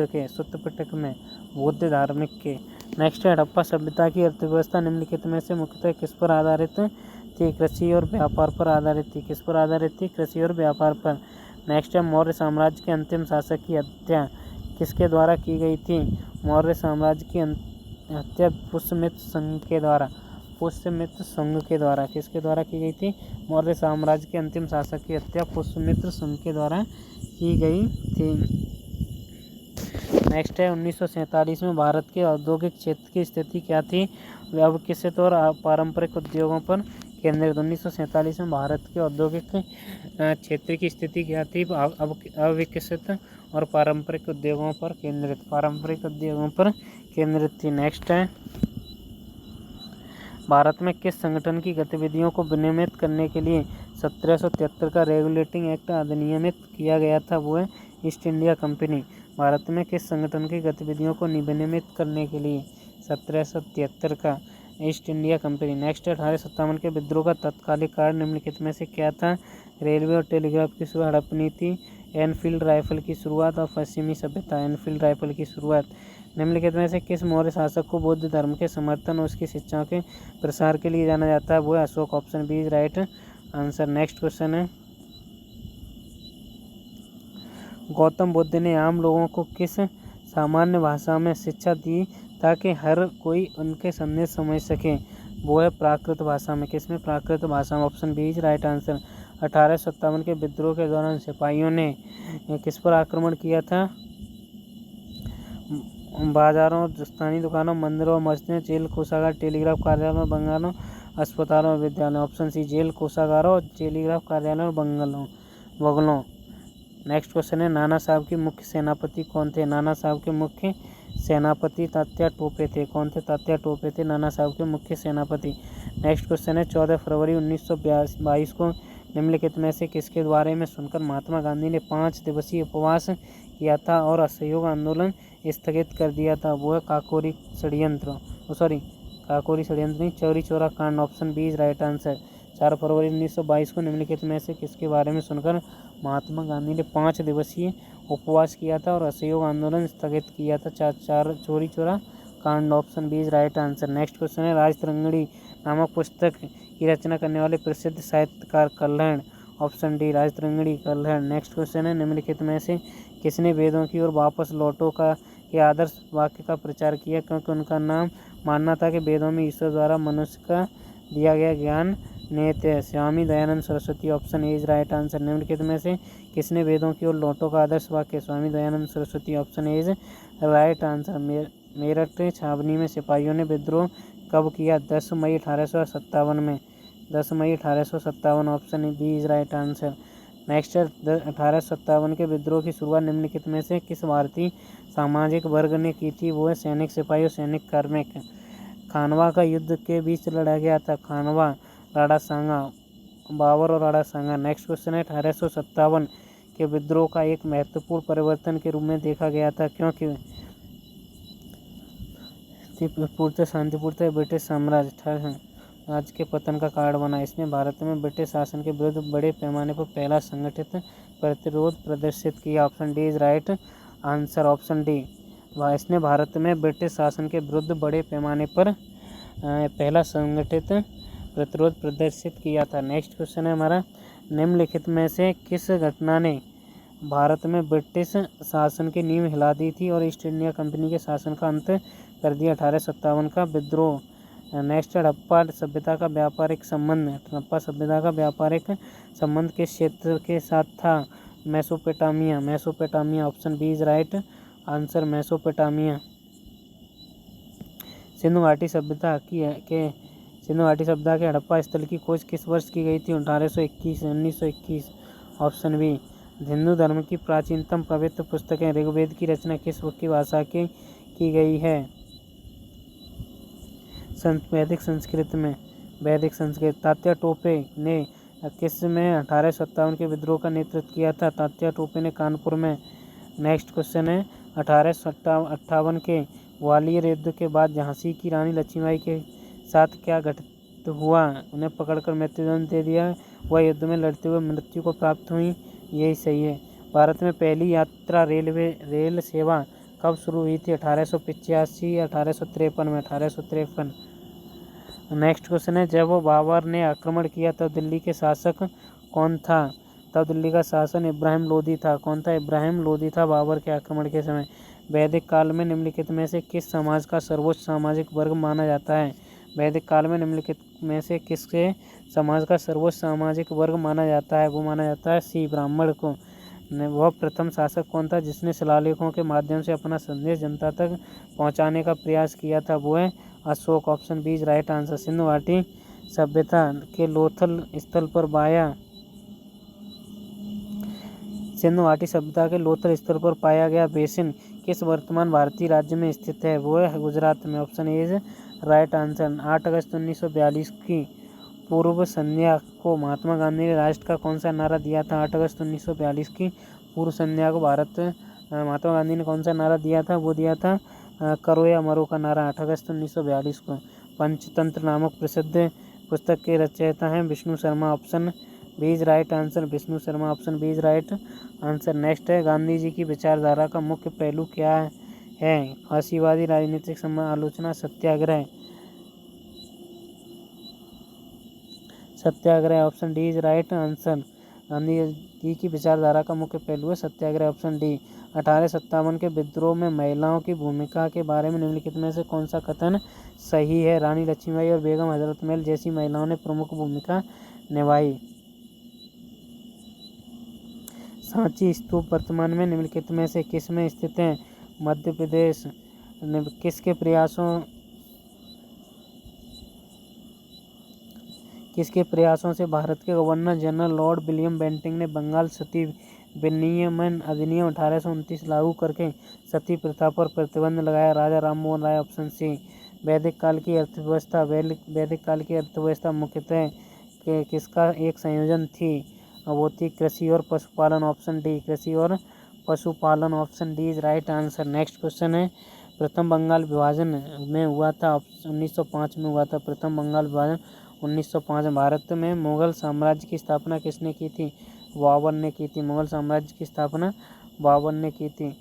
के। सुत्त पिटक में बुद्ध धार्मिक के। नेक्स्ट है हड़प्पा सभ्यता की अर्थव्यवस्था निम्नलिखित में से मुख्यतः किस पर आधारित थी? कृषि और व्यापार पर आधारित थी। किस पर आधारित थी? कृषि और व्यापार पर। नेक्स्ट है मौर्य साम्राज्य के अंतिम शासक की हत्या किसके द्वारा की गई थी? मौर्य साम्राज्य की हत्या पुष्यमित्र संघ के द्वारा। पुष्यमित्र संघ के द्वारा। किसके द्वारा की गई थी? मौर्य साम्राज्य के अंतिम शासक की हत्या पुष्यमित्र संघ के द्वारा की गई थी। नेक्स्ट है 1947 में भारत के औद्योगिक क्षेत्र की स्थिति क्या थी? अविकसित और पारंपरिक उद्योगों पर केंद्रित। 1947 में भारत के औद्योगिक क्षेत्र की स्थिति क्या थी? अविकसित और पारंपरिक उद्योगों पर केंद्रित थी। नेक्स्ट है भारत में किस संगठन की गतिविधियों को विनियमित करने के लिए 1773 का रेगुलेटिंग एक्ट अधिनियमित किया गया था वो है ईस्ट इंडिया कंपनी। भारत में किस संगठन की गतिविधियों को विनियमित करने के लिए 1773 का ईस्ट इंडिया कंपनी। नेक्स्ट 1857 के विद्रोह का तत्कालिक कारण निम्नलिखित में से क्या था। रेलवे और टेलीग्राफ की शुरुआत, हड़प नीति, एनफील्ड राइफल की शुरुआत और पश्चिमी सभ्यता। एनफील्ड राइफल की शुरुआत। निम्नलिखित में से किस मौर्य शासक को बौद्ध धर्म के समर्थन और उसकी शिक्षाओं के प्रसार के लिए जाना जाता है वो है Ashoka. Option B is right answer. Next question है, गौतम बुद्ध ने आम लोगों को किस सामान्य भाषा में शिक्षा दी ताकि हर कोई उनके संदेश समझ सके वो है प्राकृत भाषा में। किसमें? प्राकृत भाषा में। Option B is right answer. 1857 के विद्रोह के दौरान सिपाहियों ने किस पर आक्रमण किया था? बाजारों, स्थानीय दुकानों, मंदिरों, मस्जिदों, जेल, कोषागार, टेलीग्राफ कार्यालयों, बंगालों, अस्पतालों, विद्यालयों। ऑप्शन सी जेल, कोषागारों, टेलीग्राफ कार्यालयों और बंगलों। नेक्स्ट क्वेश्चन है, नाना साहब के मुख्य सेनापति कौन थे? नाना साहब के मुख्य सेनापति तात्या टोपे थे। कौन थे? तात्या टोपे थे नाना साहब के मुख्य सेनापति। नेक्स्ट क्वेश्चन है, 14 फरवरी 1922 को निम्नलिखित में से किसके बारे में सुनकर महात्मा गांधी ने 5 दिवसीय उपवास किया था और असहयोग आंदोलन स्थगित कर दिया था? वो है काकोरी षड्यंत्र नहीं, चौरी चौरा कांड। Option B is right answer. 4 फरवरी 1922 को निम्नलिखित में से किसके बारे में सुनकर महात्मा गांधी ने 5 दिवसीय उपवास किया था और असहयोग आंदोलन स्थगित किया था? चौरी चौरा कांड। Option B is right answer. Next question है, राजतरंगिणी नामक पुस्तक की रचना करने वाले प्रसिद्ध साहित्यकार Kalhana. Option D Rajatarangini Kalhana. Next question है, निम्नलिखित में से किसने वेदों की ओर वापस लौटो के आदर्श वाक्य का प्रचार किया क्योंकि उनका नाम मानना था कि वेदों में ईश्वर द्वारा मनुष्य का दिया गया ज्ञान निहित है? Swami Dayanand Saraswati. Option A is right answer. निम्नलिखित में से किसने वेदों की ओर लौटो का आदर्श वाक्य? Swami Dayanand Saraswati. Option A is right answer. Meerut छावनी में सिपाहियों ने विद्रोह कब किया? 10 मई 1857 में। 10 मई 1857। Option B is right answer. Next 1857 के विद्रोह की शुरुआत निम्नलिखित में से किस भारतीय सामाजिक वर्ग ने की थी? वो है सैनिक, सिपाही और सैनिक कार्मिक। खानवा का युद्ध के बीच लड़ा गया था? खानवा, राड़ासांगा, बाबर और राड़ासांगा। नेक्स्ट क्वेश्चन है, 1857 के विद्रोह का एक महत्वपूर्ण परिवर्तन के रूप में देखा गया था क्योंकि शांतिपूर्ण ब्रिटिश साम्राज्य आज के पतन का कारण बना। इसने भारत में ब्रिटिश शासन के विरुद्ध बड़े पैमाने पर पहला संगठित प्रतिरोध प्रदर्शित किया। Option D is right answer. Option D, इसने भारत में ब्रिटिश शासन के विरुद्ध बड़े पैमाने पर पहला संगठित प्रतिरोध प्रदर्शित किया था। नेक्स्ट क्वेश्चन है हमारा, निम्नलिखित में से किस घटना ने भारत में ब्रिटिश शासन की नींव हिला दी थी और ईस्ट इंडिया कंपनी के शासन का अंत कर दिया? 1857 का विद्रोह। नेक्स्ट, हड़प्पा सभ्यता का व्यापारिक संबंध। हड़प्पा सभ्यता का व्यापारिक संबंध किस क्षेत्र के साथ था? Mesopotamia. Option B is right answer. Mesopotamia. Sindhu घाटी सभ्यता के हड़प्पा स्थल की खोज किस वर्ष की गई थी? 1921। Option B. हिंदू धर्म की प्राचीनतम पवित्र पुस्तकें ऋग्वेद की रचना किस की भाषा की गई है? वैदिक संस्कृत में। वैदिक संस्कृत। तात्या टोपे ने किस में 1857 के विद्रोह का नेतृत्व किया था? तात्या टोपे ने कानपुर में। नेक्स्ट क्वेश्चन है, 1858 के ग्वालियर युद्ध के बाद झांसी की रानी लक्ष्मीबाई के साथ क्या घटित हुआ? उन्हें पकड़कर मृत्युदंड दे दिया। वह युद्ध में लड़ते हुए मृत्यु को प्राप्त हुई। यही सही है। भारत में पहली यात्रा रेल सेवा कब शुरू हुई थी? 1885 या 1853 में? 1853। नेक्स्ट क्वेश्चन है, जब बाबर ने आक्रमण किया तब दिल्ली के शासक कौन था? तब दिल्ली का शासन इब्राहिम लोदी था। कौन था? इब्राहिम लोदी था बाबर के आक्रमण के समय। वैदिक काल में निम्नलिखित में से किस समाज का सर्वोच्च सामाजिक वर्ग माना जाता है? वैदिक काल में निम्नलिखित में से किसके समाज का सर्वोच्च सामाजिक वर्ग माना जाता है? वो माना जाता है सी, ब्राह्मण को। वह प्रथम शासक कौन था जिसने शिलालेखों के माध्यम से अपना संदेश जनता तक पहुंचाने का प्रयास किया था? वो है Ashoka. Option B is right answer. Sindhu घाटी सभ्यता के लोथल स्थल पर पाया गया बेसिन किस वर्तमान भारतीय राज्य में स्थित है? वो है गुजरात में। Option A is right answer. 8 अगस्त 1942 की पूर्व संध्या को महात्मा गांधी ने राष्ट्र का कौन सा नारा दिया था 8 अगस्त 1942 की पूर्व संध्या को महात्मा गांधी ने कौन सा नारा दिया था, वो दिया था करो या मरो का नारा 8 अगस्त 1942 को। पंचतंत्र नामक प्रसिद्ध पुस्तक के रचयिता हैं Vishnu Sharma, option B is right answer, Vishnu Sharma option B is right answer. Next है गांधी जी की विचारधारा का मुख्य पहलू क्या है, फासीवादी राजनीतिक आलोचना, Satyagraha. Satyagraha option D is right answer. Gandhi ji की विचारधारा का मुख्य पहलू है सत्याग्रह, ऑप्शन डी। 1857 के विद्रोह में महिलाओं की भूमिका के बारे में निम्नलिखित में से कौन सा कथन सही है, रानी लक्ष्मीबाई और बेगम हजरत महल जैसी महिलाओं ने प्रमुख भूमिका निभाई। सांची स्तूप वर्तमान में निम्नलिखित में से किस में स्थित है, मध्य प्रदेश। किसके प्रयासों से भारत के governor general Lord William Bentinck ने बंगाल सती विनियमन अधिनियम 1829 लागू करके सती प्रथा पर प्रतिबंध लगाया, राजा राममोहन राय ऑप्शन सी। वैदिक काल की अर्थव्यवस्था मुख्यतः किसका एक संयोजन थी, वो थी कृषि और पशुपालन, ऑप्शन डी। कृषि और पशुपालन option D is right answer. Next question है प्रथम बंगाल विभाजन में हुआ था 1905 में हुआ था, प्रथम बंगाल विभाजन 1905 में। भारत में मुगल साम्राज्य की स्थापना किसने की थी, बाबर ने की थी। मुगल साम्राज्य की स्थापना बाबर ने की थी।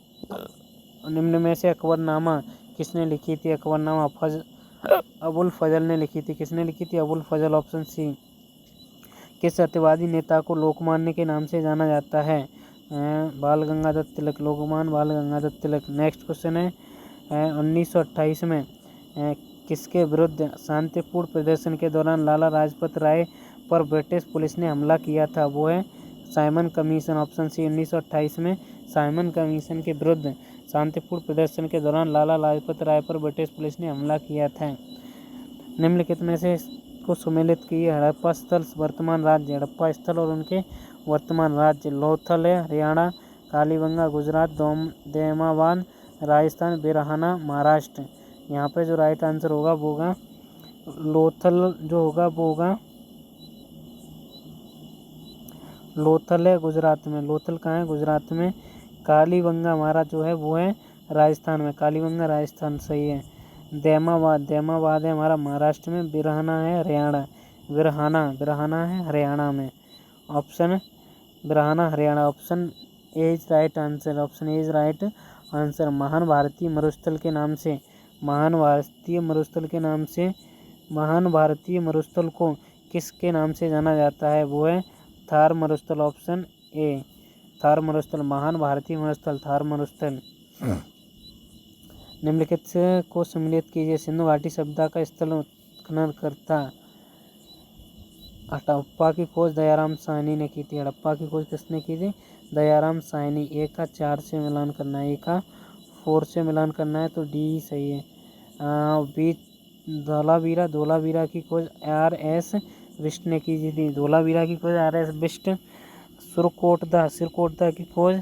निम्न में से अकबरनामा किसने लिखी थी, अकबरनामा अबुल फजल ने लिखी थी। किसने लिखी थी, अबुल फजल ऑप्शन सी। किस सत्यवादी नेता को लोकमान्य के नाम से जाना जाता है, बाल गंगाधर तिलक, लोकमान्य बाल गंगाधर तिलक। नेक्स्ट क्वेश्चन है 1928 में किसके विरुद्ध शांतिपूर्ण प्रदर्शन के दौरान लाला लाजपत राय पर ब्रिटिश पुलिस ने हमला किया था, वो है साइमन कमीशन, ऑप्शन सी। 1928 में साइमन कमीशन के विरुद्ध शांतिपूर्ण प्रदर्शन के दौरान लाला लाजपत राय पर ब्रिटिश पुलिस ने हमला किया था। निम्नलिखित में से को सुमेलित की हड़प्पा स्थल वर्तमान राज्य, हड़प्पा स्थल और उनके वर्तमान राज्य। लोथल है हरियाणा, कालीबंगा गुजरात, देमाबाद राजस्थान, बिरहाना महाराष्ट्र। यहाँ पे जो राइट आंसर होगा वो होगा लोथल, जो होगा वो होगा लोथल है गुजरात में। लोथल कहाँ है, गुजरात में। कालीबंगा हमारा जो है वो है राजस्थान में, कालीबंगा राजस्थान सही है। देमाबाद है हमारा महाराष्ट्र में, बिरहाना है हरियाणा, बिरहाना है हरियाणा में। Option Birhana Haryana, option A is right answer, option A is right answer. महान भारतीय मरुस्थल के नाम से, महान भारतीय मरुस्थल को किसके नाम से जाना जाता है, वो है थार मरुस्थल, ऑप्शन ए थार मरुस्थल। महान भारतीय मरुस्थल थार मरुस्थल। निम्नलिखित को सम्मिलित कीजिए, सिंधु घाटी सभ्यता का स्थल उत्खननकर्ता। हड़प्पा की खोज दयाराम साहनी ने की थी, हड़प्पा की खोज किसने की थी, दयाराम साहनी। ए का 4 से मिलान करना है, ए का 4 से मिलान करना है तो डी सही है। बी धोलावीरा की खोज R.S. बिष्ट ने की थी, धोलावीरा की खोज R.S. बिष्ट। सिरकोटदा की खोज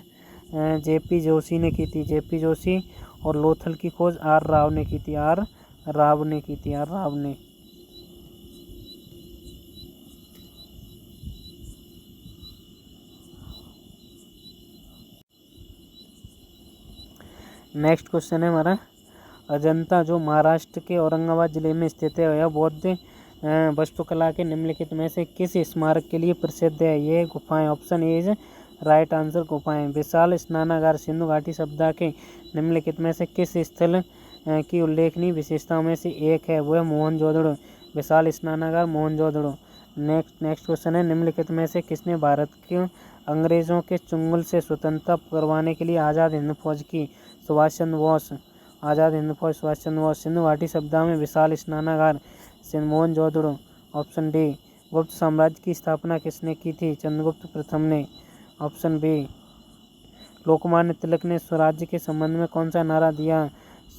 J.P. जोशी ने की थी, J.P. जोशी। और लोथल की खोज R. राव ने की थी, R. राव ने। नेक्स्ट क्वेश्चन है हमारा अजंता, जो महाराष्ट्र के औरंगाबाद जिले में स्थित है, यह बौद्ध वास्तुकला के निम्नलिखित में से किस स्मारक के लिए प्रसिद्ध है, ये गुफाएं। Option A is right answer, गुफाएं। विशाल स्नानागार सिंधु घाटी सभ्यता के निम्नलिखित में से किस स्थल की उल्लेखनीय विशेषताओं में से एक है, वो है मोहनजोदड़ो। विशाल स्नानागार मोहनजोदड़ो। नेक्स्ट क्वेश्चन है निम्नलिखित में से किसने भारत के अंग्रेजों के चंगुल से स्वतंत्रता करवाने के लिए आज़ाद हिंद फौज की, सुभाष चंद्र बोस। आज़ाद हिंद फौज सुभाष चंद्र बोस। सिंधु घाटी सभ्यता में विशाल स्नानागार मोहनजोदड़ो, ऑप्शन डी। गुप्त साम्राज्य की स्थापना किसने की थी, चंद्रगुप्त प्रथम ने, ऑप्शन बी। लोकमान्य तिलक ने स्वराज्य के संबंध में कौन सा नारा दिया,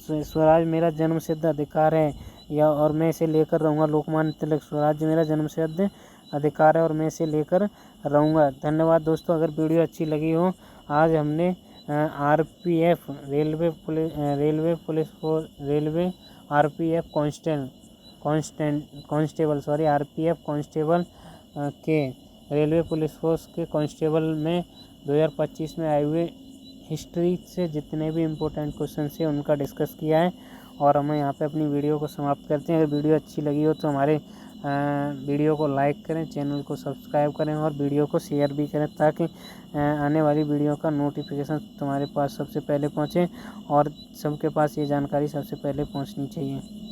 स्वराज मेरा जन्मसिद्ध अधिकार है या और मैं इसे लेकर रहूँगा। लोकमान्य तिलक, स्वराज्य मेरा जन्मसिद्ध अधिकार है और मैं इसे लेकर रहूँगा। धन्यवाद दोस्तों, अगर वीडियो अच्छी लगी हो, आज हमने RPF railway RPF constable RPF constable के रेलवे पुलिस फोर्स के कांस्टेबल में 2025 में आए हुए हिस्ट्री से जितने भी इम्पोर्टेंट क्वेश्चन थे उनका डिस्कस किया है। और हम यहाँ पे अपनी वीडियो को समाप्त करते हैं। अगर वीडियो अच्छी लगी हो तो हमारे वीडियो को लाइक करें, चैनल को सब्सक्राइब करें और वीडियो को शेयर भी करें, ताकि आने वाली वीडियो का नोटिफिकेशन तुम्हारे पास सबसे पहले पहुँचे और सबके पास ये जानकारी सबसे पहले पहुँचनी चाहिए।